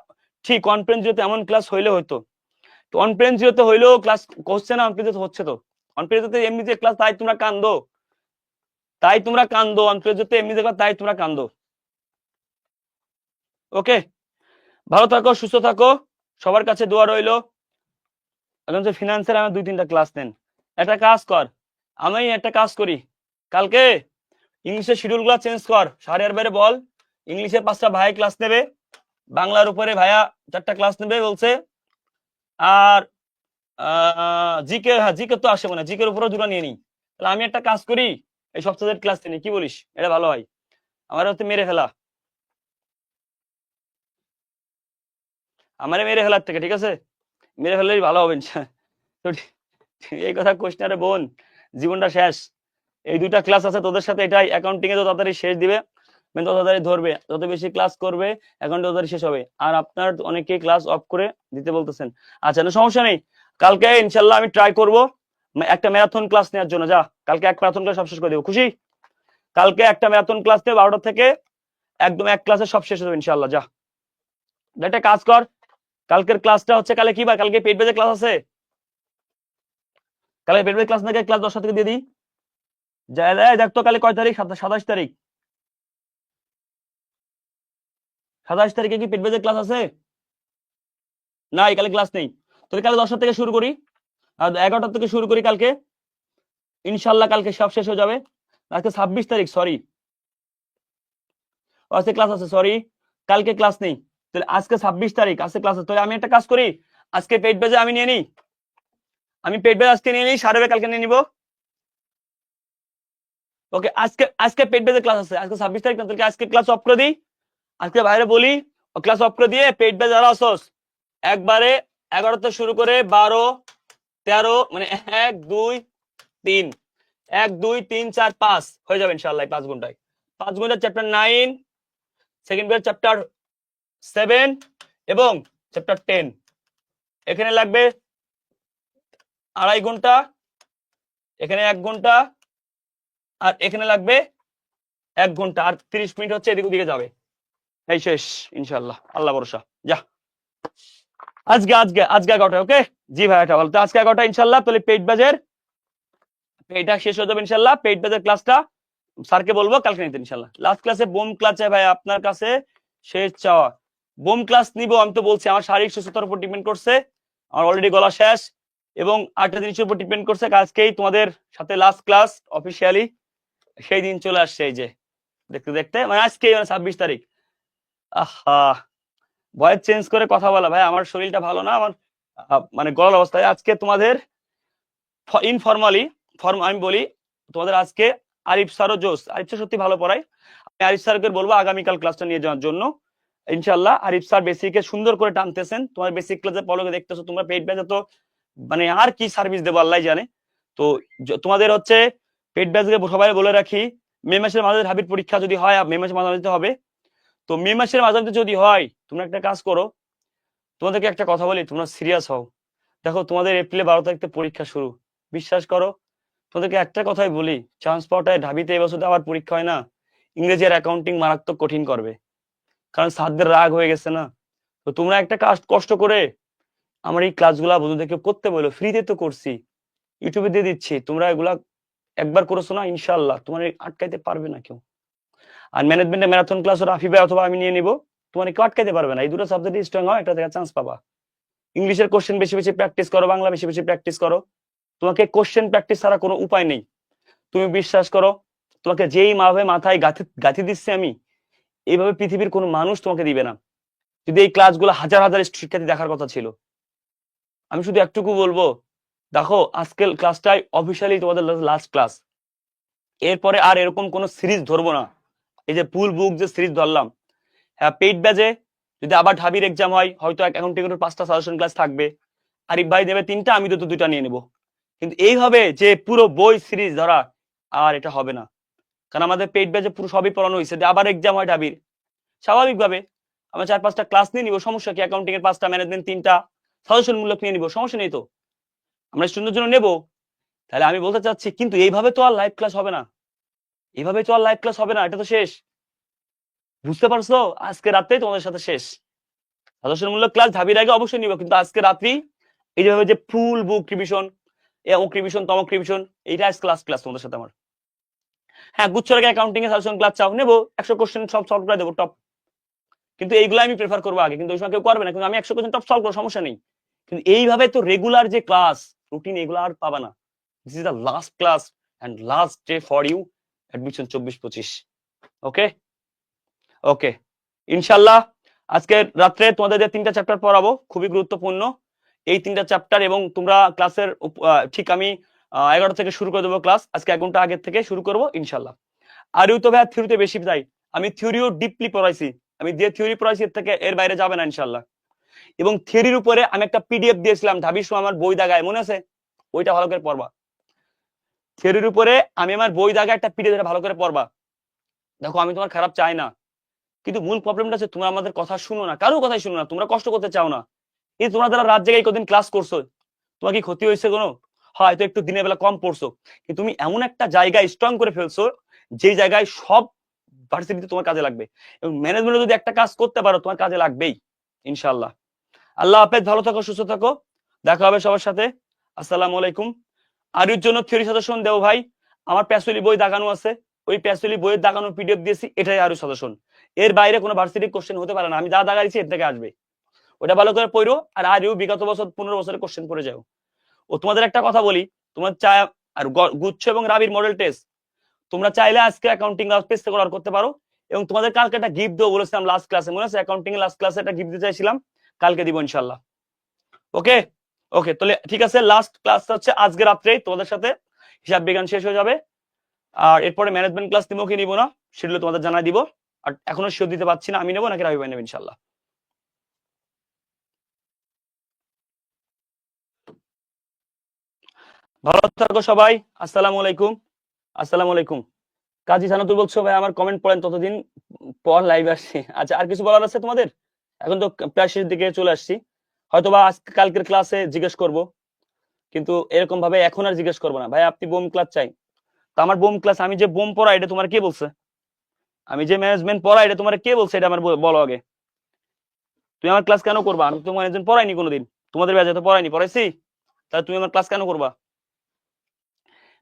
ঠিক কনফারেন্স জিরোতে এমন ক্লাস হইলে হয়তো, কনফারেন্স জিরোতে হইলেও ক্লাস হচ্ছে না, কনফারেন্স হচ্ছে তো, কনফারেন্সে এমনি যে ক্লাস তাই তোমরা কান্দো, কনফারেন্সে এমনি যে ক্লাস তাই তোমরা কান্দো। ওকে, ভালো থাকো, সুস্থ থাকো, সবার কাছে দোয়া রইলো। এখন যে ফিনান্সের আমার 2-3টা ক্লাস নেন, একটা কাজ কর, আমি একটা কাজ করি, কালকে ইংলিশের শিডিউল গুলা চেঞ্জ কর, 8:30 বাইরে বল, ইংলিশের 5টা ভাই ক্লাস নেবে, বাংলার উপরে ভাইয়া 4টা ক্লাস নেবে বলছে, আর জিকে, হ্যাঁ জিকে তো আসে, মানে জিকের উপরে 2টা নিয়ে নিই। তাহলে আমি একটা কাজ করি, এই সপ্তাহের ক্লাস নিই, কি বলিস? এটা ভালো হয়, আমার হচ্ছে মেরে ফেলা। আমারে মেরে ফেলার থেকে, ঠিক আছে? মেরে ফেললেই ভালো হবে তো এই কথা কোশ না রে বোন, জীবনটা শেষ। এই দুইটা ক্লাস আছে তোদের সাথে, এটাই অ্যাকাউন্টিং এ তো তাড়াতাড়ি শেষ দিবে, তত তাড়াতাড়ি ধরবে, যত বেশি ক্লাস করবে অ্যাকাউন্ট তাড়াতাড়ি শেষ হবে। আর আপনার অনেকে ক্লাস অফ করে দিতে বলতেছেন, আচ্ছা না সমস্যা নেই, কালকে ইনশাল্লাহ আমি ট্রাই করব একটা ম্যারাথন ক্লাস নেওয়ার জন্য। যা কালকে এক ম্যারাথন ক্লাস সব শেষ করে দেবো, খুশি? কালকে একটা ম্যারাথন ক্লাস নেবে 12টা থেকে, একদম এক ক্লাসে সব শেষ হবে ইনশাল্লাহ। যা একটা কাজ কর, কালকের ক্লাসটা হচ্ছে, কালকে কি বার? কালকে পেট বেজে ক্লাস আছে, কালকে পেট বেজে ক্লাস না, ক্লাস 10টা থেকে দিয়ে দিই। দেখ তো কালে কয় তারিখ? 27 তারিখ। 27 তারিখে কি পেট বেজে ক্লাস আছে? না, কালে ক্লাস নেই। তাহলে কালে 10টা থেকে শুরু করি, আর 11টা থেকে শুরু করি কালকে ইনশাল্লাহ, কালকে সব শেষ হয়ে যাবে। আজকে 26 তারিখ, সরি, আজকে ক্লাস আছে, সরি, কালকে ক্লাস নেই। তাহলে আজকে 26 তারিখ, আজকে ক্লাস আছে। তাহলে আমি একটা কাজ করি, আজকে পেট বেজে আমি নিয়ে নিই, আমি পেট বেজে আজকে নিয়ে নিই, সারবে কালকে নিয়ে নিব। ওকে, আজকে আজকে পেট বেজে ক্লাস আছে, আজকে 26 তারিখ না, তাহলে আজকে ক্লাস অফ করে দিই, আজকে বাইরে বলি ক্লাস অফ করে দিয়ে পেট বেজে যারা আসোস একবারে 11টা শুরু করে 12 13, মানে 1 2 3, 1 2 3 4 5 হয়ে যাবে ইনশাআল্লাহ 5 ঘন্টায়। 5 ঘন্টায় চ্যাপ্টার 9, সেকেন্ড পেজ চ্যাপ্টার 7 এবং চ্যাপ্টার 10। এখানে লাগবে 2.5 ঘন্টা, এখানে 1 ঘন্টা, আর এখানে লাগবে 1 ঘন্টা, আর 30 মিনিট হচ্ছে এদিক ওদিকে যাবে। এই শেষ ইনশাআল্লাহ, আল্লাহ ভরসা। যা আজকে আজকে আজকে 11টা, ওকে জি ভাই, এটা বলতে আজকে 11টা ইনশাআল্লাহ। তাহলে পেট বাজের এটা শেষ হয়ে যাবে ইনশাআল্লাহ, পেট বাজের ক্লাসটা স্যারকে বলবো কালকে নিতে ইনশাআল্লাহ। লাস্ট ক্লাসে বোম ক্লাস চাই ভাই আপনার কাছে, শেষ চাওয়া। বোম ক্লাস নিব, আমি তো বলছি আমার শারীরিক সুস্থতার উপর ডিপেন্ড করছে, আমার অলরেডি গলা শেষ এবং আরেকটা জিনিসের উপর ডিপেন্ড করছে, আজকেই তোমাদের সাথে লাস্ট ক্লাস অফিসিয়ালি, সেই দিন চলে আসছে এই যে দেখতে দেখতে, মানে আজকে 26 তারিখ। আহা, ভয়েস চেঞ্জ করে কথা বলা ভাই, আমার শরীরটা ভালো না, আমার মানে গলার অবস্থায়। আজকে তোমাদের ইনফরমালি আমি বলি তোমাদের, আজকে আরিফ স্যারও জোস, আরিফ স্যার সত্যি ভালো পড়ায়, আমি আরিফ স্যারকে বলবো আগামীকাল ক্লাসটা নিয়ে যাওয়ার জন্য ইনশাল্লাহ। আরিফ স্যার বেসিকে সুন্দর করে টানতেছেন, তোমার বেসিক ক্লাসে পলকে দেখতেছো তোমরা, পেট ব্যাচে তো মানে আর কি সার্ভিস দেবো আল্লাহ জানে। তো তোমাদের হচ্ছে পেট ব্যাচকে সবাই বলে রাখি, মে মাসের মাঝে ঢাবির পরীক্ষা যদি হয়, মে মাসের মাঝামাঝিতে হবে, তো মে মাসের মাঝামাঝিতে যদি হয় তোমরা একটা কাজ করো, তোমাদেরকে একটা কথা বলি, তোমরা সিরিয়াস হও। দেখো তোমাদের এপ্রিলে 12 তারিখ থেকে পরীক্ষা শুরু, বিশ্বাস করো তোদেরকে একটা কথাই বলি, চান্স পাওয়াটায় ঢাবিতে এবছর আবার পরীক্ষা হয় না, ইংরেজি আর অ্যাকাউন্টিং মারাত্মক কঠিন করবে, কারণ স্যারদের রাগ হয়ে গেছে না। তো তোমরা একটা কাজ কষ্ট করে আমার এই ক্লাসগুলা বন্ধুদেরকে করতে বলো, ফ্রিতে তো করছি, ইউটিউবে দিয়ে দিচ্ছি, তোমরা এগুলা একবার করেছো না ইনশাল্লাহ তোমার আটকাইতে পারবে না কেউ। আর ম্যানেজমেন্টে ম্যারাথন ক্লাস রাফি ভাই অথবা আমি নিয়ে নিব, তোমার কেউ আটকাইতে পারবে না। এই দুটো সাবজেক্টে স্ট্রং হয়, একটা থেকে চান্স পাবা। ইংলিশের কোশ্চেন বেশি বেশি প্র্যাকটিস করো, বাংলা বেশি বেশি প্র্যাকটিস করো, তোমাকে কোশ্চেন প্র্যাকটিস ছাড়া কোনো উপায় নেই। তুমি বিশ্বাস করো, তোমাকে যেই মাথায় গাঁথি দিচ্ছে আমি, এইভাবে পৃথিবীর কোনো মানুষ তোমাকে দিবে না। যদি এই ক্লাসগুলো হাজার হাজার শিক্ষার্থী দেখার কথা ছিল, আমি শুধু একটুকু বলবো, দেখো আজকের ক্লাসটাই অফিসিয়ালি তোমাদের লাস্ট ক্লাস, এরপরে আর এরকম কোনো সিরিজ ধরবো না। এই যে ফুল বুক যে সিরিজ ধরলাম, হ্যাঁ পেইড ব্যাচে যদি আবার ঢাবির এক্সাম হয়, হয়তো অ্যাকাউন্টিং এর 5টা সাজেশন ক্লাস থাকবে, আরিফ ভাই দেবে 3টা, আমি তো 2টা নিয়ে নেব। কিন্তু এইভাবে যে পুরো বই সিরিজ ধরা, আর এটা হবে না, কারণ আমাদের পেইড ব্যাচে পুরো সবই পড়ানো হয়েছে। আবার এক্সাম হয় ঢাবির, স্বাভাবিকভাবে আমরা 4-5টা ক্লাস নিয়ে নিব, সমস্যা কি? অ্যাকাউন্টিং এর 5টা, ম্যানেজমেন্ট 3টা, সাজেশন মূলক নিয়ে নিব, সমস্যা নেই তো, আমরা স্টুডেন্টের জন্য নেব। তাহলে আমি বলতে চাচ্ছি, কিন্তু এইভাবে তো আর লাইভ ক্লাস হবে না, এইভাবে তো আর লাইভ ক্লাস হবে না, এটা তো শেষ, বুঝতে পারছো? আজকে রাতে তোমাদের সাথে শেষ, সাজেশনমূলক ক্লাস ঢাবির আগে অবশ্যই নিব, কিন্তু আজকে রাত্রি এই যে ফুল বুক রিভিশন, অমুক রিভিশন তমক রিভিশন, এইটা আজ ক্লাস তোমাদের সাথে আমার। হ্যাঁ গুচ্ছর আগে অ্যাকাউন্টিং এর সাজেশন ক্লাস চাও, নেবো, 100 কোশ্চেন সব সলভ করে দেবো টপ, কিন্তু এইগুলো আমি প্রেফার করবো আগে, কিন্তু ওই সময় কেউ করবে না, কিন্তু আমি 100 কোশ্চেন টপ সলভ করবো, সমস্যা নেই। কিন্তু এইভাবে তো রেগুলার যে ক্লাস রুটিন, এগুলো আর পাবা না। This is the last class and last day for you admission 24-25। Okay okay, ইনশাল্লাহ আজকে রাত্রে তোমাদের যে 3টা চ্যাপ্টার পড়াবো খুবই গুরুত্বপূর্ণ, এই 3টা চ্যাপ্টার, এবং তোমরা ক্লাসের ঠিক আমি 11টা থেকে শুরু করে দেবো ক্লাস, আজকে 1 ঘন্টা আগের থেকে শুরু করবো ইনশাল্লাহ। আর তো ভাই থিওরিতে বেশি যাই, আমি থিওরিও ডিপলি পড়াইছি, আমি যে থিওরি পড়াইছি এর থেকে এর বাইরে যাবে না ইনশাল্লাহ। এবং থিওরির উপরে আমি একটা পিডিএফ দিয়েছিলাম ঢাবির সময় আমার বই দাগায়, মনে আছে? ওইটা ভালো করে পড়বা। থিওরির উপরে আমি আমার বই দাগায় একটা পিডিএফ ভালো করে পড়বা। দেখো আমি তোমার খারাপ চাই না, কিন্তু মূল প্রবলেমটা হচ্ছে তোমরা আমাদের কথা শুনো না, কারো কথাই শুনো না, তোমরা কষ্ট করতে চাও না। এই তোমরা যারা রাত জেগে কদিন ক্লাস করছো, তোমার কি ক্ষতি হয়েছে কোনো? হয়তো একটু দিনের বেলা কম পড়ছো, কিন্তু তুমি এমন একটা জায়গায় স্ট্রং করে ফেলছো যে জায়গায় সব ভার্সিটিতে তোমার কাজে লাগবে, এবং ম্যানেজমেন্টে যদি একটা কাজ করতে পারো তোমার কাজে লাগবেই ইনশাআল্লাহ। আল্লাহ হাফেজ, ভালো থাকো, সুস্থ থাকো, দেখা হবে সবার সাথে। আসসালামু আলাইকুম। আরির জন্য থিওরি সাজেশন দেও ভাই, আমার প্যাসুলি বই দাগানো আছে, ওই প্যাসুলি বইয়ের দাগানো পিডিএফ দিয়েছি, এটাই আরো সাজেশন। এর বাইরে কোনো ভার্সিটি কোশ্চেন হতে পারে না, আমি যা দাগাইছি এর থেকে আসবে, ওটা ভালো করে পড়ো। আর আরিও বিগত বছর 15 বছরের কোশ্চেন পড়ে যাও। ও তোমাদের একটা কথা বলি, তোমার চাই আর গুচ্ছ এবং রাবির মডেল টেস্ট তোমরা চাইলে আজকে অ্যাকাউন্টিং পেজ থেকে অর্ডার করতে পারো, এবং তোমাদের কালকে একটা গিফট দেবো বলেছিলাম লাস্ট ক্লাসে, মনে আছে? অ্যাকাউন্টিং এর লাস্ট ক্লাসে একটা গিফট দিতে চাইছিলাম, কালকে দিব ইনশাআল্লাহ। ওকে ওকে, তাহলে ঠিক আছে, লাস্ট ক্লাসটা হচ্ছে আজকে রাত্রেই তোমাদের সাথে হিসাব বিজ্ঞান শেষ হয়ে যাবে। আর এরপরে ম্যানেজমেন্ট ক্লাস নিবো কি নিবো না সেগুলো তোমাদের জানাই দিব। আর এখনো শিওর দিতে পারছি না, আমি নেবো নাকি রাবি ভাই নেবে ইনশাআল্লাহ। ভালো থাকো সবাই, আসসালামু আলাইকুম। আসসালামু আলাইকুম। কাজী জানাতুল বলছো ভাই আমার কমেন্ট পড়েন, ততদিন পর লাইভ আসছি। আচ্ছা, আর কিছু বলার আছে তোমাদের? এখন তো প্রায় শেষের দিকে চলে আসছি, হয়তোবা আজকে কালকের ক্লাসে জিজ্ঞেস করব, কিন্তু এরকম ভাবে এখন আর জিজ্ঞেস করবো না। ভাই আপনি বোম ক্লাস চাই, তো আমার বোম ক্লাস, আমি যে বোম পড়াই এটা তোমার কে বলছে? আমি যে ম্যানেজমেন্ট পড়াই এটা তোমার কে বলছে? এটা আমার বলো আগে। তুমি আমার ক্লাস কেন করবা? আমি তো ম্যানেজমেন্ট পড়াইনি কোনোদিন, তোমাদের ব্যাচে তো পড়াইনি, পড়াইছি? তাহলে তুমি আমার ক্লাস কেন করবা?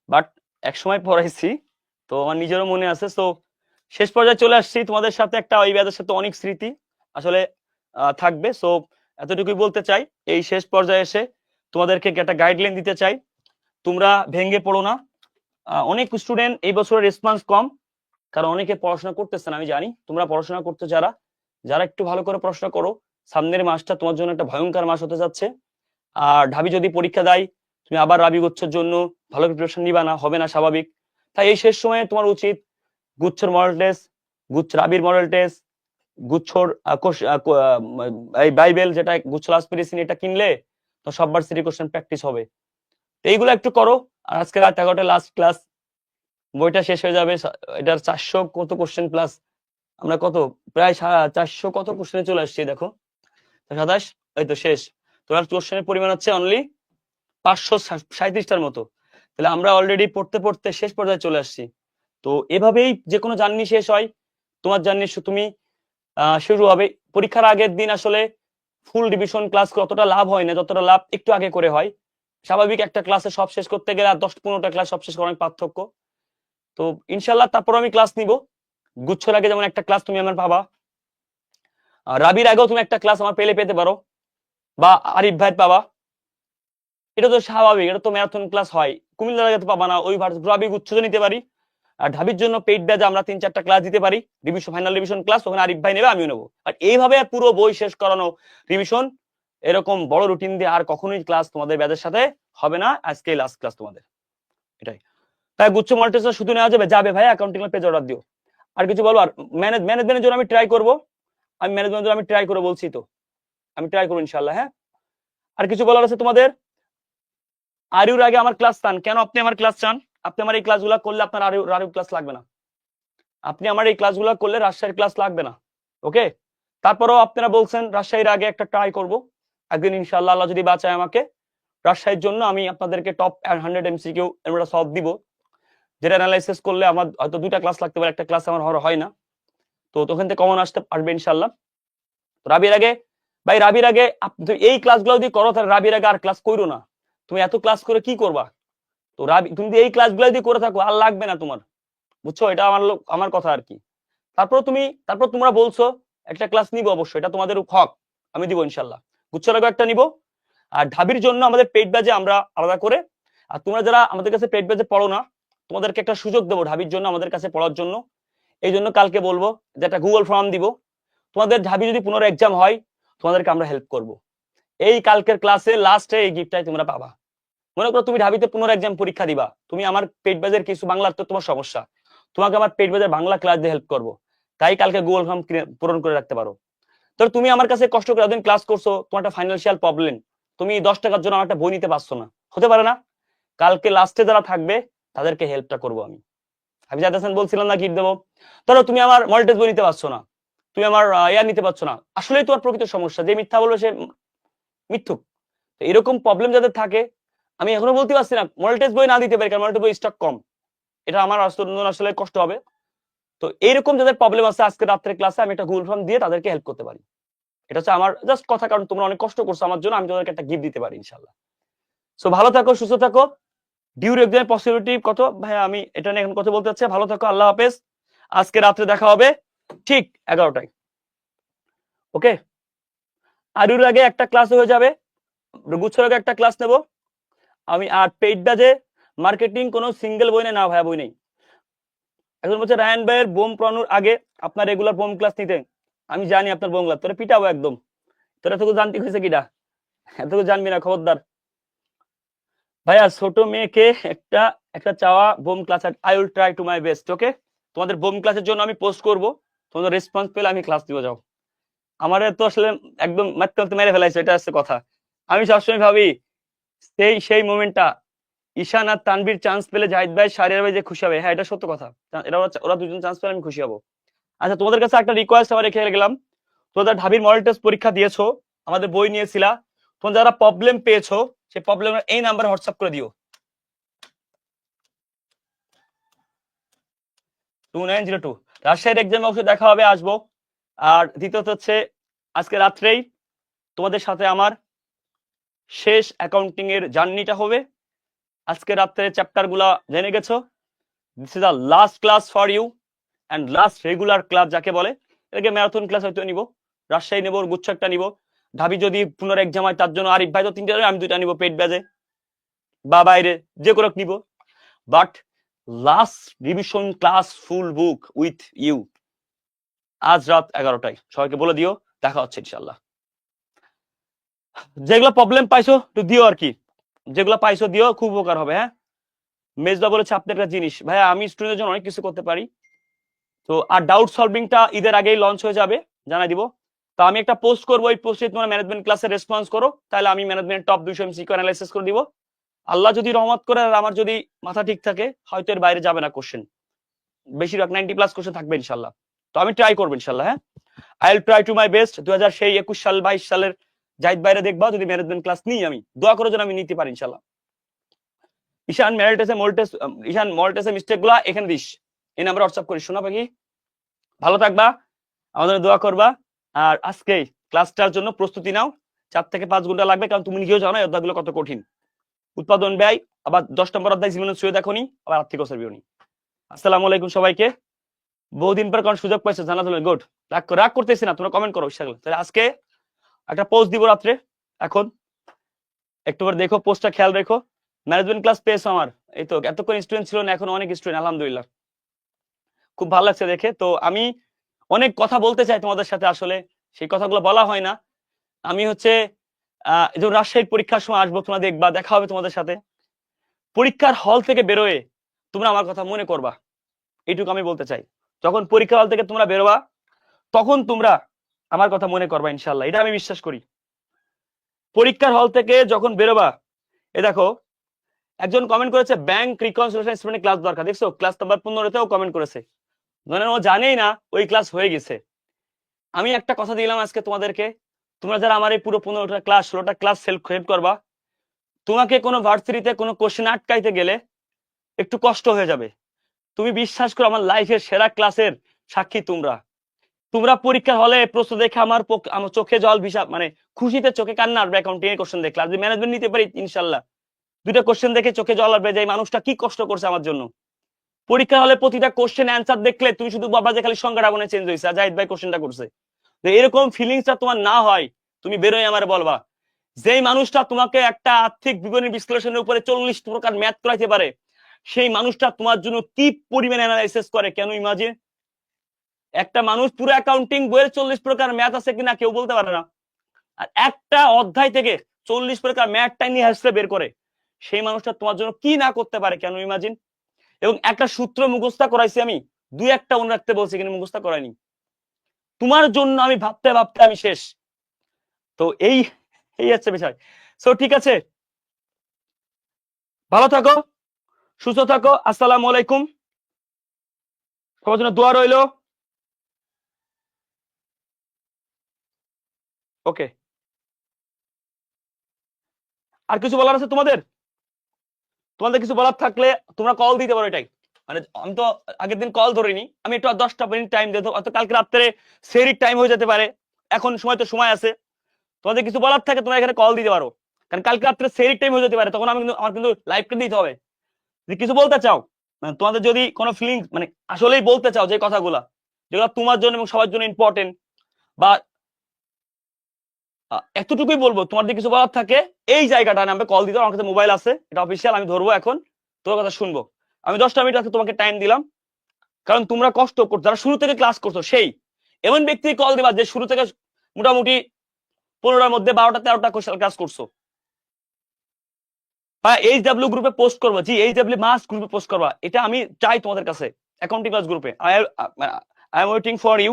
বাট এক সময় পড়াইছি, তো আমার নিজেরও মনে আছে। তো শেষ পর্যায়ে চলে আসছি, তোমাদের সাথে একটা ওই ব্যাচের সাথে অনেক স্মৃতি আসলে থাকবে। সো এতটুকুই বলতে চাই, এই শেষ পর্যায়ে এসে তোমাদেরকে একটা গাইডলাইন দিতে চাই, তোমরা ভেঙে পড়ো না। অনেক স্টুডেন্ট এই বছরের রেসপন্স কম, কারণ অনেকে পড়াশোনা করতেছে না, আমি জানি। তোমরা পড়াশোনা করতে যারা যারা একটু ভালো করে পড়াশোনা করো, সামনের মাসটা তোমার জন্য একটা ভয়ঙ্কর মাস হতে যাচ্ছে। আর ঢাবি যদি পরীক্ষা দেয়, তুমি আবার রাবি গুচ্ছের জন্য ভালো প্রিপারেশন নিবা না, হবে না স্বাভাবিক। তাই এই শেষ সময়ে তোমার উচিত গুচ্ছর মডেল টেস্ট, রাবির মডেল টেস্ট, গুচ্ছর এই বাইবেল যেটা গুচ্ছ লাস্ট মেডিসিন, এটা কিনলে তো সব ভার্সিটি কোশ্চেন প্র্যাকটিস হবে। তো এইগুলো একটু করো। আর আজকে রাত 11টায় লাস্ট ক্লাস, বইটা শেষ হয়ে যাবে। এটার 400 কত কোশ্চেন প্লাস, আমরা কত প্রায় 400 কত কোশ্চেনে চলে আসছি, দেখো 27, এই তো শেষ। তোমার কোশ্চেনের পরিমাণ হচ্ছে অনলি 537টার মতো। তাহলে আমরা অলরেডি পড়তে পড়তে শেষ পর্যায়ে চলে আসছি। তো এভাবেই যে কোনো জার্নি শেষ হয়, তোমার জার্নি তুমি শুরু হবে। পরীক্ষার আগের দিন আসলে ফুল রিভিশন ক্লাস অতটা লাভ হয় না, যতটা লাভ একটু আগে করে হয়। স্বাভাবিক একটা ক্লাসে সব শেষ করতে গেলে আর 10-15টা ক্লাস সব শেষ করা অনেক পার্থক্য। তো ইনশাল্লাহ তারপর আমি ক্লাস নিব। গুচ্ছর আগে যেমন একটা ক্লাস তুমি আমার পাবা, রাবির আগেও তুমি একটা ক্লাস আমার পেতে পারো, বা আরিফ ভাই পাবা। এটা তো স্বাভাবিক, এটা তো ম্যারাথন ক্লাস হয়। কুমিল্লার আগে তো পাবা না, ওই রাবি গুচ্ছ নিতে পারি। আর ঢাবির জন্য পেইড ব্যাচ আমরা 3-4টা ক্লাস দিতে পারি, রিভিশন ফাইনাল রিভিশন ক্লাস, ওখানে আরিফ ভাই নেবে, আমিও নেবো। আর এইভাবে পুরো বই শেষ করানো, রিভিশন, এরকম বড় রুটিন দিয়ে আর কখনোই ক্লাস তোমাদের ব্যাচের সাথে হবে না। আজকে লাস্ট ক্লাস তোমাদের, এটাই। তাই গুচ্ছ মল্টিটেস্ট শুধু নেওয়া যাবে ভাই, অ্যাকাউন্টিং এর পেজ অর্ডার দিও। আর কিছু বলো? আর ম্যানেজমেন্টের জন্য আমি ট্রাই করব, আমি ম্যানেজমেন্টের জন্য আমি ট্রাই করে বলছি তো, আমি ট্রাই করবো ইনশাআল্লাহ। হ্যাঁ, আর কিছু বলার আছে তোমাদের? আরিউর আগে আমার ক্লাস চান কেন? আপনি আমার ক্লাস চান, আপনি আমার এই ক্লাসগুলো করলে আপনার আরিউ ক্লাস লাগবে না, আপনি আমার এই ক্লাসগুলো করলে রাজশাহীর ক্লাস লাগবে না। ওকে, তারপরেও আপনারা বলছেন রাজশাহীর আগে একটা ট্রাই করব একদিন ইনশাআল্লাহ, আল্লাহ যদি বাঁচায় আমাকে। রাজশাহীর জন্য আমি আপনাদেরকে টপ 100 এমসিকিউ আমরা সলভ দিব, যেটা অ্যানালাইসিস করলে আমার হয়তো 2টা ক্লাস লাগতে পারে, একটা ক্লাস আমার হয় না। তো ওখান থেকে কমন আসতে পারবে ইনশাআল্লাহ। রাবির আগে ভাই, রাবির আগে তুমি এই ক্লাসগুলো যদি করো, তাহলে রাবির আগে আর ক্লাস করো না। তুমি এত ক্লাস করে কি করবা? তো রাবি তুমি এই ক্লাসগুলো যদি করে থাকো, আর লাগবে না তোমার, বুঝছো? এটা আমার কথা আর কি। তারপর তোমরা বলছো একটা ক্লাস নিবো, অবশ্যই এটা তোমাদের হক, আমি দিব ইনশাল্লাহ। গুচ্ছের আগে একটা নিব। আর ঢাবির জন্য আমাদের পেইড ব্যাচে আমরা আলাদা করে, আর তোমরা যারা আমাদের কাছে পেইড ব্যাচে পড়ো না, তোমাদেরকে একটা সুযোগ দেবো ঢাবির জন্য আমাদের কাছে পড়ার জন্য। এই জন্য কালকে বলবো যে একটা গুগল ফর্ম দিব, তোমাদের ঢাবি যদি পুনর এক্সাম হয়, তোমাদেরকে আমরা হেল্প করব। এই কালকের ক্লাসে লাস্টে এই গিফটটাই তোমরা পাবা। মনে করো তুমি ঢাবিতে পুনর এক্সাম পরীক্ষা দিবা, তুমি আমার পেইড ব্যাচের কিছু বাংলার তো তোমার সমস্যা, তোমাকে আমার পেইড ব্যাচের বাংলা ক্লাস দিয়ে হেল্প করবো। তাই কালকে গুগল ফর্ম পূরণ করে রাখতে পারো। তো ধরো তুমি আমার কাছে কষ্ট করে এতদিন ক্লাস করছো, তোমার একটা ফাইন্যান্সিয়াল প্রবলেম, তুমি 10 টাকার জন্য আমার একটা বই নিতে পারছো না, হতে পারে না? কালকে লাস্টে যারা থাকবে তাদেরকে হেল্পটা করবো আমি। আমি জাহিদ হাসান বলছিলাম না গিফট দেবো। ধরো তুমি আমার মল্টেজ বই নিতে পারছো না, তুমি আমার ইয়ার নিতে পারছো না, আসলেই তোমার প্রকৃত সমস্যা, যে মিথ্যা বলবে সে মিথ্যুক। তো এরকম প্রবলেম যাদের থাকে, আমি এখনো বলতে পারছি না মল্টেজ বই না দিতে পারি, কারণ মল্টেজ বই স্টক কম, এটা আমার আসলে কষ্ট হবে। তো এইরকম যাদের প্রবলেম আছে, আজকে রাত্রে ক্লাসে আমি একটা গুগল ফর্ম দিয়ে তাদেরকে হেল্প করতে পারি। এটা হচ্ছে আমার জাস্ট কথা, কারণ তোমরা অনেক কষ্ট করছো আমার জন্য, আমি তোমাদেরকে একটা গিফট দিতে পারি ইনশাল্লাহ। সো ভালো থাকো, সুস্থ থাকো। ডিউর এক্সামের পসিবিলিটি কত ভাই, আমি এটা নিয়ে এখন কথা বলতে চাচ্ছি। ভালো থাকো, আল্লাহ হাফেজ। আজকে রাত্রে দেখা হবে ঠিক 11টায়। ওকে, আরুর আগে একটা ক্লাস হয়ে যাবে, গুচ্ছর আগে একটা ক্লাস নেব আমি। আর পেইড ব্যাচে মার্কেটিং কোনো সিঙ্গেল বই নেই না ভাইয়া, বই নেই। এখন বলছে রায়ান ভাইয়ের বোম পড়ানোর আগে আপনার রেগুলার বোম ক্লাস নিতে, আমি জানি আপনার বোম ক্লাস, তোরা পিটাবো একদম। তোরা তো জানতে হয়েছে কিটা, এতটুকু জানবি না, খবরদার। ভাইয়া ছোট মেয়েকে একটা একটা চাওয়া বোম class, I will try to my best. Okay, তোমাদের বোম ক্লাসের জন্য আমি পোস্ট করব, তোমাদের রেসপন্স পেলে আমি ক্লাস দিব। যাও, আমার তো আসলে একদম মারতে মারতে মেরে ফেলাইছে, এটা হচ্ছে কথা। আমি সবসময় ভাবি সেই মোমেন্টটা ঈশান আর তানভীর চান্স পেলে জাহিদ ভাই শাহরিয়ার ভাই যে খুশি হবে, হ্যাঁ এটা সত্য কথা। এরা ওরা দুজন চান্স পেলে আমি খুশি হবো। আচ্ছা, তোমাদের কাছে একটা রিকোয়েস্ট আবার রেখে গেলাম, তোমরা ঢাবির মডেল টেস্ট পরীক্ষা দিয়েছো, আমাদের বই নিয়েছিলা, তোমরা যারা প্রবলেম পেয়েছো সেই প্রবলেম এই নাম্বারে হোয়াটসঅ্যাপ করে দিও 2902। রাজশাহীর এক্সাম অবশ্যই দেখা হবে, আসবো। আর দ্বিতীয়ত হচ্ছে আজকে রাত্রেই তোমাদের সাথে আমার শেষ অ্যাকাউন্টিং এর জার্নিটা হবে। আজকে রাত্রে চ্যাপ্টার গুলা জেনে গেছো, this is the last class for you and last regular class যাকে বলে। এটাকে ম্যারাথন ক্লাস হয়তো নিব, রাজশাহী নেবো, গুচ্ছ একটা নিব, ঢাবি যদি পুনর এক্সাম হয় তার জন্য আরিফ ভাই তো 3টা, আমি 2টা নিব পেড ব্যাজে বা বাইরে যে কোনো নিব। But last revision class full book with you আজ রাত 11টায়, সবাইকে বলে দিও। দেখা হচ্ছে ইনশাল্লাহ। যেগুলো প্রবলেম পাইছো একটু দিও আর কি, যেগুলো পাইছো দিও, খুব উপকার হবে। হ্যাঁ, মেজদা বলেছে আপনি একটা জিনিস, ভাইয়া আমি স্টুডেন্টের জন্য অনেক কিছু করতে পারি। তো আর ডাউট সলভিংটা ঈদের আগেই লঞ্চ হয়ে যাবে, জানাই দিব। তো আমি একটা পোস্ট করবো, ওই পোস্টে তোমার ম্যানেজমেন্ট ক্লাসে রেসপন্স করো, তাহলে আমি ম্যানেজমেন্ট টপ 200 এমসিকিউ অ্যানালাইসিস করে দিব। আল্লাহ যদি রহমত করে আর আমার যদি মাথা ঠিক থাকে, হয়তো এর বাইরে যাবে না কোশ্চেন, বেশিরভাগ 90+ কোশ্চেন থাকবে ইনশাল্লাহ। তো আমি ট্রাই করবো ইনশাল্লাহ। হ্যাঁ, I will try to my best. 2021 সাল 22 সালের জাহিদ বাইরে দেখবা যদি ম্যানেজমেন্ট ক্লাস নিই, আমি দোয়া করো যেন আমি নিতে পারি ইনশাল্লাহ। ঈশান মেরিটেসে মোল্টেস, ঈশান মল্টেসে মিস্টেক গুলা এখানে দিস, এই নাম্বার হোয়াটসঅ্যাপ করিস। শোনা পাখি, ভালো থাকবা, আমাদের দোয়া করবা। আর আজকে ক্লাসটার জন্য প্রস্তুতি নাও, 4 থেকে 5 ঘন্টা লাগবে, কারণ তুমি নিজেও জানো এই অধ্যায়গুলো কত কঠিন। উৎপাদন ব্যয় আবার 10 নম্বর অধ্যায় জীবনে ছুঁয়ে দেখোনি, আবার আর্থিক সার্ভিও নি। আসসালামু আলাইকুম সবাইকে, বহুদিন পর কোন সুযোগ পাইছো জানা দিলেন, গুড। রাগ করতেছি না, তোমরা কমেন্ট করো ইনশাআল্লাহ। তাহলে আজকে একটা পোস্ট দিব রাত্রে, এখন একটু পর দেখো পোস্টটা, খেয়াল রেখো। ম্যানেজমেন্ট ক্লাস পেয়েছো আমার, এই তো এতক্ষণ স্টুডেন্ট ছিল না, এখন অনেক স্টুডেন্ট, আলহামদুলিল্লাহ, খুব ভালো লাগছে দেখে। তো আমি অনেক কথা বলতে চাই তোমাদের সাথে, আসলে সেই কথাগুলো বলা হয় না। আমি হচ্ছে যেমন রাজশাহীর পরীক্ষার সময় আসবো, তোমরা দেখবা, দেখা হবে তোমাদের সাথে। পরীক্ষার হল থেকে বেরোয় তোমরা আমার কথা মনে করবা, এইটুকু আমি বলতে চাই। যখন পরীক্ষার হল থেকে তোমরা বেরোবা, তখন তোমরা আমার কথা মনে করবা ইনশাল্লাহ, এটা আমি বিশ্বাস করি। পরীক্ষার হল থেকে যখন বেরোবা, এ দেখো একজন কমেন্ট করেছে ব্যাংক রিকনসিলিয়েশন স্টুডেন্ট ক্লাস দরকার, দেখছো ক্লাস নাম্বার 15-তেও কমেন্ট করেছে, মানে ও জানেই না ওই ক্লাস হয়ে গেছে। আমি একটা কথা দিলাম আজকে তোমাদেরকে, তোমরা যারা আমার এই পুরো 15টা ক্লাস 16টা ক্লাস হেল্প করবা, তোমাকে কোনো ভার্সিটিতে কোনো কোশ্চেন আটকাইতে গেলে একটু কষ্ট হয়ে যাবে। তুমি বিশ্বাস করো, আমার লাইফের সেরা ক্লাসের সাক্ষী তোমরা। তোমরা পরীক্ষার হলে প্রশ্ন দেখে আমার চোখে জল ভিসা, মানে খুশিতে চোখে কান্না আসবে। অ্যাকাউন্টিং এর কোশ্চেন দেখলে, যদি ম্যানেজমেন্ট নিতে পারি ইনশাল্লাহ, 2টা কোশ্চেন দেখে চোখে জল আসবে যে এই মানুষটা কি কষ্ট করছে আমার জন্য। পরীক্ষার হলে প্রতিটা কোশ্চেন অ্যান্সার দেখলে তুমি শুধু বাবা যে খালি সংখ্যাটা মনে চেঞ্জ হয়েছে, জাহিদ ভাই কোশ্চেনটা করছে, তো এরকম ফিলিংসটা তোমার না হয়, তুমি বেরোয় আমার বলবা যেই মানুষটা তোমাকে একটা আর্থিক বিবরণী বিশ্লেষণের উপরে 40 প্রকার ম্যাথ করাইতে পারে, সেই মানুষটা তোমার জন্য কি পরিমাণ অ্যানালাইসিস করে, কেন ইমাজিন। একটা মানুষ পুরো অ্যাকাউন্টিং বইয়ের 40 প্রকার ম্যাথ আছে কিনা কেউ বলতে পারে না, আর একটা অধ্যায় থেকে 40 প্রকার ম্যাথটা নিয়ে হাসলে বের করে, সেই মানুষটা তোমার জন্য কি না করতে পারে, কেন ইমাজিন। এবং একটা সূত্র মুখস্থ করাইছি আমি, 2-1টা মনে রাখতে বলছি, কিন্তু মুখস্থ করাইনি। তোমার জন্য আমি ভাবতে ভাবতে আমি শেষ। তো এই এই হচ্ছে বিষয়। সো ঠিক আছে, ভালো থাকো, সুস্থ থাকো। আসসালামু আলাইকুম, সবার জন্য দোয়া রইলো। ওকে, আর কিছু বলার আছে তোমাদের? তোমাদের কিছু বলার থাকলে তোমরা কল দিতে পারো। এটাই মানে, আমি তো আগের দিন কল ধরিনি, আমি একটু 10টা মিনিট টাইম দিতে, অত কালকে রাত্রে সেরির টাইম হয়ে যেতে পারে, এখন সময় তো সময় আছে। তোমাদের কিছু বলার থাকে তোমরা এখানে কল দিতে পারো, কারণ কালকে রাত্রে সেরির টাইম হয়ে যেতে পারে, তখন আমার কিন্তু লাইভটা দিতে হবে। যদি কিছু বলতে চাও, মানে তোমাদের যদি কোনো ফিলিংস মানে আসলেই বলতে চাও যে কথাগুলা যেগুলো তোমার জন্য এবং সবার জন্য ইম্পর্টেন্ট, বা এতটুকুই বলবো, তোমার যদি কিছু বলার থাকে এই জায়গাটা নামবে কল দিতে। আমার কাছে মোবাইল আছে, এটা অফিসিয়াল, আমি ধরবো এখন, তোর কথা শুনবো। আমি 10টা মিনিট আজকে তোমাকে টাইম দিলাম, কারণ তোমরা কষ্ট করছো, যারা শুরু থেকে ক্লাস করছো, সেই এমন ব্যক্তি কল দিবা যে শুরু থেকে মোটামুটি 15টার মধ্যে 12টা 13টা ক্লাস করছো। বা এইচডব্লিউ গ্রুপে পোস্ট করবা, জি এইচডব্লিউ মাস গ্রুপে পোস্ট করবা, এটা আমি চাই তোমাদের কাছে। অ্যাকাউন্টিং ক্লাস গ্রুপে I am waiting for you.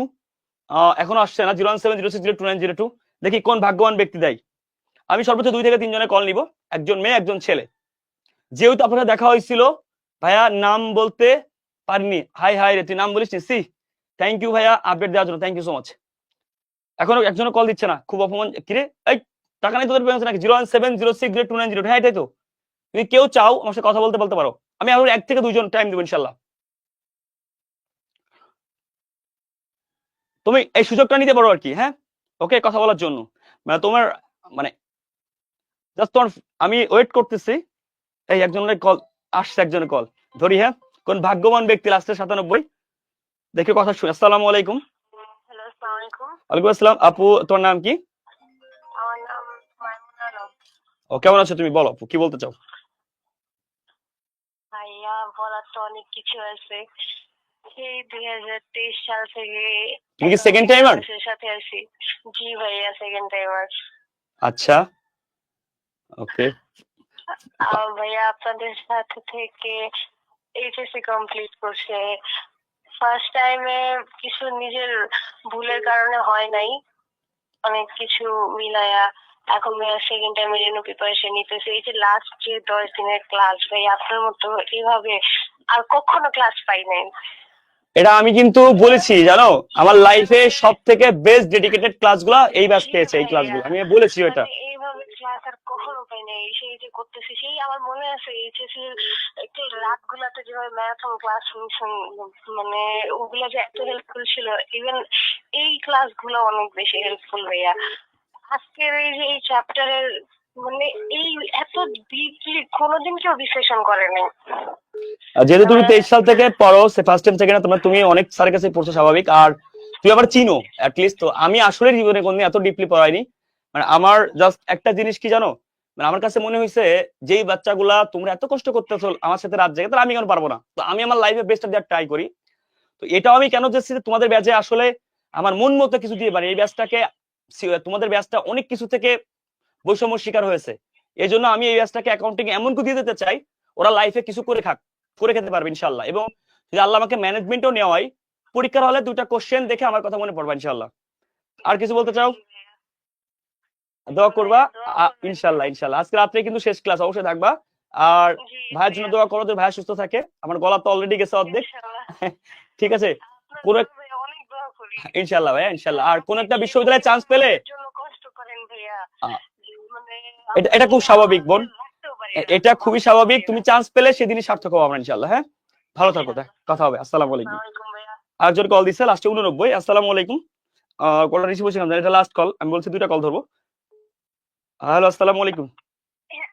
এখনো আসছে না, 017060292। দেখি কোন ভাগ্যবান ব্যক্তি দেয়। আমি সর্বোচ্চ 2 থেকে 3 জনের কল নিব, একজন মেয়ে একজন ছেলে। যেহেতু আপনার দেখা হয়েছিল, ভাইয়া নাম বলতে পারিনি। হাই হাই রে, তুই নাম বলিস নি? সি, থ্যাংক ইউ ভাইয়া আপডেট দেওয়ার জন্য, থ্যাংক ইউ সো মাচ। এখনো একজনও কল দিচ্ছে না, খুব অপমান। কিরে এই, টাকা নেই তোদের পেমেন্ট নাকি? 017060292। হ্যাঁ এটাই তো। যদি কেউ চাও আমার সাথে কথা বলতে বলতে পারো, আমি আরো 1 থেকে 2 জন টাইম দেবো ইনশাল্লাহ। তুমি এই সুযোগটা নিতে পারো আর কি। হ্যাঁ, ওকে, কথা বলার জন্য মানে তোমার মানে জাস্ট তোমার, আমি ওয়েট করতেছি। এই একজনের কল আসছে, একজনের কল ধরি। হ্যাঁ, কোন ভাগ্যবান ব্যক্তি লাস্টে 97, দেখে কথা শুনি। আসসালামু আলাইকুম। হ্যালো, আসসালামু আলাইকুম। ওয়ালাইকুম আসসালাম। আপু তোমার নাম কি? আমার নাম মাইমুনা আলম। ও, কেমন আছো তুমি? বলো আপু, কি বলতে চাও? ভাইয়া, বলার তো অনেক কিছু আছে। সেই 2023 সাল থেকে তুমি কি সেকেন্ড টাইমার? সাথে আছি। জি ভাইয়া, সেকেন্ড টাইমার। আচ্ছা, ওকে। ভাইয়া আপনাদের সাথে থেকে এইচএসসি কমপ্লিট করছে। ফার্স্ট টাইমে কিছু নিজের ভুলের কারণে হয় নাই, অনেক কিছু মিলায়া এখন সেকেন্ড টাইমের জন্য প্রিপারেশন নিতেছে। এই যে লাস্ট যে 10 দিনের ক্লাস, ভাই আপনার মতো এইভাবে আর কখনো ক্লাস পাই নাই। এটা আমি কিন্তু বলেছি জানো, আমার লাইফে সব থেকে বেস্ট ডেডিকেটেড ক্লাসগুলো এই ব্যাচ পেয়েছে, এই ক্লাসগুলো আমি বলেছি এটা। এইভাবে ক্লাস আর কখনো পাই নাই। সেই যে করতেছি, সেই আমার মনে আছে এইচএসসি একটু রাত গুলাতে যেভাবে ম্যারাথন ক্লাস শুনছেন, মানে ওগুলা যে এত হেল্পফুল ছিল। ইভেন এই ক্লাস গুলো অনেক বেশি হেল্পফুল ভাইয়া। আজকের এই যে এই চ্যাপ্টারের মানে এই এত ডিপলি কোনোদিন কেউ বিশ্লেষণ করে নাই। যেহেতু তুমি 23 সাল থেকে পড়ো, সে ফার্স্ট টাইম সেকেন্ড টাইম তুমি অনেক স্যারের কাছে পড়ছো, স্বাভাবিক। আর তুই আবার চিনো অ্যাটলিস্ট। তো আমি আসলে জীবনে কোনদিন এত ডিপলি পড়াইনি। মানে আমার জাস্ট একটা জিনিস কি জানো, মানে আমার কাছে মনে হয়েছে যেই বাচ্চাগুলা তোমরা এত কষ্ট করতেছো আমার সাথে রাত জেগে, তাহলে আমি কেন পারবো না? তো আমি আমার লাইফে বেস্টটা দেওয়ার ট্রাই করি। তো এটাও আমি কেন যাচ্ছি যে তোমাদের ব্যাচে আসলে আমার মন মতো কিছু দিয়ে পারি। এই ব্যাচটাকে, তোমাদের ব্যাচটা অনেক কিছু থেকে বৈষম্য শিকার হয়েছে, এই জন্য আমি এই ব্যাচটাকে অ্যাকাউন্টিং এমন কিছু দিয়ে দিতে চাই ওরা লাইফে কিছু করে খেতে পারবে ইনশাল্লাহ। এবং যদি আল্লাহ আমাকে ম্যানেজমেন্টও নেওয়াই, পরীক্ষার হলে 2টা কোশ্চেন দেখে আমার কথা মনে পড়বে ইনশাল্লাহ। আর কিছু বলতে চাও? দোয়া করবা। ইনশাল্লাহ ইনশাল্লাহ। আজকে রাত্রে কিন্তু শেষ ক্লাস, অবশ্যই থাকবা। আর ভাইয়ের জন্য দোয়া করো যে ভাই সুস্থ থাকে। আমার গলা তো অলরেডি গেছে অর্ধেক। ঠিক আছে, কোন ইনশাল্লাহ ভাইয়া, ইনশাল্লাহ। আর কোন একটা বিশ্ববিদ্যালয়ে চান্স পেলে, এটা খুব স্বাভাবিক বোন, এটা খুবই স্বাভাবিক। তুমি চান্স পেলে সেদিনই সার্থক হবো আমরা ইনশাল্লাহ। হ্যাঁ, ভালো থাকো, কথা হবে। আসসালামু আলাইকুম। আরেকজন কল দিচ্ছে লাস্টে 89। আসসালামু আলাইকুম। কলটা রিসিভ করছিলাম, এটা লাস্ট কল, আমি বলছি 2টা কল ধরবো। হ্যালো, আসসালামু আলাইকুম।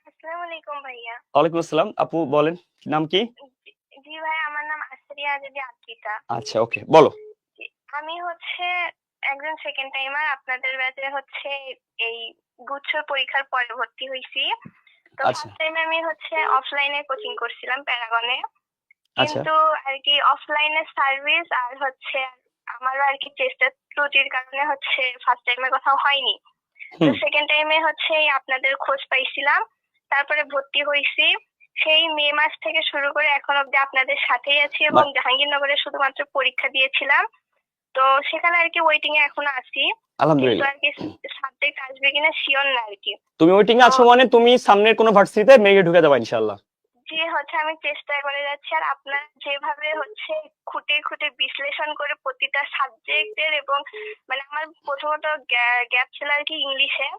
আসসালামু আলাইকুম ভাইয়া। ওয়ালাইকুম আসসালাম। আপু বলেন, নাম কি? জি ভাই, আমার নাম আসরিয়া দেবী আকিতা। আচ্ছা, ওকে, বলো। আমি একজন সেকেন্ড টাইমার। আপনাদের ব্যাচে এই গুচ্ছ পরীক্ষার পরে ভর্তি হইছি। তো ফার্স্ট টাইমে আমি অফলাইনে কোচিং করছিলাম প্যারাগনে, কিন্তু আর কি অফলাইনে সার্ভিস আর আমারও আর কি চেষ্টা ত্রুটির কারণে ফার্স্ট টাইমে কোথাও হয়নি। তো সেকেন্ড টাইমে আপনাদের খোঁজ পাইছিলাম, তারপরে ভর্তি হইছি। সেই মে মাস থেকে শুরু করে এখন অব্দি আপনাদের সাথেই আছি এবং জাহাঙ্গীরনগরে শুধুমাত্র পরীক্ষা দিয়েছিলাম। তো সেখানে আর কি ওয়েটিং এ এখনো আছি, কিন্তু আলহামদুলিল্লাহ। আর কি সাবজেক্ট আসবে কিনা শিওর না আর কি। তুমি ওয়েটিং এ আছো মানে তুমি সামনের কোনো ভার্সিটিতে মেয়ে ঢুকে যাবে ইনশাআল্লাহ। জি হচ্ছে আমি চেষ্টা করে যাচ্ছি, আর আপনারা যেভাবে হচ্ছে খুঁটে খুঁটে বিশ্লেষণ করে প্রতিটা সাবজেক্টের, এবং মানে আমার প্রথমত গ্যাপ ছিল আর কি ইংলিশে,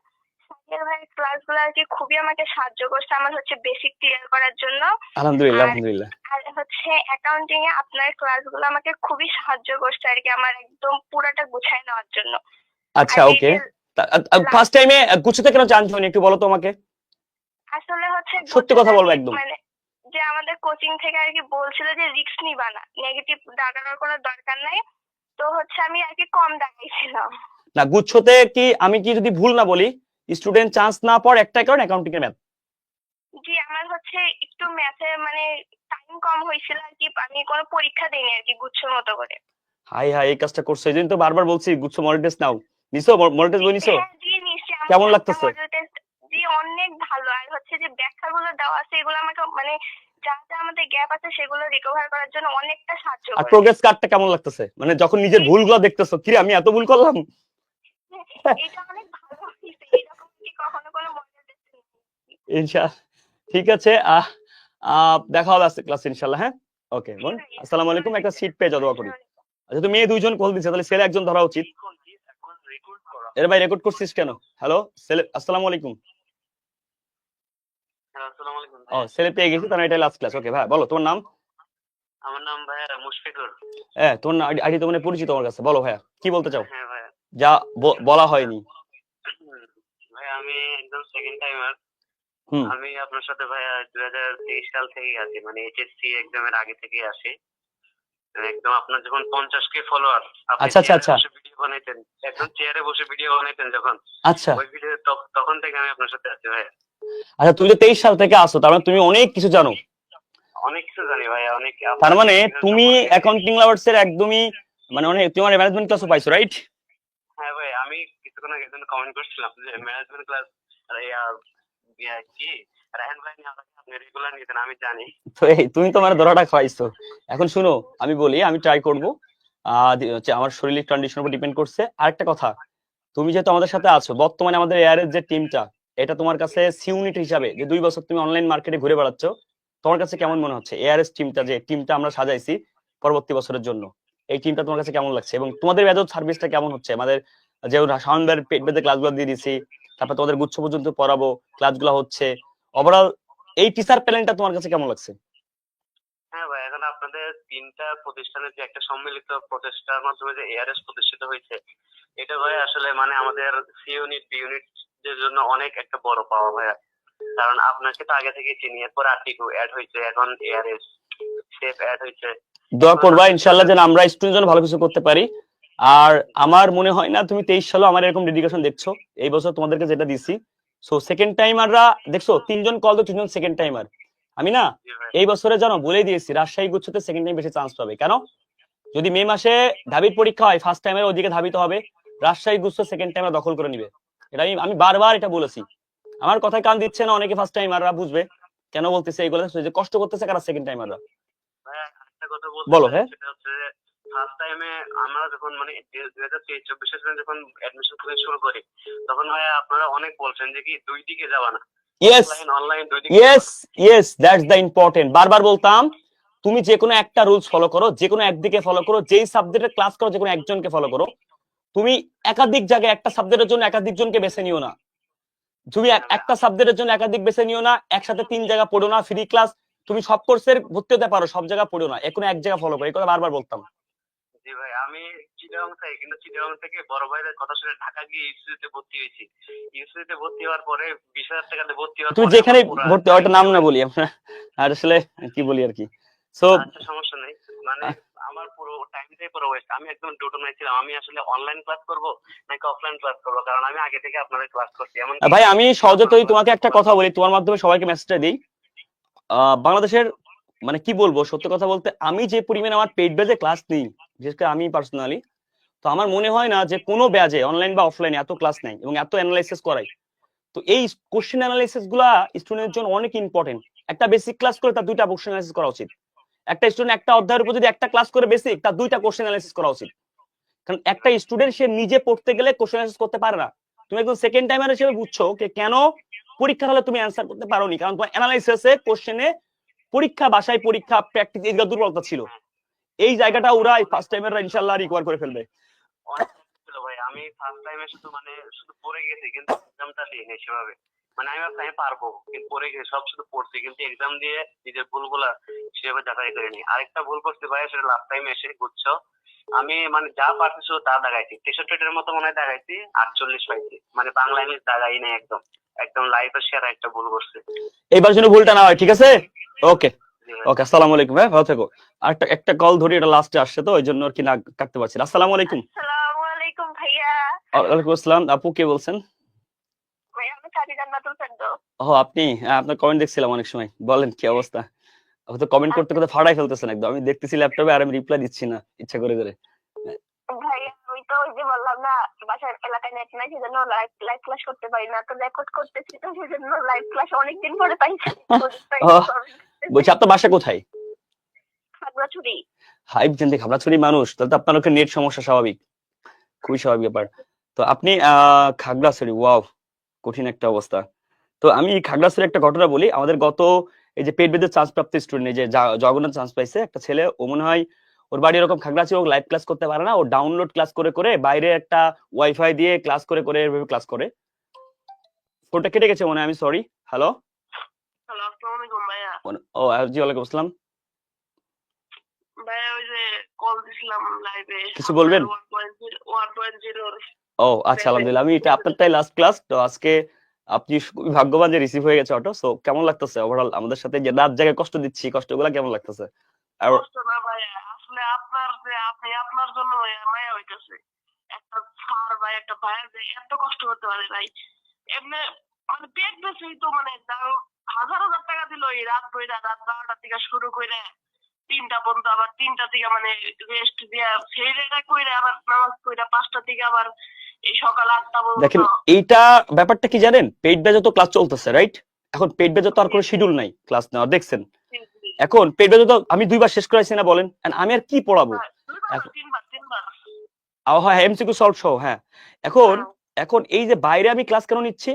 সাকির ভাইয়ের ক্লাসগুলো আর কি খুবই আমাকে সাহায্য করছে আমার হচ্ছে বেসিক ক্লিয়ার করার জন্য। আলহামদুলিল্লাহ আর আলহামদুলিল্লাহ। আর হচ্ছে অ্যাকাউন্টিং এ আপনার ক্লাসগুলো আমাকে খুবই সাহায্য করছে আর কি আমার একদম পুরাটা গুছায় নেওয়ার জন্য। আচ্ছা আর এই ওকে। যে ফার্স্ট টাইমে গুছাতে কেন চান্স হয়নি একটু বলো তো আমাকে, আসলে হচ্ছে সত্যি কথা গুছাতে বলবো আর কি একদম। মানে যে আমাদের কোচিং থেকে আর কি বলছিল যে রিস্ক নিবা না, নেগেটিভ দাগানোর কোনো দরকার নাই, তো হচ্ছে আমি আর কি কম দাগাইছিলাম। না গুচ্ছতে কি আমি কি যদি ভুল না বলি, স্টুডেন্ট চান্স না পাওয়ার একটাই কারণ অ্যাকাউন্টিং এর ম্যাথ। জি আমার হচ্ছে একটু ম্যাথে মানে টাইম কম হয়েছিল আর কি, আমি কোনো পরীক্ষা দিইনি আর কি গুচ্ছর মতো করে। হাই হাই, এই কাজটা করছো, এই জন্য তো বারবার বলছি গুচ্ছ মডেল টেস্ট নাও। নিছো মডেল টেস্ট বই নিছো? হ্যাঁ দিয়ে নিশ্চয়ই আমার কেমন 4টা লাগতেছে? Model test. জি অনেক ভালো, আর হচ্ছে যে ব্যাখ্যাগুলো দেওয়া আছে এগুলো আমাকে মানে যা যা আমাদের গ্যাপ আছে সেগুলো রিকভার করার জন্য অনেকটা সাহায্য আর করে। প্রোগ্রেস কার্ডটা কেমন লাগতেছে, মানে যখন নিজের ভুলগুলো দেখতেছো, কি রে আমি এত ভুল করলাম। এটা অনেক ভালো হয়েছে, এরকম কি কখনো কোনো মডেল টেস্ট ইনশাআল্লাহ ঠিক আছে। দেখা হবে আজকে ক্লাস ইনশাআল্লাহ। হ্যাঁ ওকে বোন, আসসালামু আলাইকুম। একটা সিট পেয়ে যাও, দোয়া করি। আচ্ছা তুমি মেয়ে দুইজন কল দিছে, তাহলে ছেলে একজন ধরা উচিত। এর ভাই রেকর্ড করছিস কেন? হ্যালো ছেলে, আসসালামু আলাইকুম। ও ছেলে পেয়ে গেছি, তাহলে এটা লাস্ট ক্লাস। ওকে ভাই বলো তোমার নাম। আমার নাম ভাইয়া মুশফিকুর। হ্যাঁ তোমার আইডি তো মানে পরিচিত আমার কাছে, বলো ভাইয়া কি বলতে চাও, হ্যাঁ ভাইয়া, যা বলা হয়নি। ভাইয়া আমি একদম সেকেন্ড টাইমার। হুম আমি আপনার সাথে ভাইয়া 2023 সাল থেকেই আছি, মানে এইচএসসি এক্সামের আগে থেকেই আসি। একদম আপনার যখন 50K ফলোয়ার, আপনি আচ্ছা আচ্ছা আচ্ছা বসে ভিডিও বানাইতেন, একদম চেয়ারে বসে ভিডিও বানাইতেন যখন, আচ্ছা ওই ভিডিও তখন থেকে আমি আপনার সাথে আছি ভাইয়া। আচ্ছা তুমি তো 23 সাল থেকে আসো, তার মানে তুমি অনেক কিছু জানো। অনেক কিছু জানি ভাইয়া, অনেক। তার মানে তুমি অ্যাকাউন্টিং লাভার্স এর একদমই মানে অনেক, তোমার ম্যানেজমেন্ট ক্লাসও পাইছো রাইট? হ্যাঁ ভাই, আমি কিছুক্ষণ আগে একজন কমেন্ট করছিলাম যে ম্যানেজমেন্ট ক্লাস কি রায়হান ভাই নিয়ে আপনি রেগুলার নিতেন, আমি জানি। তো এই তুমি তো মানে ধরাটা খাইছো। এখন শুনো আমি বলি, আমি ট্রাই করবো। আমার শরীরের কন্ডিশনের উপর ডিপেন্ড করছে। আরেকটা কথা, তুমি যেহেতু আমাদের সাথে আছো, বর্তমানে আমাদের এয়ার এর যে টিমটা, এটা তোমার কাছে সি ইউনিট হিসাবে যে 2 বছর তুমি অনলাইন মার্কেটে ঘুরে বেড়াচ্ছ, তোমার কাছে কেমন মনে হচ্ছে এআরএস টিমটা, যে টিমটা আমরা সাজাইছি পরবর্তী বছরের জন্য, এই টিমটা তোমার কাছে কেমন লাগছে? এবং তোমাদের ব্যাচ সার্ভিসটা কেমন হচ্ছে? আমাদের যে শাওনবার পেট বেঁধে ক্লাসগুলো দিয়ে দিছি, তারপর তোমাদের গুচ্ছ পর্যন্ত পড়াবো, ক্লাসগুলো হচ্ছে, ওভারঅল এই টিচার প্ল্যানটা তোমার কাছে কেমন লাগছে? হ্যাঁ ভাই, এখন আপনাদের 3টা প্রতিষ্ঠানের যে একটা সম্মিলিত প্রচেষ্টার মাধ্যমে যে এআরএস প্রতিষ্ঠিত হয়েছে, এটা ভাই আসলে মানে আমাদের সি ইউনিট বি ইউনিট এর জন্য অনেক একটা বড় পাওয়া ভাইয়া। কারণ আপনাকে তো আগে থেকে চিনি, এরপর আর্টিকু অ্যাড হয়েছে, এখন এআরএস সেফ অ্যাড হয়েছে। দোয়া করবা ইনশাআল্লাহ যেন আমরা স্টুডেন্ট যেন ভালো কিছু করতে পারি। আর আমার মনে হয় না তুমি 23 সালে আমার এরকম ডেডিকেশন দেখছো, এই বছর তোমাদেরকে যেটা দিছি। সো সেকেন্ড টাইমাররা দেখছো 3জন কল তো 3জন সেকেন্ড টাইমার। আমি না এই বছরে জানো বলে দিয়েছি রাজশাহী গুচ্ছতে সেকেন্ড টাইম বেশি চান্স পাবে। কেন? যদি মে মাসে ধাবির পরীক্ষা হয়, ফার্স্ট টাইমের ওদিকে ধাবিত হবে, রাজশাহী গুচ্ছ সেকেন্ড টাইমার দখল করে নিবে। এটা আমি বারবার এটা বলেছি। আমার কথায় কান দিচ্ছে না অনেকে, ফার্স্ট টাইমাররা বুঝবে কেন বলতেছে এইগুলো, যে কষ্ট করতেছে কারা সেকেন্ড টাইমাররা। ভাইয়া একটা কথা বলতে বলো। চাই, হ্যাঁ সেটা হচ্ছে যে ফার্স্ট টাইমে আমরা যখন মানে 2023-24 সালে যখন অ্যাডমিশন করে শুরু করি, তখন ভাইয়া আপনারা অনেক বলছেন যে কি 2 দিকে যাবা না, ইয়েস অনলাইন 2 দিকে। Yes yes, that's the important. বারবার বলতাম তুমি যে কোনো একটা রুলস ফলো করো, যে কোনো একদিকে ফলো করো, যেই সাবজেক্টের ক্লাস করো যে কোনো একজনকে ফলো করো। তুমি একাধিক জায়গায় একটা সাবজেক্টের জন্য একাধিক জনকে বেছে নিও না। তুমি একটা সাবজেক্টের জন্য একাধিক বেছে নিও না, একসাথে 3 জায়গা পড়ো না, ফ্রি ক্লাস তুমি সব কোর্সের ভর্তি হতে পারো, সব জায়গা পড়ো না, এখন এক জায়গা ফলো করো। এই কথা বারবার বলতাম। জি ভাই, আমি চিটাগাং থেকে, কিন্তু চিটাগাং থেকে বড় ভাইয়ের কথা শুনে ঢাকা গিয়ে ইউসিতে ভর্তি হয়েছি। ইউসিতে ভর্তি হওয়ার পরে 20,000 টাকাতে ভর্তি হওয়ার তুমি পরে যেখানে আমার পুরা ভর্তি, ওটা নাম না বলি আমরা, আর আসলে কি বলি আর কি। সো আচ্ছা সমস্যা নেই, মানে আমার পুরো টাইমটাই পুরো ওয়েস্ট। আমি একদম ডোটনায় ছিলাম, আমি আসলে অনলাইন ক্লাস করব নাকি অফলাইন ক্লাস করব, কারণ আমি আগে থেকে আপনাদের ক্লাস করছি। এমন ভাই আমি সহজে তোমাকে একটা কথা বলি, তোমার মাধ্যমে সবাইকে মেসেজটা দিই। বাংলাদেশের মানে কি বলবো, সত্য কথা বলতে আমি যে পরিমাণে আমার পেইড ব্যাচে ক্লাস নিই, বিশেষ করে আমি পার্সোনালি, তো আমার মনে হয় না যে কোনো ব্যাচে অনলাইন বা অফলাইনে এত ক্লাস নেই এবং এত অ্যানালাইসিস করাই। তো এই কোশ্চেন অ্যানালাইসিস গুলা স্টুডেন্টের জন্য অনেক ইম্পর্টেন্ট। একটা বেসিক ক্লাস করে তার 2টা কোশ্চেন অ্যানালাইসিস করা উচিত। একটা স্টুডেন্ট একটা অধ্যায়ের উপর যদি একটা ক্লাস করে বেসিক, তার 2টা কোশ্চেন অ্যানালাইসিস করা উচিত। কারণ একটা স্টুডেন্ট সে নিজে পড়তে গেলে কোশ্চেন অ্যান্সার করতে পারে না। তুমি একদম সেকেন্ড টাইমার হিসেবে বুঝছো কেন পরীক্ষার হলে তুমি অ্যান্সার করতে পারোনি, কারণ তোমার অ্যানালাইসিসে কোশ্চেনে পরীক্ষা বাসায় পরীক্ষা প্র্যাকটিস এইগুলো দুর্বলতা ছিল। এই জায়গাটা ওরা ফার্স্ট টাইমের ইনশাআল্লাহ রিকভার করে ফেলবে। অনেক ছিল ভাই, আমি ফার্স্ট টাইমে শুধু পড়ে গেছি, কিন্তু এক্সামটা দিইনি সেভাবে। মানে আমি ভাবছি আমি পারবো, কিন্তু পড়ে গেছি, সব শুধু পড়ছি, কিন্তু এক্সাম দিয়ে নিজের ভুলগুলা সেভাবে যাচাই করিনি। আরেকটা ভুল করতে ভাই, সেটা লাস্ট টাইমে এসে বুঝছো, আমি মানে যা পারছি শুধু তা দাগাইছি, 63 মতো মনে হয় দাগাইছি, 48 পাইছি। মানে বাংলা ইংলিশ দাগাই নাই, একদম একদম লাইফের সেরা একটা ভুল করছে। এইবার যেন ভুলটা না হয়, ঠিক আছে? ওকে ওকে, আসসালামু আলাইকুম, হ্যাঁ ভালো থেকো। আর একটা কল ধরি, এটা লাস্টে আসছে তো ওই জন্য আর কি না কাটতে পারছি না। আসসালামু আলাইকুম। আসসালামু আলাইকুম ভাইয়া। ওয়ালাইকুম আসসালাম। আপু কে বলছেন? ভাইয়া আমি সাজি জান্নাতুল ফেরদৌস। ও আপনি, হ্যাঁ আপনার কমেন্ট দেখছিলাম অনেক সময়। বলেন কি অবস্থা? আপনি তো কমেন্ট করতে করতে ফাড়াই ফেলতেছেন একদম, আমি দেখতেছি ল্যাপটপে আর আমি রিপ্লাই দিচ্ছি না ইচ্ছা করে করে। ভাইয়া আমি তো ওই যে বললাম না, বাসার এলাকায় নেট নাই, সেজন্য লাইভ ক্লাস করতে পারি না, তো রেকর্ড করতেছি, তো সেজন্য লাইভ ক্লাস অনেকদিন পরে পাইছি। বলছি আপনার বাসা কোথায়? খাগড়াছড়ি। হাইপ জেনতে খাগড়াছড়ি মানুষ, তাহলে তো আপনার ওখানে নেট সমস্যা স্বাভাবিক, খুবই স্বাভাবিক ব্যাপার। তো আপনি খাগড়াছড়ি, ওয়াও, কঠিন একটা অবস্থা। তো আমি খাগড়াছড়ি একটা ঘটনা বলি। আমাদের গত এই যে পেট বেঁধে চান্স প্রাপ্ত স্টুডেন্ট, এই যে জগন্নাথ চান্স পাইছে একটা ছেলে, ও মনে হয় ওর বাড়ি এরকম খাগড়াছড়ি, ও লাইভ ক্লাস করতে পারে না, ও ডাউনলোড ক্লাস করে করে বাইরে একটা ওয়াইফাই দিয়ে ক্লাস করে করে এভাবে ক্লাস করে। ফোনটা কেটে গেছে মনে হয়, আমি সরি। হ্যালো হ্যালো, আসসালামু আলাইকুম ভাইয়া। ও জি ওয়ালাইকুম আসসালাম। ভাইয়া ওই যে কল দিছিলাম লাইভে, কিছু বলবেন? 1.0 ও আচ্ছা, আলহামদুলিল্লাহ। আমি এটা আপনারটাই লাস্ট ক্লাস তো আজকে, আপনি খুবই ভাগ্যবান যে রিসিভ হয়ে গেছে অটো। সো কেমন লাগতেছে ওভারঅল আমাদের সাথে যে রাত জায়গায় কষ্ট দিচ্ছি, কষ্টগুলা কেমন লাগতেছে? আর কষ্ট না ভাইয়া, আসলে আপনার যে আপনি আপনার জন্য ভাইয়া মায়া হইতেছে। একটা স্যার ভাই, একটা ভাইয়া যে এত কষ্ট করতে পারে ভাই, এমনি মানে পেট বেশি তো, মানে তাও হাজার হাজার টাকা দিল এই রাত বইরা, রাত 12টা থেকে শুরু করে 3টা পর্যন্ত, আবার 3টা থেকে মানে রেস্ট দিয়া সেই রেটা কইরা আবার নামাজ পড়া 5টা থেকে আবার এই সকাল 8টা দেখেন পর্যন্ত। এইটা ব্যাপারটা কি জানেন, পেইড ব্যাচে তো ক্লাস চলতেছে, রাইট? এখন পেইড ব্যাচে তো আর কোনো শিডিউল নাই ক্লাস নেওয়ার, দেখছেন? এখন পেইড ব্যাচে তো আমি 2বার শেষ করাইছি না, বলেন, and আমি আর কি পড়াবো? এখন তিনবার হ্যাঁ, এমসিকিউ সলভ সহ, হ্যাঁ। এখন এখন এই যে বাইরে আমি ক্লাস কেন নিচ্ছি?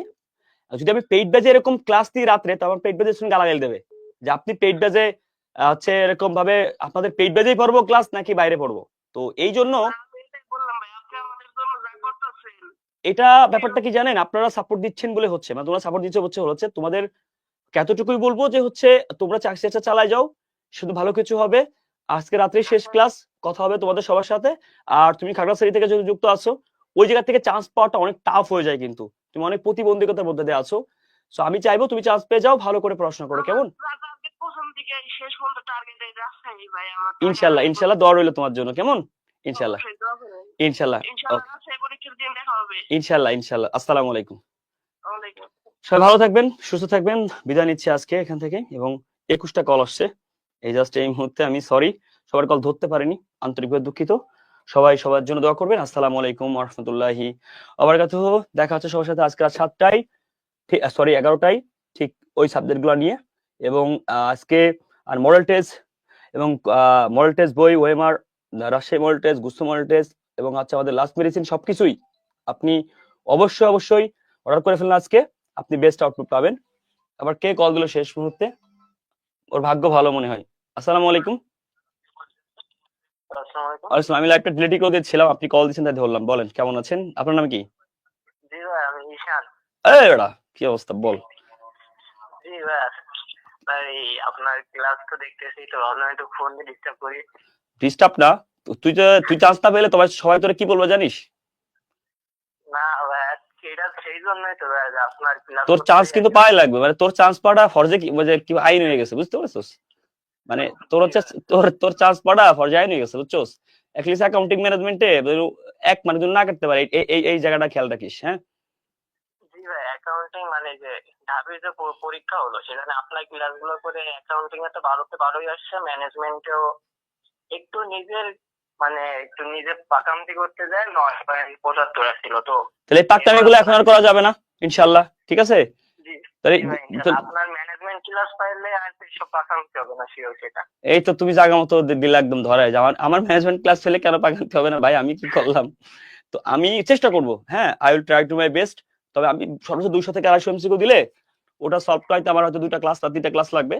যদি আমি পেইড ব্যাচে এরকম ক্লাস দিই রাত্রে, তো আমার পেইড ব্যাচের সঙ্গে গালাগাল দেবে যে আপনি পেইড ব্যাচে হচ্ছে এরকম ভাবে আপনাদের পেইড ব্যাচেই পড়বো ক্লাস নাকি বাইরে পড়বো। তো এই জন্য বললাম ভাই, আপনি আমাদের জন্য যা করতেছেন এটা ব্যাপারটা কি জানেন, আপনারা সাপোর্ট দিচ্ছেন বলে হচ্ছে, মানে তোমরা সাপোর্ট দিচ্ছ হচ্ছে তোমাদের এতটুকুই বলবো যে হচ্ছে তোমরা চেষ্টা চালায় যাও, শুধু ভালো কিছু হবে। আজকে রাত্রে শেষ ক্লাস, কথা হবে তোমাদের সবার সাথে। আর তুমি খাগড়াছড়ি থেকে যদি যুক্ত আছো, ওই জায়গা থেকে চান্স পাওয়াটা অনেক টাফ হয়ে যায়, কিন্তু তুমি অনেক প্রতিবন্ধকতার মধ্যে দিয়ে আছো। সো আমি চাইবো তুমি চান্স পেয়ে যাও, ভালো করে পড়াশোনা করো, কেমন? প্রথম দিকে শেষ পর্যন্ত টার্গেটে যাচ্ছে ভাই আমার। ইনশাল্লাহ ইনশাল্লাহ, দোয়া রইলো তোমার জন্য, কেমন? ইনশাল্লাহ ইনশাল্লাহ ইনশাল্লাহ ইনশাল্লাহ। আসসালামু আলাইকুম। সবাই ভালো থাকবেন, সুস্থ থাকবেন। বিদায় নিচ্ছি আজকে এখান থেকে। এবং 21টা কল আসছে এই জাস্ট এই মুহূর্তে, আমি সরি সবার কল ধরতে পারিনি, আন্তরিকভাবে দুঃখিত। সবাই সবার জন্য দোয়া করবেন। আসসালামু আলাইকুম ওয়া রাহমাতুল্লাহি ওয়া বারাকাতুহু। দেখা হচ্ছে সবার সাথে আজকে রাত 7টায়, ঠিক সরি 11টায়, ঠিক ওই সাবজেক্টগুলো নিয়ে। এবং আজকে আর মডেল টেস্ট এবং মডেল টেস্ট বই, ওএমআর, রাজশাহী মডেল টেস্ট, গুস্তু মডেল টেস্ট এবং আচ্ছা আমাদের লাস্ট মেডিসিন, সবকিছুই আপনি অবশ্যই অর্ডার করে ফেলুন আজকে, আপনি বেস্ট আউটপুট পাবেন। আবার কে কল দিল শেষ মুহূর্তে, ওর ভাগ্য ভালো মনে হয়। আসসালামু আলাইকুম। আসসালাম, আমি লাইভটা ডিলিট করে দিয়েছিলাম, আপনি কল দিয়েছেন তাই ধরলাম। বলেন কেমন আছেন, আপনার নাম কি? জি ভাই, আমি ঈশান। এই বেটা কি অবস্থা বল। জি ভাই, ভাই আপনার ক্লাস তো দেখতেছি, তো ভাবলাম একটু ফোন দিয়ে ডিস্টার্ব করি। ডিস্টার্ব না, তুই চান্স না পেলে তোমার সবাই তোরে কি বলবে জানিস? না ভাই, এটা সেই জন্যই তো ভাই আপনার ক্লাস, তোর চান্স কিন্তু পাওয়াই লাগবে, মানে তোর চান্স পাওয়াটা ফরজে কি, মানে কি আইন হয়ে গেছে, বুঝতে পারছিস? মানে তোর হচ্ছে তোর চান্স পাওয়াটা ফরজে আইন হয়ে গেছে, বুঝছস? অ্যাটলিস্ট অ্যাকাউন্টিং ম্যানেজমেন্টে এক মানে তুই না করতে পারে, এই জায়গাটা খেয়াল রাখিস, হ্যাঁ? জি ভাই, অ্যাকাউন্টিং মানে যে ঢাবির যে পরীক্ষা হলো, সেখানে আপনার ক্লাসগুলো করে অ্যাকাউন্টিং এ তো 12তে 12ই আসছে, ম্যানেজমেন্টেও একটু নিজে পাকামতি করতে যায় 9.75 আসছিল। তো তাহলে এই পাকটামি গুলো এখন আর করা যাবে না ইনশাআল্লাহ, ঠিক আছে? জি তাহলে জি ভাই ইনশাআল্লাহ আপনার ম্যানেজমেন্ট ক্লাস পাইলে আর এসব পাকামতে হবে না শিওর সেটা। এই তো তুমি জায়গা মতো দিলে একদম ধরে যে আমার ম্যানেজমেন্ট ক্লাস ফেলে কেন পাকাতে হবে না ভাই, আমি কি করলাম? তো আমি চেষ্টা করব, হ্যাঁ, I will try to my best. তবে আমি সর্বোচ্চ 200 থেকে 250 এমসিকিউ দিলে ওটা সলভ করাইতে আমার হয়তো 2টা ক্লাস বা 3টা ক্লাস লাগবে।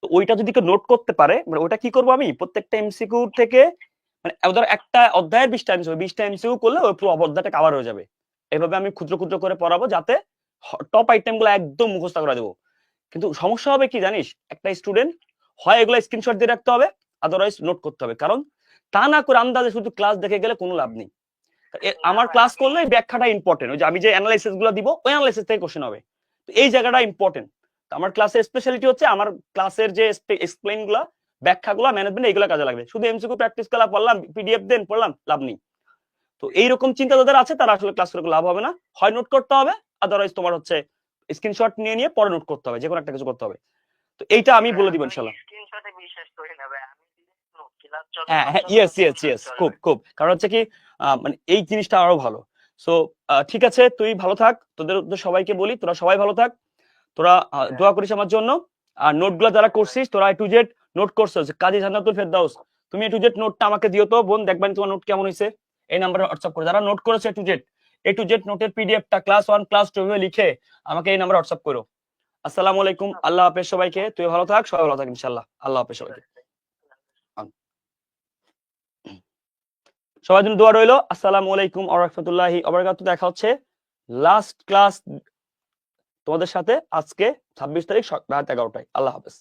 তো ওইটা যদি কেউ নোট করতে পারে, মানে ওটা কি করব আমি প্রত্যেকটা এমসিকিউ থেকে, মানে ধর একটা অধ্যায়ের 20টা এমসিকিউ, 20টা এমসিকিউ করলে ওই পুরো অধ্যায়টা কভার হয়ে যাবে। এভাবে আমি ক্ষুদ্র ক্ষুদ্র করে পড়াবো যাতে টপ আইটেম গুলো একদম মুখস্থ করে দেবো। কিন্তু সমস্যা হবে কি জানিস, একটা স্টুডেন্ট হয় এগুলো স্ক্রিনশট দিয়ে রাখতে হবে, আদারওয়াইজ নোট করতে হবে। কারণ তা না করে আন্দাজে শুধু ক্লাস দেখে গেলে কোনো লাভ নেই। আমার ক্লাস করলে এই ব্যাখ্যাটা ইম্পর্টেন্ট, ওই যে আমি যে অ্যানালাইসিস গুলো দিব ওই অ্যানালাইসিস থেকে কোশ্চেন হবে। তো এই জায়গাটা ইম্পর্টেন্ট। আমার ক্লাসের স্পেশালিটি হচ্ছে আমার ক্লাসের যে এক্সপ্লেইন গুলা, ব্যাখ্যাগুলো, ম্যানেজমেন্ট এইগুলো কাজে লাগবে। শুধু এমসিকিউ প্র্যাকটিস করা পড়লাম, পিডিএফ দেন পড়লাম, লাভ নেই। তো এইরকম চিন্তা যাদের আছে তারা আসলে ক্লাস করে লাভ হবে না, হয় নোট করতে হবে, আদারওয়াইজ তোমার হচ্ছে স্ক্রিনশট নিয়ে নিয়ে পরে নোট করতে হবে, যে কোনো একটা কিছু করতে হবে। তো এইটা আমি বলে দিব ইনশাআল্লাহ। স্ক্রিনশটে বিশ্বাস করি না ভাই, আমি ক্লাস হ্যাঁ হ্যাঁ, ইয়েস ইয়েস ইয়েস, খুব খুব, কারণ হচ্ছে কি মানে এই জিনিসটা আরো ভালো। সো ঠিক আছে, তুই ভালো থাক, তোদের সবাইকে বলি তোরা সবাই ভালো থাক, তোরা দোয়া করিস আমার জন্য। আর নোটগুলো যারা করছিস তোরা A to Z নোট করছিস, কাজী জান্নাতুল ফেরদাউস, তুমি A to Z নোটটা আমাকে দিও তো বোন, দেখবেন তোমার নোট কেমন হয়েছে। এই নাম্বারে হোয়াটসঅ্যাপ করে যারা নোট করেছে A to Z নোটের পিডিএফটা ক্লাস 1 ক্লাস 2 এ লিখে আমাকে এই নাম্বারে হোয়াটসঅ্যাপ করো। আসসালামু আলাইকুম, আল্লাহ হাফেজ সবাইকে, তুই ভালো থাক, সবাই ভালো থাক ইনশাআল্লাহ, আল্লাহ হাফেজ সবাইকে। সবার জন্য দোয়া রইলো। আসসালামু আলাইকুম ওয়া রাহমাতুল্লাহি ওয়া বারাকাতুহু। দেখা হচ্ছে লাস্ট ক্লাস তোমাদের সাথে আজকে 26 তারিখ রাত 11টায়। আল্লাহ হাফেজ।